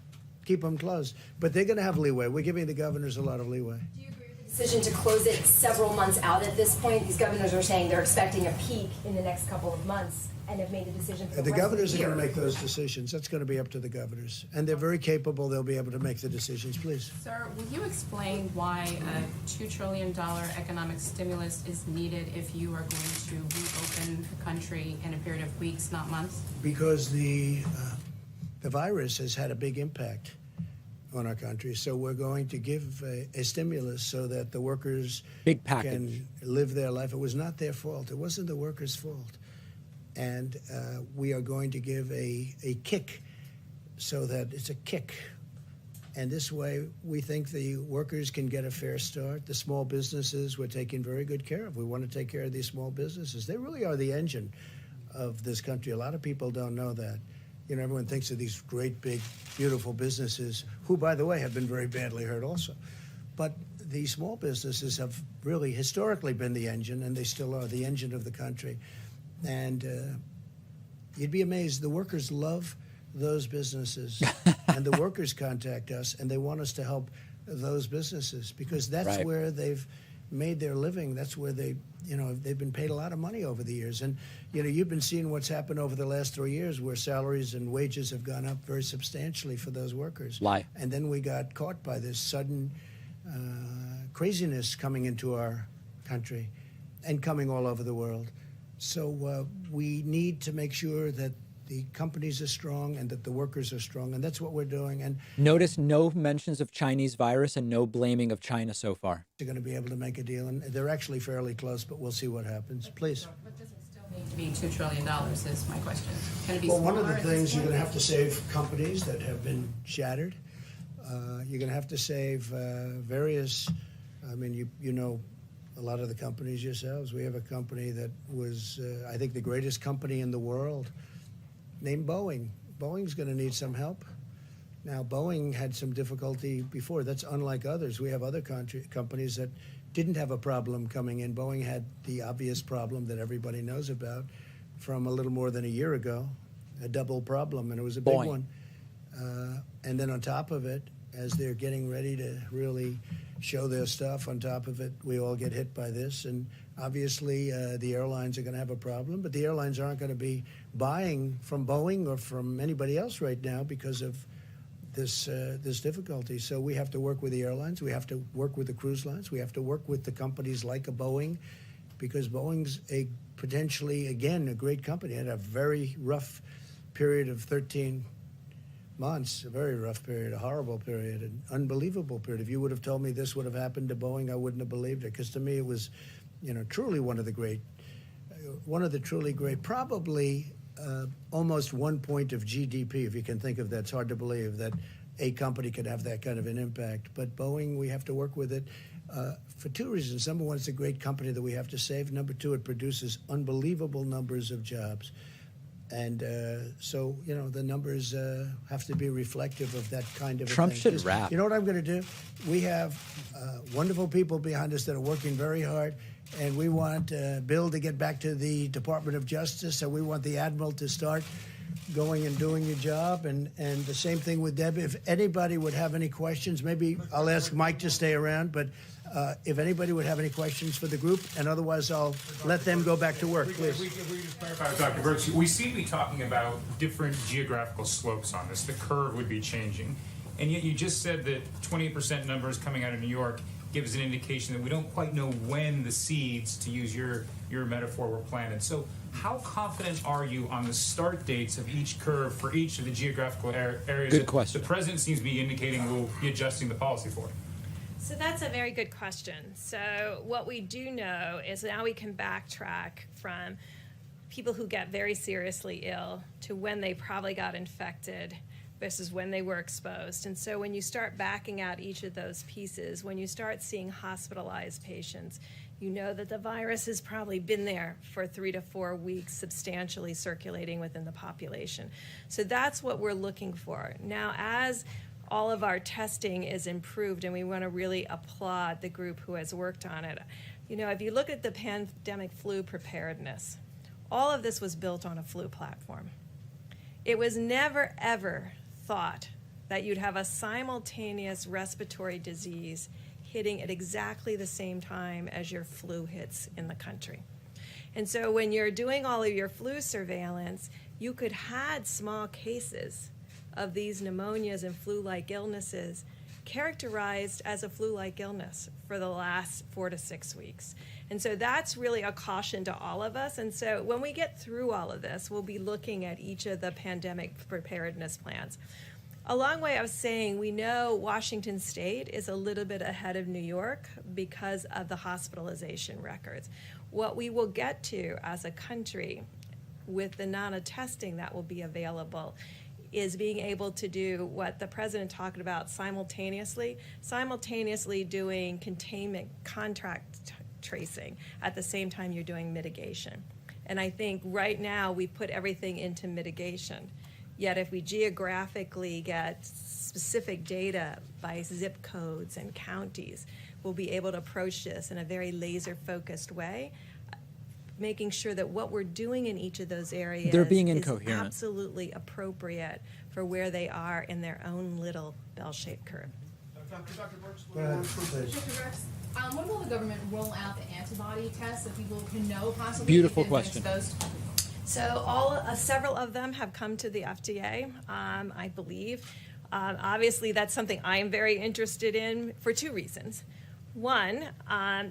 keep them closed. But they're going to have leeway. We're giving the governors a lot of leeway. Do you agree with the decision to close it several months out at this point? These governors are saying they're expecting a peak in the next couple of months and have made a decision for The rest governors of are the going year. to make those decisions. That's going to be up to the governors. And they're very capable. They'll be able to make the decisions. Please. Sir, will you explain why a $2 trillion economic stimulus is needed if you are going to reopen the country in a period of weeks, not months? Because the virus has had a big impact. on our country. So we're going to give a stimulus so that the workers Big package. can live their life. It was not their fault. It wasn't the workers' fault. And we are going to give a kick so that it's a kick. And this way, we think the workers can get a fair start. The small businesses we're taking very good care of. We want to take care of these small businesses. They really are the engine of this country. A lot of people don't know that. You know, everyone thinks of these great, big, beautiful businesses, who, by the way, have been very badly hurt also. But the small businesses have really historically been the engine, and they still are the engine of the country. And you'd be amazed. The workers love those businesses, and the workers contact us, and they want us to help those businesses because that's Right. where they've made their living. That's where they've been paid a lot of money over the years. And, you've been seeing what's happened over the last 3 years where salaries and wages have gone up very substantially for those workers. Lie. And then we got caught by this sudden craziness coming into our country and coming all over the world. So we need to make sure that the companies are strong and that the workers are strong, and that's what we're doing. And Notice no mentions of Chinese virus and no blaming of China so far. they're going to be able to make a deal, and they're actually fairly close, but we'll see what happens. Please. But does it still need to be $2 trillion is my question. Can it be Well, one of smaller the at this things you're point? going to have to save companies that have been shattered. You're going to have to save various. I mean, you know a lot of the companies yourselves. We have a company that was, I think, the greatest company in the world, named Boeing. Boeing's going to need some help. Now, Boeing had some difficulty before. That's unlike others. We have other companies that didn't have a problem coming in. Boeing had the obvious problem that everybody knows about from a little more than a year ago, a double problem, and it was a big Boeing. one. And then on top of it, as they're getting ready to really show their stuff, on top of it, we all get hit by this. And obviously, the airlines are going to have a problem, but the airlines aren't going to be buying from Boeing or from anybody else right now because of this difficulty. So we have to work with the airlines. We have to work with the cruise lines. We have to work with the companies like a Boeing, because Boeing's potentially, again, a great company. It had a very rough period of 13 months, a very rough period, a horrible period, an unbelievable period. If you would have told me this would have happened to Boeing, I wouldn't have believed it, because to me it was, truly one of the truly great, probably almost 1 point of GDP, if you can think of that. It's hard to believe that a company could have that kind of an impact. But Boeing, we have to work with it for two reasons. Number one, it's a great company that we have to save. Number two, it produces unbelievable numbers of jobs. And so, the numbers have to be reflective of that kind of Trump a thing. should 'Cause rap. You know what I'm going to do? We have wonderful people behind us that are working very hard, and we want Bill to get back to the Department of Justice, and we want the Admiral to start going and doing your job, and the same thing with Deb. If anybody would have any questions, maybe I'll ask Mike to stay around, but if anybody would have any questions for the group, and otherwise I'll let them go back to work, please. If we just clarify with Dr. Birx, we seem to be talking about different geographical slopes on this. The curve would be changing. And yet you just said that 20% numbers coming out of New York gives an indication that we don't quite know when the seeds, to use your metaphor, were planted. So how confident are you on the start dates of each curve for each of the geographical areas Good that question. the president seems to be indicating we'll be adjusting the policy for? So that's a very good question. So what we do know is now we can backtrack from people who get very seriously ill to when they probably got infected versus when they were exposed. And so when you start backing out each of those pieces, when you start seeing hospitalized patients, you know that the virus has probably been there for 3 to 4 weeks, substantially circulating within the population. So that's what we're looking for. Now, as all of our testing is improved, and we want to really applaud the group who has worked on it. If you look at the pandemic flu preparedness, all of this was built on a flu platform. It was never, ever thought that you'd have a simultaneous respiratory disease hitting at exactly the same time as your flu hits in the country. And so when you're doing all of your flu surveillance, you could have small cases of these pneumonias and flu-like illnesses characterized as a flu-like illness for the last 4 to 6 weeks. And so that's really a caution to all of us. And so when we get through all of this, we'll be looking at each of the pandemic preparedness plans. A long way of saying we know Washington State is a little bit ahead of New York because of the hospitalization records. What we will get to as a country with the non-testing that will be available is being able to do what the president talked about simultaneously doing containment contract tracing at the same time you're doing mitigation. And I think right now we put everything into mitigation. Yet if we geographically get specific data by zip codes and counties, we'll be able to approach this in a very laser-focused way, making sure that what we're doing in each of those areas They're being is incoherent. absolutely appropriate for where they are in their own little bell-shaped curve. Dr. Burks, Go ahead, please. Dr. Burks, when will the government roll out the antibody tests so people can know possibly Beautiful if they've been question. exposed? So several of them have come to the FDA, I believe. Obviously, that's something I am very interested in for two reasons. One,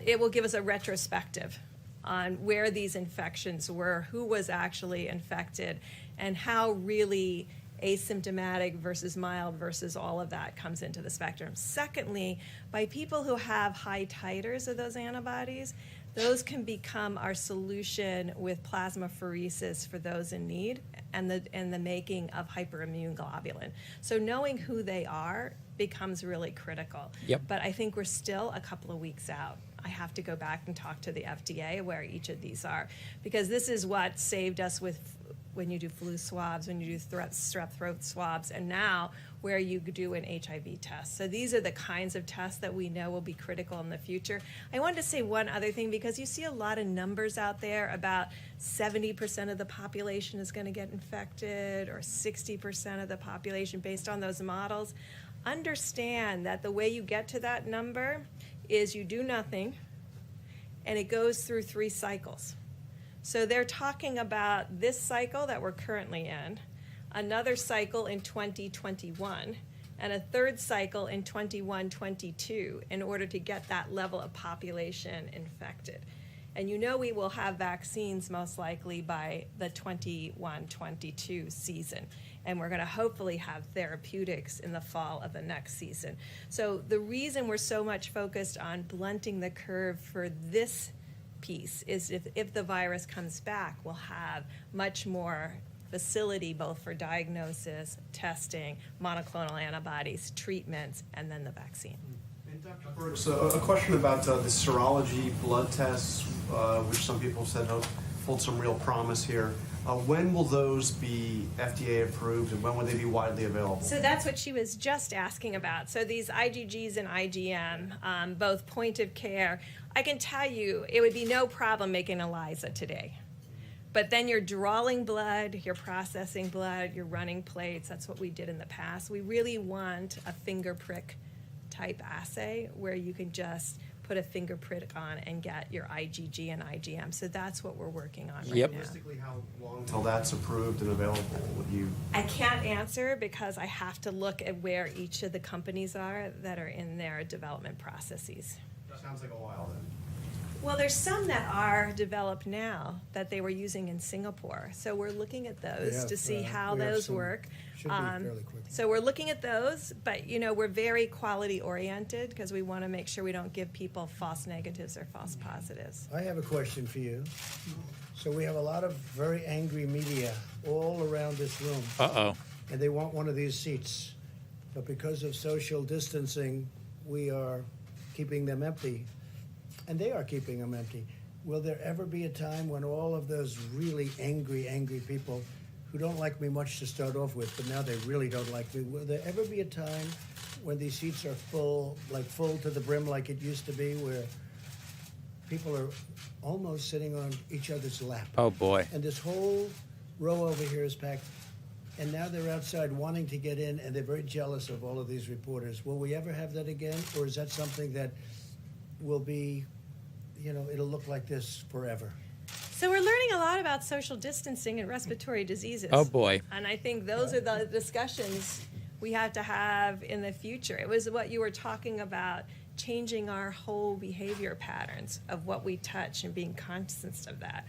it will give us a retrospective on where these infections were, who was actually infected, and how really asymptomatic versus mild versus all of that comes into the spectrum. Secondly, by people who have high titers of those antibodies, those can become our solution with plasmapheresis for those in need and the making of hyperimmune globulin. So knowing who they are becomes really critical. Yep. But I think we're still a couple of weeks out. I have to go back and talk to the FDA where each of these are, because this is what saved us with when you do flu swabs, when you do strep throat swabs, and now where you do an HIV test. So these are the kinds of tests that we know will be critical in the future. I wanted to say one other thing, because you see a lot of numbers out there about 70% of the population is going to get infected or 60% of the population based on those models. Understand that the way you get to that number is you do nothing, and it goes through 3 cycles. So they're talking about this cycle that we're currently in, another cycle in 2021, and a third cycle in 21-22 in order to get that level of population infected. And you know we will have vaccines most likely by the 21-22 season. And we're going to hopefully have therapeutics in the fall of the next season. So the reason we're so much focused on blunting the curve for this piece is if the virus comes back, we'll have much more facility both for diagnosis, testing, monoclonal antibodies, treatments, and then the vaccine. And Dr. Burks, a question about the serology blood tests, which some people said hold some real promise here. When will those be FDA approved, and when will they be widely available? So that's what she was just asking about. So these IgGs and IgM, both point of care, I can tell you it would be no problem making ELISA today. But then you're drawing blood, you're processing blood, you're running plates. That's what we did in the past. We really want a finger prick type assay where you can just put a finger prick on and get your IgG and IgM. So that's what we're working on right now. Realistically, how long until that's approved and available? I can't answer because I have to look at where each of the companies are that are in their development processes. Sounds like a while then. Well, there's some that are developed now that they were using in Singapore. So we're looking at those to see how those work. Should be fairly quick. So we're looking at those, but we're very quality oriented because we want to make sure we don't give people false negatives or false positives. I have a question for you. So we have a lot of very angry media all around this room. Uh-oh. And they want one of these seats. But because of social distancing, we are keeping them empty. And they are keeping them empty. Will there ever be a time when all of those really angry people who don't like me much to start off with, but now they really don't like me, will there ever be a time when these seats are full to the brim like it used to be, where people are almost sitting on each other's lap? Oh, boy. And this whole row over here is packed. And now they're outside wanting to get in, and they're very jealous of all of these reporters. Will we ever have that again? Or is that something that will be, it'll look like this forever? So we're learning a lot about social distancing and respiratory diseases. Oh, boy. And I think those are the discussions we have to have in the future. It was what you were talking about, changing our whole behavior patterns of what we touch and being conscious of that.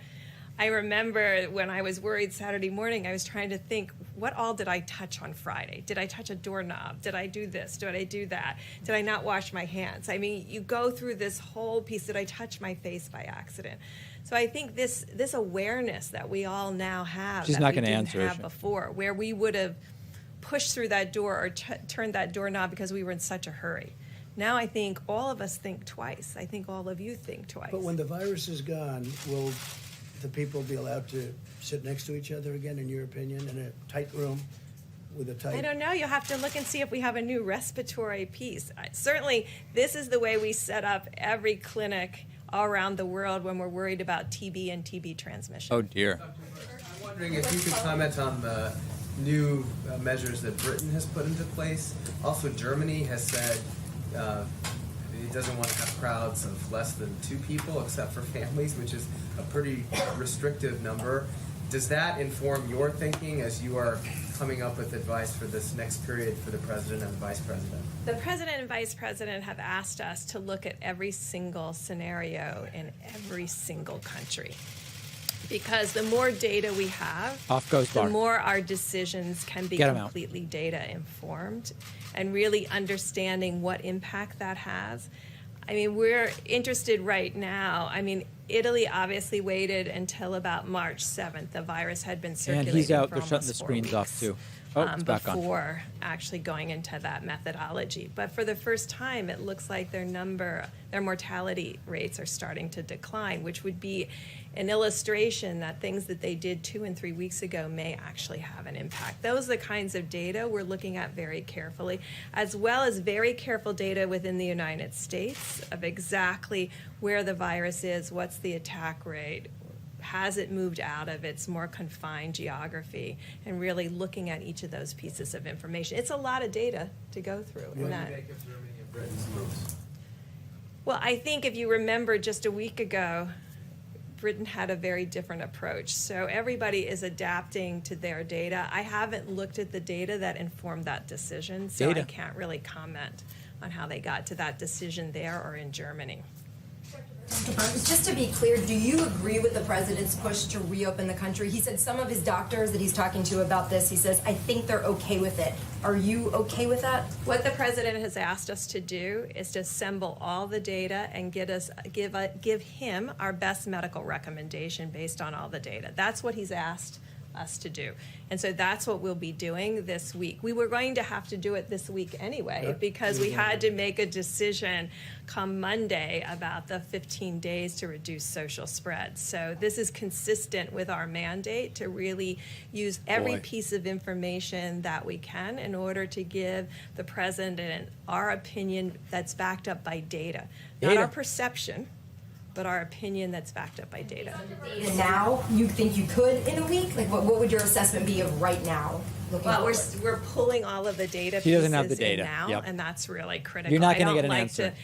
I remember when I was worried Saturday morning, I was trying to think, what all did I touch on Friday? Did I touch a doorknob? Did I do this? Did I do that? Did I not wash my hands? I mean, you go through this whole piece. Did I touch my face by accident? So I think this awareness that we all now have She's that not we gonna didn't answer, is have she? before, where we would have pushed through that door or turned that doorknob because we were in such a hurry. Now I think all of us think twice. I think all of you think twice. But when the virus is gone, will the people be allowed to sit next to each other again, in your opinion, in a tight room with a tight? I don't know. You'll have to look and see if we have a new respiratory piece. Certainly, this is the way we set up every clinic all around the world when we're worried about TB and TB transmission. Oh, dear. I'm wondering if you could comment on the new measures that Britain has put into place. Also, Germany has said it doesn't want to have crowds of less than 2 people except for families, which is a pretty restrictive number. Does that inform your thinking as you are coming up with advice for this next period for the president and the vice president? The president and vice president have asked us to look at every single scenario in every single country. Because the more data we have, Off goes the Barr. more our decisions can be Get 'em out. completely data informed and really understanding what impact that has. I mean, we're interested right now. I mean, Italy obviously waited until about March 7th. The virus had been circulating And he's out. for They're shutting almost the 4 screens off, weeks, too. Oh, it's back on. before actually going into that methodology. But for the first time, it looks like their mortality rates are starting to decline, which would be an illustration that things that they did 2 and 3 weeks ago may actually have an impact. Those are the kinds of data we're looking at very carefully, as well as very careful data within the United States of exactly where the virus is, what's the attack rate, has it moved out of its more confined geography, and really looking at each of those pieces of information. It's a lot of data to go through. What do you make of Germany and Britain's moves? Well, I think if you remember just a week ago, Britain had a very different approach. So everybody is adapting to their data. I haven't looked at the data that informed that decision, so I can't really comment on how they got to that decision there or in Germany. Just to be clear, do you agree with the president's push to reopen the country? He said some of his doctors that he's talking to about this, he says, I think they're okay with it. Are you okay with that? What the president has asked us to do is to assemble all the data and give him our best medical recommendation based on all the data. That's what he's asked us to do. And so that's what we'll be doing this week. We were going to have to do it this week anyway because we had to make a decision come Monday about the 15 days to reduce social spread. So this is consistent with our mandate to really use every piece of information that we can in order to give the president our opinion that's backed up by data. Not our perception, but our opinion that's backed up by data. Data now, you think you could in a week? Like, what would your assessment be of right now? Well, we're pulling all of the data She doesn't have pieces the data. in now, Yep. and that's really critical. You're not I gonna don't get an like answer.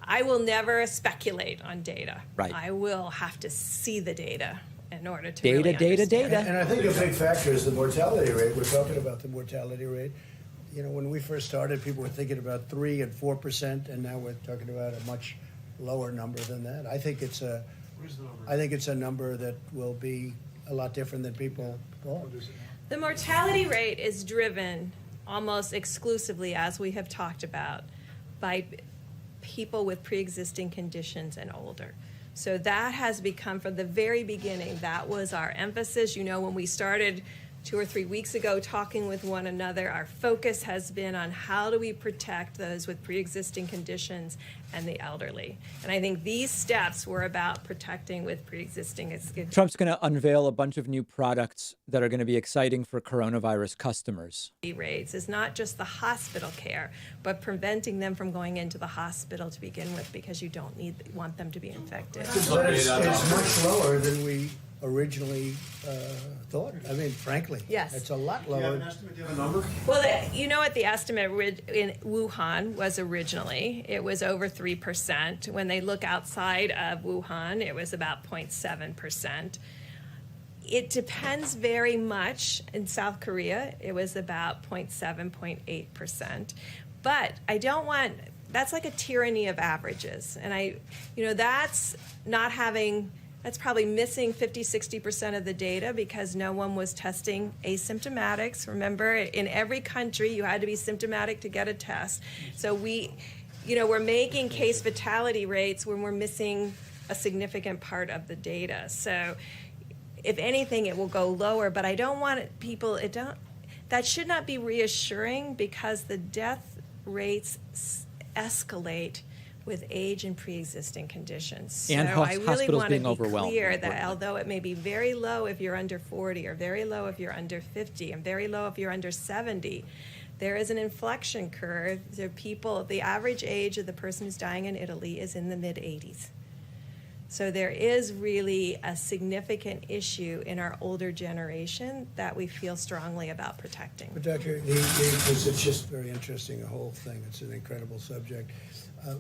I will never speculate on data. Right. I will have to see the data in order to Data, really data, understand. data. And I think a big factor is the mortality rate. We're talking about the mortality rate. You know, when we first started, people were thinking about 3 and 4%, and now we're talking about a much lower number than that. I think it's a number that will be a lot different than people thought. The mortality rate is driven almost exclusively, as we have talked about, by people with pre-existing conditions and older. So that has become, from the very beginning, that was our emphasis. You know, when we started 2 or 3 weeks ago talking with one another, our focus has been on how do we protect those with pre-existing conditions and the elderly. And I think these steps were about protecting with pre-existing conditions. Trump's going to unveil a bunch of new products that are going to be exciting for coronavirus customers. Rates is not just the hospital care, but preventing them from going into the hospital to begin with, because you don't want them to be infected. But it's much lower than we originally thought. I mean, frankly. Yes. It's a lot lower. Do you have an estimate? Do you have a number? Well, you know what the estimate in Wuhan was originally? It was over 3%. When they look outside of Wuhan, it was about 0.7%. It depends very much. In South Korea, it was about 0.7, 0.8%. But I don't want, that's like a tyranny of averages. And that's not having That's probably missing 50-60% of the data because no one was testing asymptomatics. Remember, in every country, you had to be symptomatic to get a test. So we're making case fatality rates when we're missing a significant part of the data. So if anything, it will go lower, but I don't want that should not be reassuring because the death rates escalate with age and pre-existing conditions. So And I really hospitals want to being be overwhelmed, clear that although it may be very low if you're under 40 or very low if you're under 50 and very low if you're under 70, there is an inflection curve. The average age of the person who's dying in Italy is in the mid-80s. So there is really a significant issue in our older generation that we feel strongly about protecting. But Dr., it's just very interesting, the whole thing. It's an incredible subject.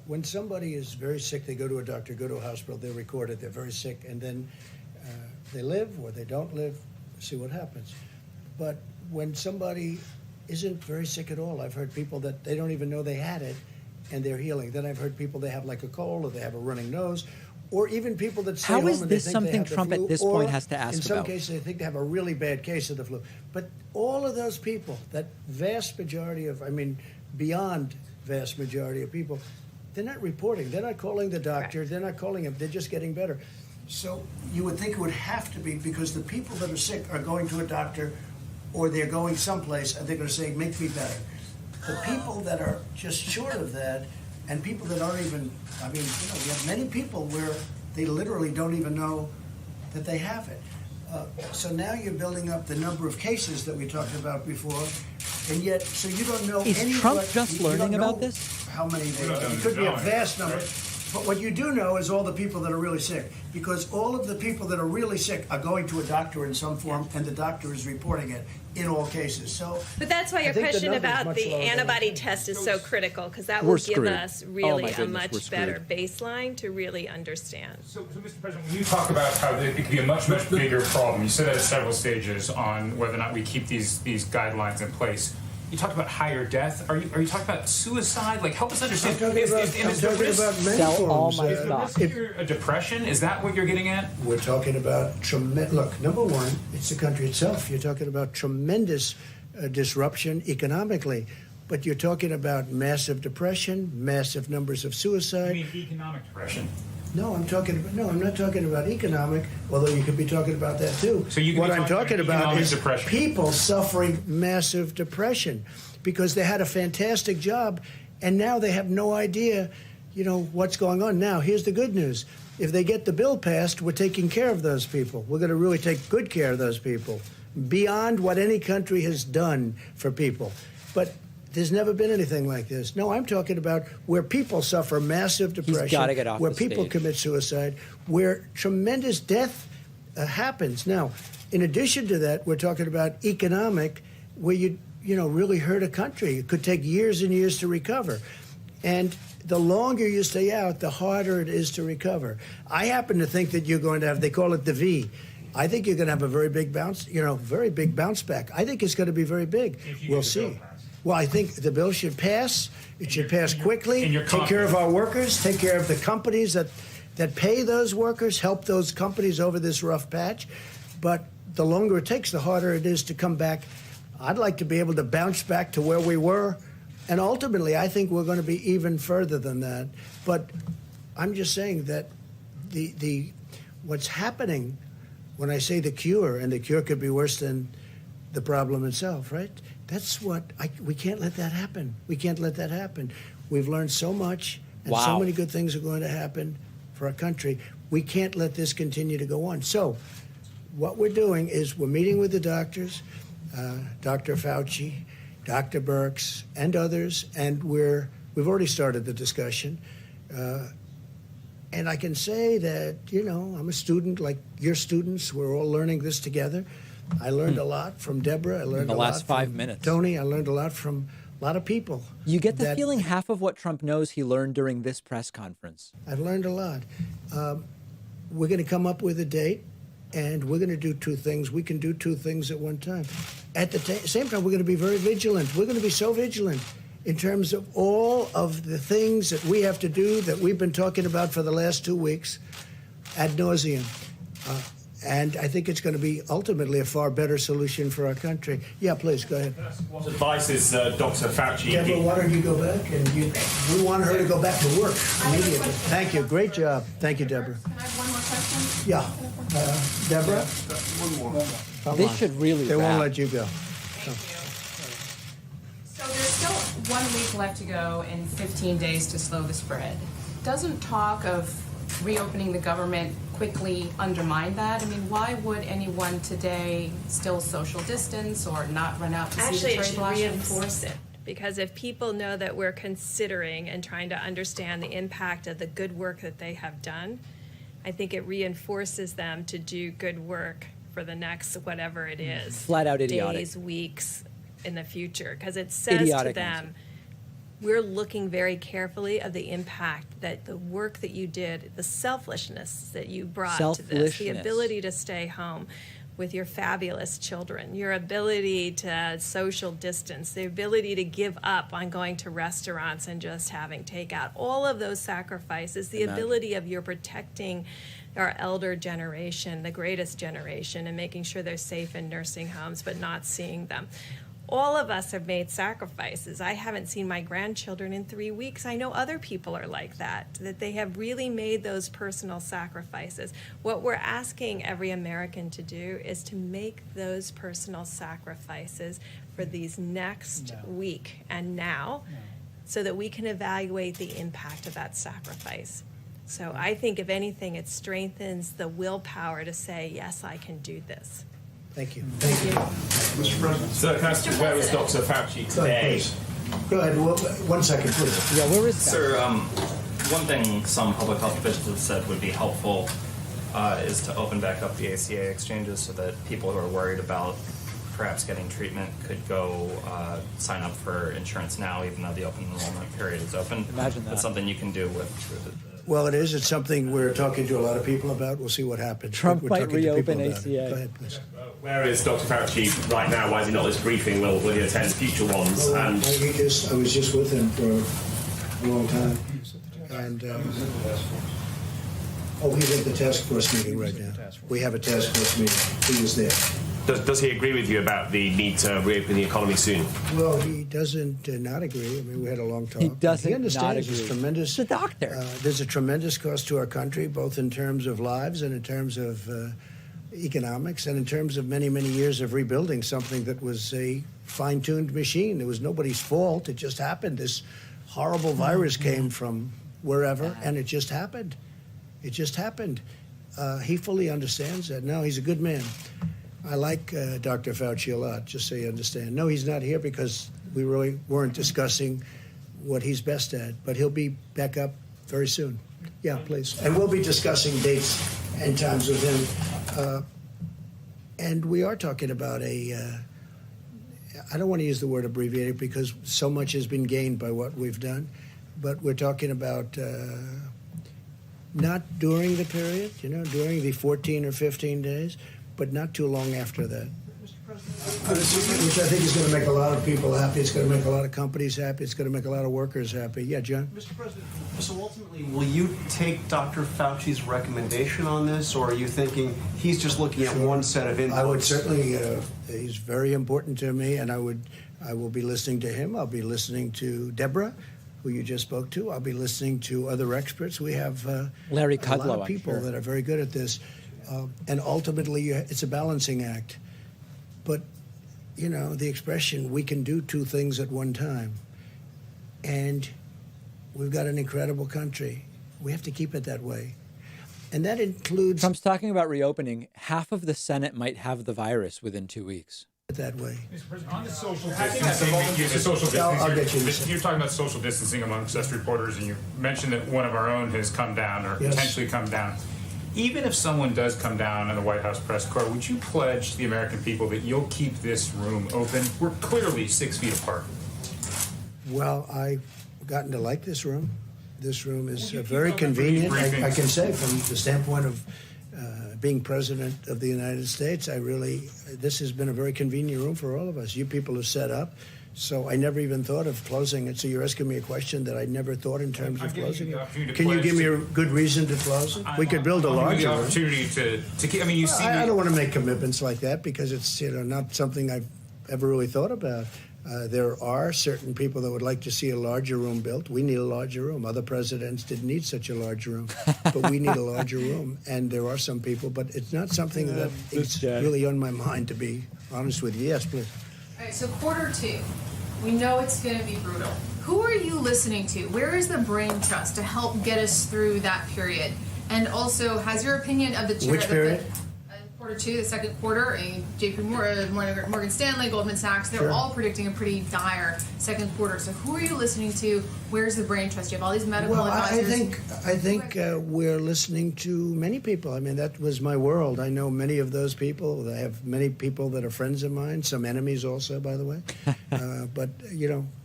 When somebody is very sick, they go to a doctor, go to a hospital, they record it, they're very sick, and then they live or they don't live, see what happens. But when somebody isn't very sick at all, I've heard people that they don't even know they had it and they're healing. Then I've heard people they have like a cold or they have a running nose, or even people that stay How home is and they this think something they have Trump the flu, at this or point has to ask in some about? cases they think they have a really bad case of the flu. But all of those people, that vast majority of, beyond vast majority of people, they're not reporting. They're not calling the doctor. Correct. They're not calling him. They're just getting better. So you would think it would have to be because the people that are sick are going to a doctor or they're going someplace and they're going to say, make me better. The people that are just short of that and people that aren't even, we have many people where they literally don't even know that they have it. So now you're building up the number of cases that we talked about before, and yet, so you don't know Is Trump just learning about this? How many they are. It could be a vast number. But what you do know is all the people that are really sick, because all of the people that are really sick are going to a doctor in some form, and the doctor is reporting it in all cases. So, but that's why your question about the antibody test is so critical, because that will give us really a much better baseline to really understand. So, Mr. President, when you talk about how it could be a much, much bigger problem, you said that at several stages on whether or not we keep these guidelines in place. You talked about higher death. Are you talking about suicide? Like, help us understand. I'm talking about many forms. Is there a depression? Is that what you're getting at? We're talking about tremendous. Look, number one, it's the country itself. You're talking about tremendous disruption economically, but you're talking about massive depression, massive numbers of suicide. You mean economic depression? No, I'm not talking about economic, although you could be talking about that too. So what I'm talking about is depression. People suffering massive depression because they had a fantastic job and now they have no idea, what's going on. Now, here's the good news. If they get the bill passed, we're taking care of those people. We're going to really take good care of those people beyond what any country has done for people. But there's never been anything like this. No, I'm talking about where people suffer massive depression, He's gotta get off where the people stage. commit suicide, where tremendous death happens. Now, in addition to that, we're talking about economic, where you really hurt a country. It could take years and years to recover. And the longer you stay out, the harder it is to recover. I happen to think that you're going to have, they call it the V. I think you're going to have a very big bounce, very big bounce back. I think it's going to be very big. We'll see. Well, I think the bill should pass. It should pass quickly. Take care of our workers. Take care of the companies that pay those workers. Help those companies over this rough patch. But the longer it takes, the harder it is to come back. I'd like to be able to bounce back to where we were. And ultimately, I think we're going to be even further than that. But I'm just saying that the what's happening when I say the cure, and the cure could be worse than the problem itself, right? That's what we can't let that happen. We can't let that happen. We've learned so much, and so many good things are going to happen for our country. We can't let this continue to go on. So what we're doing is we're meeting with the doctors, Dr. Fauci, Dr. Birx, and others, and we've already started the discussion. And I can say that, I'm a student like your students. We're all learning this together. I learned a lot from Deborah. I learned a lot from the last 5 minutes. Tony. I learned a lot from a lot of people. You get the feeling half of what Trump knows he learned during this press conference. I've learned a lot. We're going to come up with a date, and we're going to do two things. We can do two things at one time. At the same time, we're going to be very vigilant. We're going to be so vigilant in terms of all of the things that we have to do that we've been talking about for the last 2 weeks ad nauseum. And I think it's going to be ultimately a far better solution for our country. Yeah, please, go ahead. What advice is Dr. Fauci? Deborah, why don't you go back? And we want her to go back to work immediately. Thank you. Great job. Thank you, Deborah. Can I have one more question? Yeah. Deborah? One more. Come This on. should really They won't wrap. let you go. So there's still 1 week left to go and 15 days to slow the spread. Doesn't talk of reopening the government quickly undermine that? I mean, why would anyone today still social distance or not run out to see Actually, the it cherry should blossoms? reinforce it. Because if people know that we're considering and trying to understand the impact of the good work that they have done, I think it reinforces them to do good work for the next whatever it is. Flat out idiotic. Days, weeks in the future. Because it says Idiotic to them, answer. we're looking very carefully of the impact that the work that you did, the selfishness that you brought to this, the Selfishness. ability to stay home with your fabulous children, your ability to social distance, the ability to give up on going to restaurants and just having takeout, all of those sacrifices, the ability of your protecting our elder generation, the greatest generation, and making sure they're safe in nursing homes, but not seeing them. All of us have made sacrifices. I haven't seen my grandchildren in 3 weeks. I know other people are like that they have really made those personal sacrifices. What we're asking every American to do is to make those personal sacrifices for these next week and now, so that we can evaluate the impact of that sacrifice. So I think, if anything, it strengthens the willpower to say, yes, I can do this. Thank you. Thank you. Mr. President. So, can I ask, where is Dr. Fauci Go ahead, today? please. Go ahead. 1 second, please. Yeah, where is Sir, one thing some public health officials have said would be helpful is to open back up the ACA exchanges so that people who are worried about perhaps getting treatment could go sign up for insurance now, even though the open enrollment period is open. Imagine that. That's something you can do with Well, it is. It's something we're talking to a lot of people about. We'll see what happens. Trump We're might talking to people reopen about ACA. it. Go ahead, please. Where is Dr. Fauci right now? Why is he not at this briefing? Will he attend future ones? Well, And I was just with him for a long time. And, he's at the task force meeting right now. We have a task force meeting. He was there. does he agree with you about the need to reopen the economy soon? Well, he doesn't not agree. I mean, we had a long talk. He doesn't He understands not agree. there's tremendous. He's a doctor. There's a tremendous cost to our country, both in terms of lives and in terms of economics, and in terms of many, many years of rebuilding something that was a fine-tuned machine. It was nobody's fault. It just happened. This horrible virus came from wherever, and it just happened. It just happened. He fully understands that. No, he's a good man. I like Dr. Fauci a lot, just so you understand. No, he's not here because we really weren't discussing what he's best at, but he'll be back up very soon. Yeah, please. And we'll be discussing dates and times with him. And we are talking about I don't want to use the word abbreviated because so much has been gained by what we've done, but we're talking about not during the period, during the 14 or 15 days, but not too long after that. Which I think is going to make a lot of people happy. It's going to make a lot of companies happy. It's going to make a lot of workers happy. Yeah, John? Mr. President, so ultimately, will you take Dr. Fauci's recommendation on this, or are you thinking he's just looking at one set of inputs? I would certainly, he's very important to me, and I will be listening to him. I'll be listening to Deborah, who you just spoke to. I'll be listening to other experts. We have Larry a Kudlow, lot of I'm people sure. that are very good at this. And ultimately, it's a balancing act. But, the expression, we can do two things at one time. And we've got an incredible country. We have to keep it that way. And that includes... Trump's talking about reopening. Half of the Senate might have the virus within 2 weeks. That way. Mr. President, on the social I think that's a distancing, I'll get you in a second. you're talking about social distancing amongst us reporters, and you mentioned that one of our own has come down or Yes. potentially come down. Even if someone does come down in the White House press corps, would you pledge to the American people that you'll keep this room open? We're clearly 6 feet apart. Well, I've gotten to like this room. This room is Well, you very keep open for these convenient. I briefings. can say, from the standpoint of being president of the United States, this has been a very convenient room for all of us. You people have set up So I never even thought of closing it. So you're asking me a question that I never thought in terms of closing it. Can you give me a good reason to close it? We could build a larger one. Opportunity to keep. I mean, you see. I don't want to make commitments like that because it's not something I've ever really thought about. There are certain people that would like to see a larger room built. We need a larger room. Other presidents didn't need such a large room, but we need a larger room. And there are some people, but it's not something that is really on my mind, to be honest with you. Yes, please. All right, so quarter two, we know it's going to be brutal. Who are you listening to? Where is the brain trust to help get us through that period? And also, has your opinion of the chair Which period? Quarter two, the second quarter, JP Morgan Stanley, Goldman Sachs, they're Sure. all predicting a pretty dire second quarter. So who are you listening to? Where's the brain trust? You have all these medical advisors. I think we're listening to many people. I mean, that was my world. I know many of those people. I have many people that are friends of mine, some enemies also, by the way. But,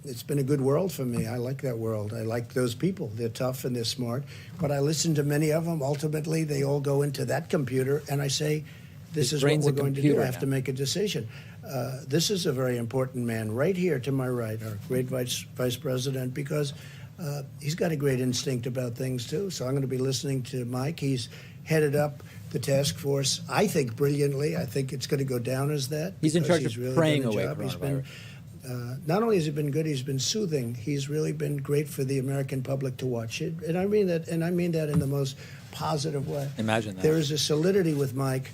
it's been a good world for me. I like that world. I like those people. They're tough and they're smart. But I listen to many of them. Ultimately, they all go into that computer, and I say, this is what we're going to do. I have to make a decision. This is a very important man right here to my right, our great vice president, because he's got a great instinct about things, too. So I'm going to be listening to Mike. He's headed up the task force, I think, brilliantly. I think it's going to go down as that. He's in charge of really praying done a away job. He's coronavirus. been, not only has he been good, he's been soothing. He's really been great for the American public to watch it. And I mean that in the most positive way. Imagine that. There is a solidity with Mike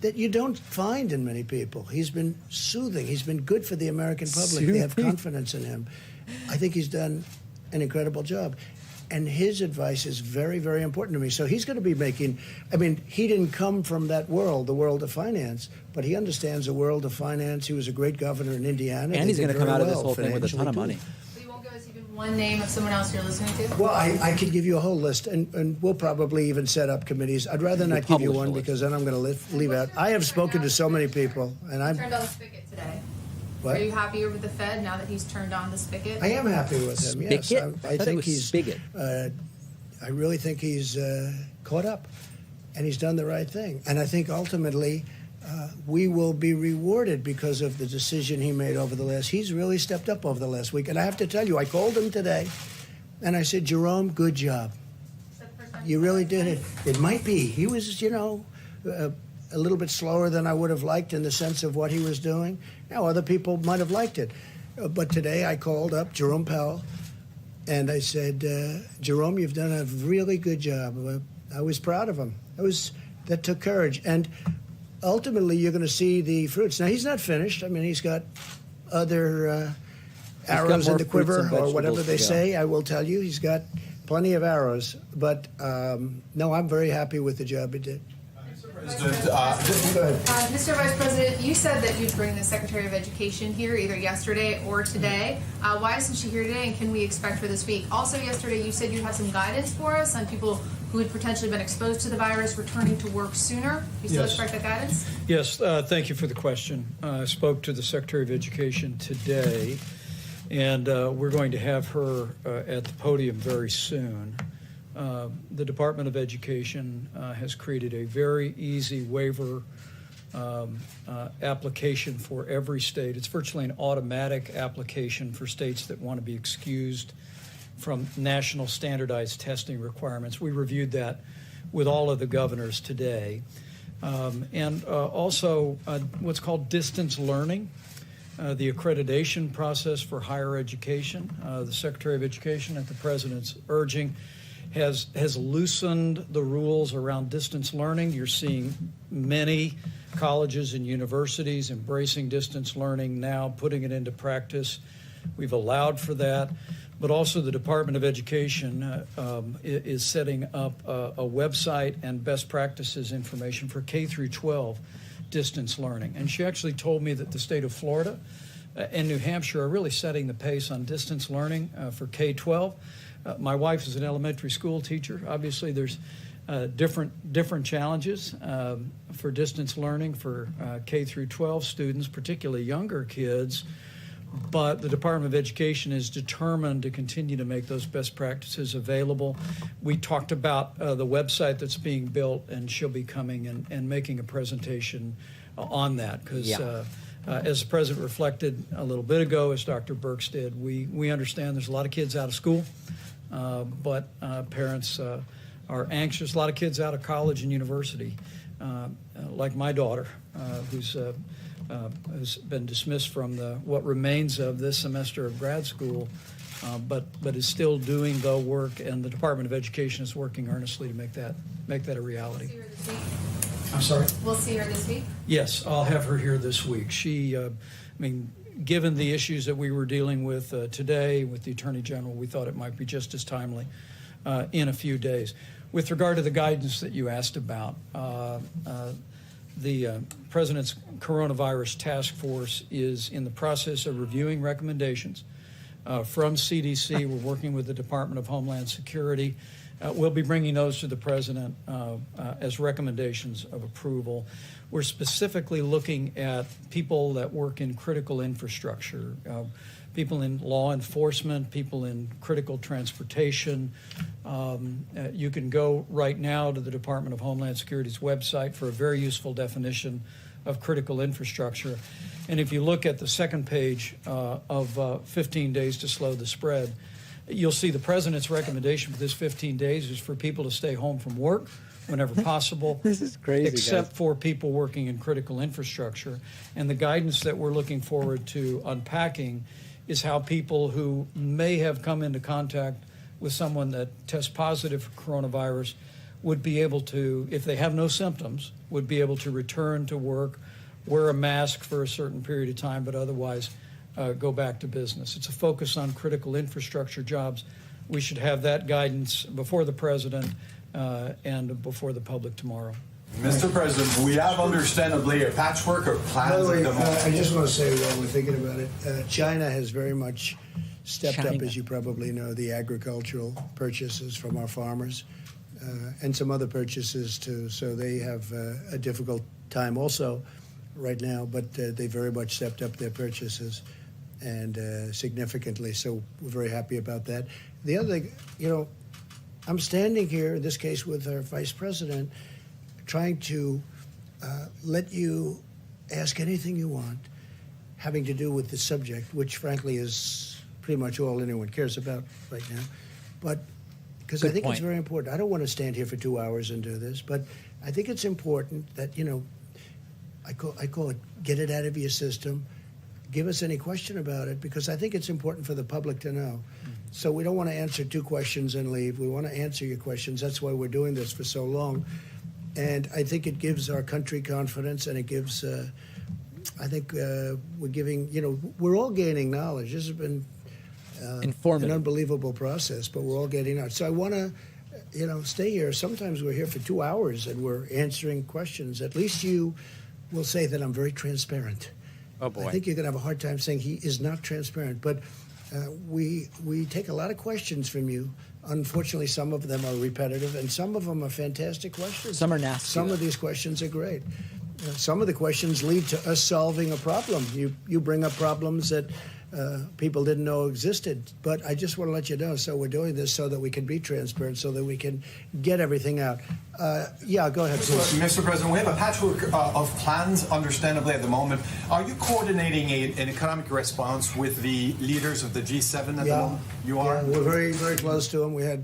that you don't find in many people. He's been soothing. He's been good for the American public. They have confidence in him. I think he's done an incredible job. And his advice is very, very important to me. So he's going to be he didn't come from that world, the world of finance, but he understands the world of finance. He was a great governor in Indiana. And he's going to come out of this whole thing with a ton of money. So you won't give us even one name of someone else you're listening to? Well, I could give you a whole list, and we'll probably even set up committees. I'd rather not give you one because then I'm going to leave out. I have spoken to so many people, and I'm. Turned on the spigot today. What? Are you happier with the Fed now that he's turned on the spigot? I am happy with him. Yes, Spigot? I think he's. Spigot. I really think he's caught up, and he's done the right thing. And I think ultimately, we will be rewarded because of the decision he made over the last. He's really stepped up over the last week, and I have to tell you, I called him today, and I said, Jerome, good job. You really did it. It might be. He was, a little bit slower than I would have liked in the sense of what he was doing. Now, other people might have liked it. But today I called up Jerome Powell, and I said, Jerome, you've done a really good job. I was proud of him. That took courage. And ultimately, you're going to see the fruits. Now, he's not finished. I mean, he's got other arrows in the quiver, or whatever they say. I will tell you, he's got plenty of arrows. But, no, I'm very happy with the job he did. Mr. Vice President, you said that you'd bring the Secretary of Education here either yesterday or today. Why isn't she here today, and can we expect her this week? Also yesterday, you said you'd have some guidance for us on people who had potentially been exposed to the virus returning to work sooner. You still expect that guidance? Yes, thank you for the question. I spoke to the Secretary of Education today, and we're going to have her at the podium very soon. The Department of Education has created a very easy waiver application for every state. It's virtually an automatic application for states that want to be excused from national standardized testing requirements. We reviewed that with all of the governors today. And also what's called distance learning, the accreditation process for higher education. The Secretary of Education, at the President's urging, has loosened the rules around distance learning. You're seeing many colleges and universities embracing distance learning now, putting it into practice. We've allowed for that. But also the Department of Education is setting up a website and best practices information for K through 12 distance learning. And she actually told me that the state of Florida and New Hampshire are really setting the pace on distance learning for K-12. My wife is an elementary school teacher. Obviously, there's different challenges for distance learning for K through 12 students, particularly younger kids. But the Department of Education is determined to continue to make those best practices available. We talked about the website that's being built, and she'll be coming and making a presentation on that because As the President reflected a little bit ago, as Dr. Birx did, we understand there's a lot of kids out of school, but parents are anxious. A lot of kids out of college and university, like my daughter, who's has been dismissed from what remains of this semester of grad school, but is still doing the work, and the Department of Education is working earnestly to make that a reality. See her this week. I'm sorry? We'll see her this week. Yes, I'll have her here this week. She, given the issues that we were dealing with today with the Attorney General, we thought it might be just as timely in a few days. With regard to the guidance that you asked about, the President's Coronavirus Task Force is in the process of reviewing recommendations from CDC. We're working with the Department of Homeland Security. We'll be bringing those to the President as recommendations of approval. We're specifically looking at people that work in critical infrastructure, people in law enforcement, people in critical transportation. You can go right now to the Department of Homeland Security's website for a very useful definition of critical infrastructure. And if you look at the second page of 15 days to slow the spread, you'll see the President's recommendation for this 15 days is for people to stay home from work whenever possible. This is crazy, except guys. for people working in critical infrastructure. And the guidance that we're looking forward to unpacking is how people who may have come into contact with someone that tests positive for coronavirus would be able to, if they have no symptoms, would be able to return to work, wear a mask for a certain period of time, but otherwise go back to business. It's a focus on critical infrastructure jobs. We should have that guidance before the President and before the public tomorrow. Mr. President, we have understandably a patchwork of plans. By the way, at the moment. I just want to say while we're thinking about it, China has very much stepped up, as you probably know, the agricultural purchases from our farmers and some other purchases too. So they have a difficult time also right now, but they very much stepped up their purchases and significantly. So we're very happy about that. The other thing, I'm standing here in this case with our Vice President, trying to let you ask anything you want having to do with the subject, which frankly is pretty much all anyone cares about right now. But because I think it's very important. I don't want to stand here for 2 hours and do this, but I think it's important that, I call it get it out of your system. Give us any question about it, because I think it's important for the public to know. So we don't want to answer 2 questions and leave. We want to answer your questions. That's why we're doing this for so long. And I think it gives our country confidence, and it gives, I think we're giving, we're all gaining knowledge. This has been an unbelievable process, but we're all getting knowledge. So I want to, stay here. Sometimes we're here for 2 hours and we're answering questions. At least you will say that I'm very transparent. Oh, boy. I think you're going to have a hard time saying he is not transparent. But we take a lot of questions from you. Unfortunately, some of them are repetitive, and some of them are fantastic questions. Some are nasty. Some of these questions are great. Some of the questions lead to us solving a problem. You bring up problems that people didn't know existed. But I just want to let you know, so we're doing this so that we can be transparent, so that we can get everything out. Yeah, go ahead, please. Mr. President, we have a patchwork of plans, understandably, at the moment. Are you coordinating an economic response with the leaders of the G7 at the moment? You are? Yeah, we're very, very close to them. We had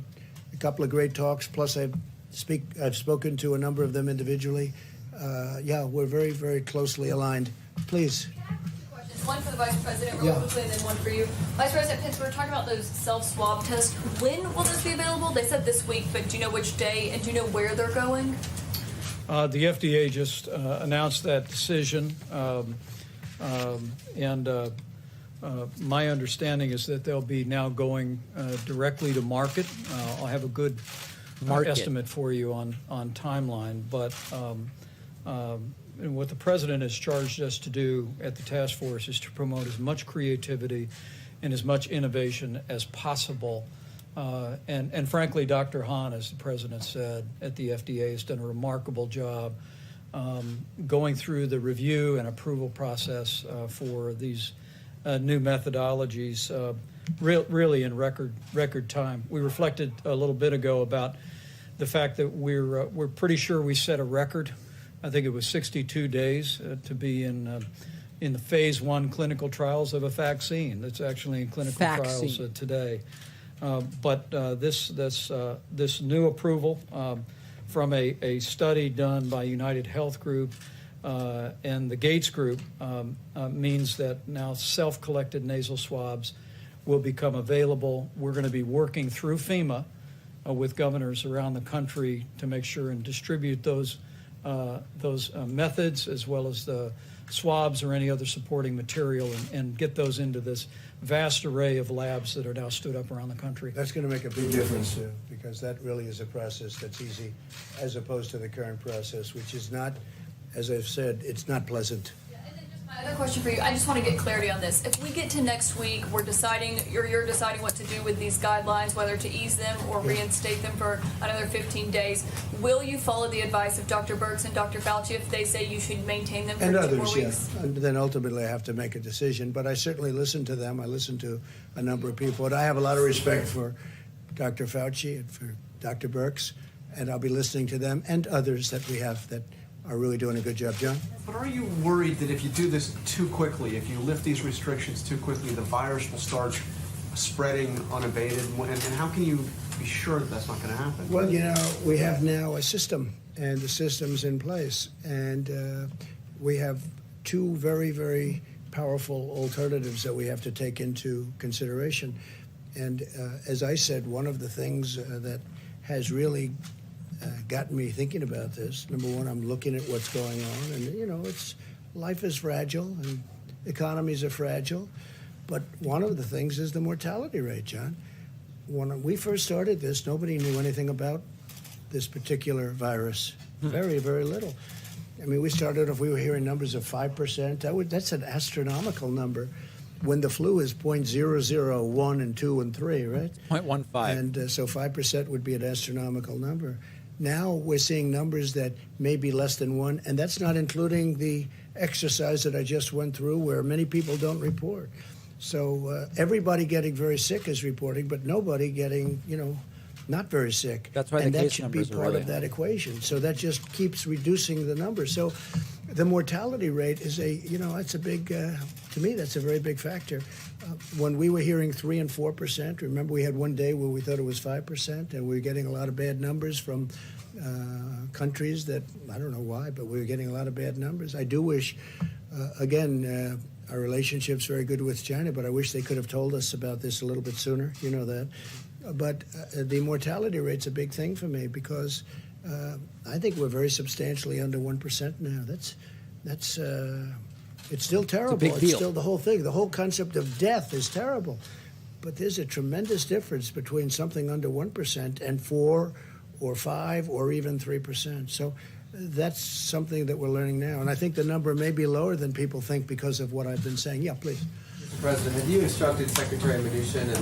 a couple of great talks, plus I've spoken to a number of them individually. We're very, very closely aligned. Please. One for the Vice President, real quickly, and then one for you. Vice President Pitts, we were talking about those self-swab tests. When will this be available? They said this week, but do you know which day, and do you know where they're going? The FDA just announced that decision, and my understanding is that they'll be now going directly to market. I'll have a good estimate for you on timeline, but and what the President has charged us to do at the task force is to promote as much creativity and as much innovation as possible. And frankly, Dr. Hahn, as the President said, at the FDA has done a remarkable job going through the review and approval process for these new methodologies really in record time. We reflected a little bit ago about the fact that we're pretty sure we set a record. I think it was 62 days to be in in the phase 1 clinical trials of a vaccine that's actually in clinical trials today. But this new approval from a study done by United Health Group and the Gates Group means that now self-collected nasal swabs will become available. We're going to be working through FEMA with governors around the country to make sure and distribute those methods as well as the swabs or any other supporting material and get those into this vast array of labs that are now stood up around the country. That's going to make a big difference, too, because that really is a process that's easy as opposed to the current process, which is not, as I've said, it's not pleasant. My other question for you, I just want to get clarity on this. If we get to next week, you're deciding what to do with these guidelines, whether to ease them or reinstate them for another 15 days. Will you follow the advice of Dr. Birx and Dr. Fauci if they say you should maintain them for And 2 others, more weeks? yeah. And then ultimately I have to make a decision, but I certainly listen to them. I listen to a number of people, and I have a lot of respect for Dr. Fauci and for Dr. Birx, and I'll be listening to them and others that we have that are really doing a good job. John? But are you worried that if you do this too quickly, if you lift these restrictions too quickly, the virus will start spreading unabated? And how can you be sure that that's not going to happen? Well, we have now a system, and the system's in place. And we have two very, very powerful alternatives that we have to take into consideration. And as I said, one of the things that has really gotten me thinking about this, number one, I'm looking at what's going on. And, life is fragile and economies are fragile. But one of the things is the mortality rate, John. When we first started this, nobody knew anything about this particular virus. Very, very little. I mean, we started off, we were hearing numbers of 5%. That's an astronomical number when the flu is 0.001 and 2 and 3, right? 0.15. And so 5% would be an astronomical number. Now we're seeing numbers that may be less than 1, and that's not including the exercise that I just went through where many people don't report. So everybody getting very sick is reporting, but nobody getting, not very sick. That's why and the that case should be numbers are part really of that equation. So that just keeps reducing the numbers. So the mortality rate is that's a big, to me, that's a very big factor. When we were hearing 3 and 4%, remember we had one day where we thought it was 5%, and we were getting a lot of bad numbers from countries that, I don't know why, but we were getting a lot of bad numbers. I do wish, our relationship's very good with China, but I wish they could have told us about this a little bit sooner, you know that. But the mortality rate's a big thing for me because I think we're very substantially under 1% now. That's it's still terrible. It's a big deal. Still the whole thing. The whole concept of death is terrible. But there's a tremendous difference between something under 1% and 4 or 5 or even 3%. So that's something that we're learning now. And I think the number may be lower than people think because of what I've been saying. Yeah, please. Mr. President, have you instructed Secretary Mnuchin and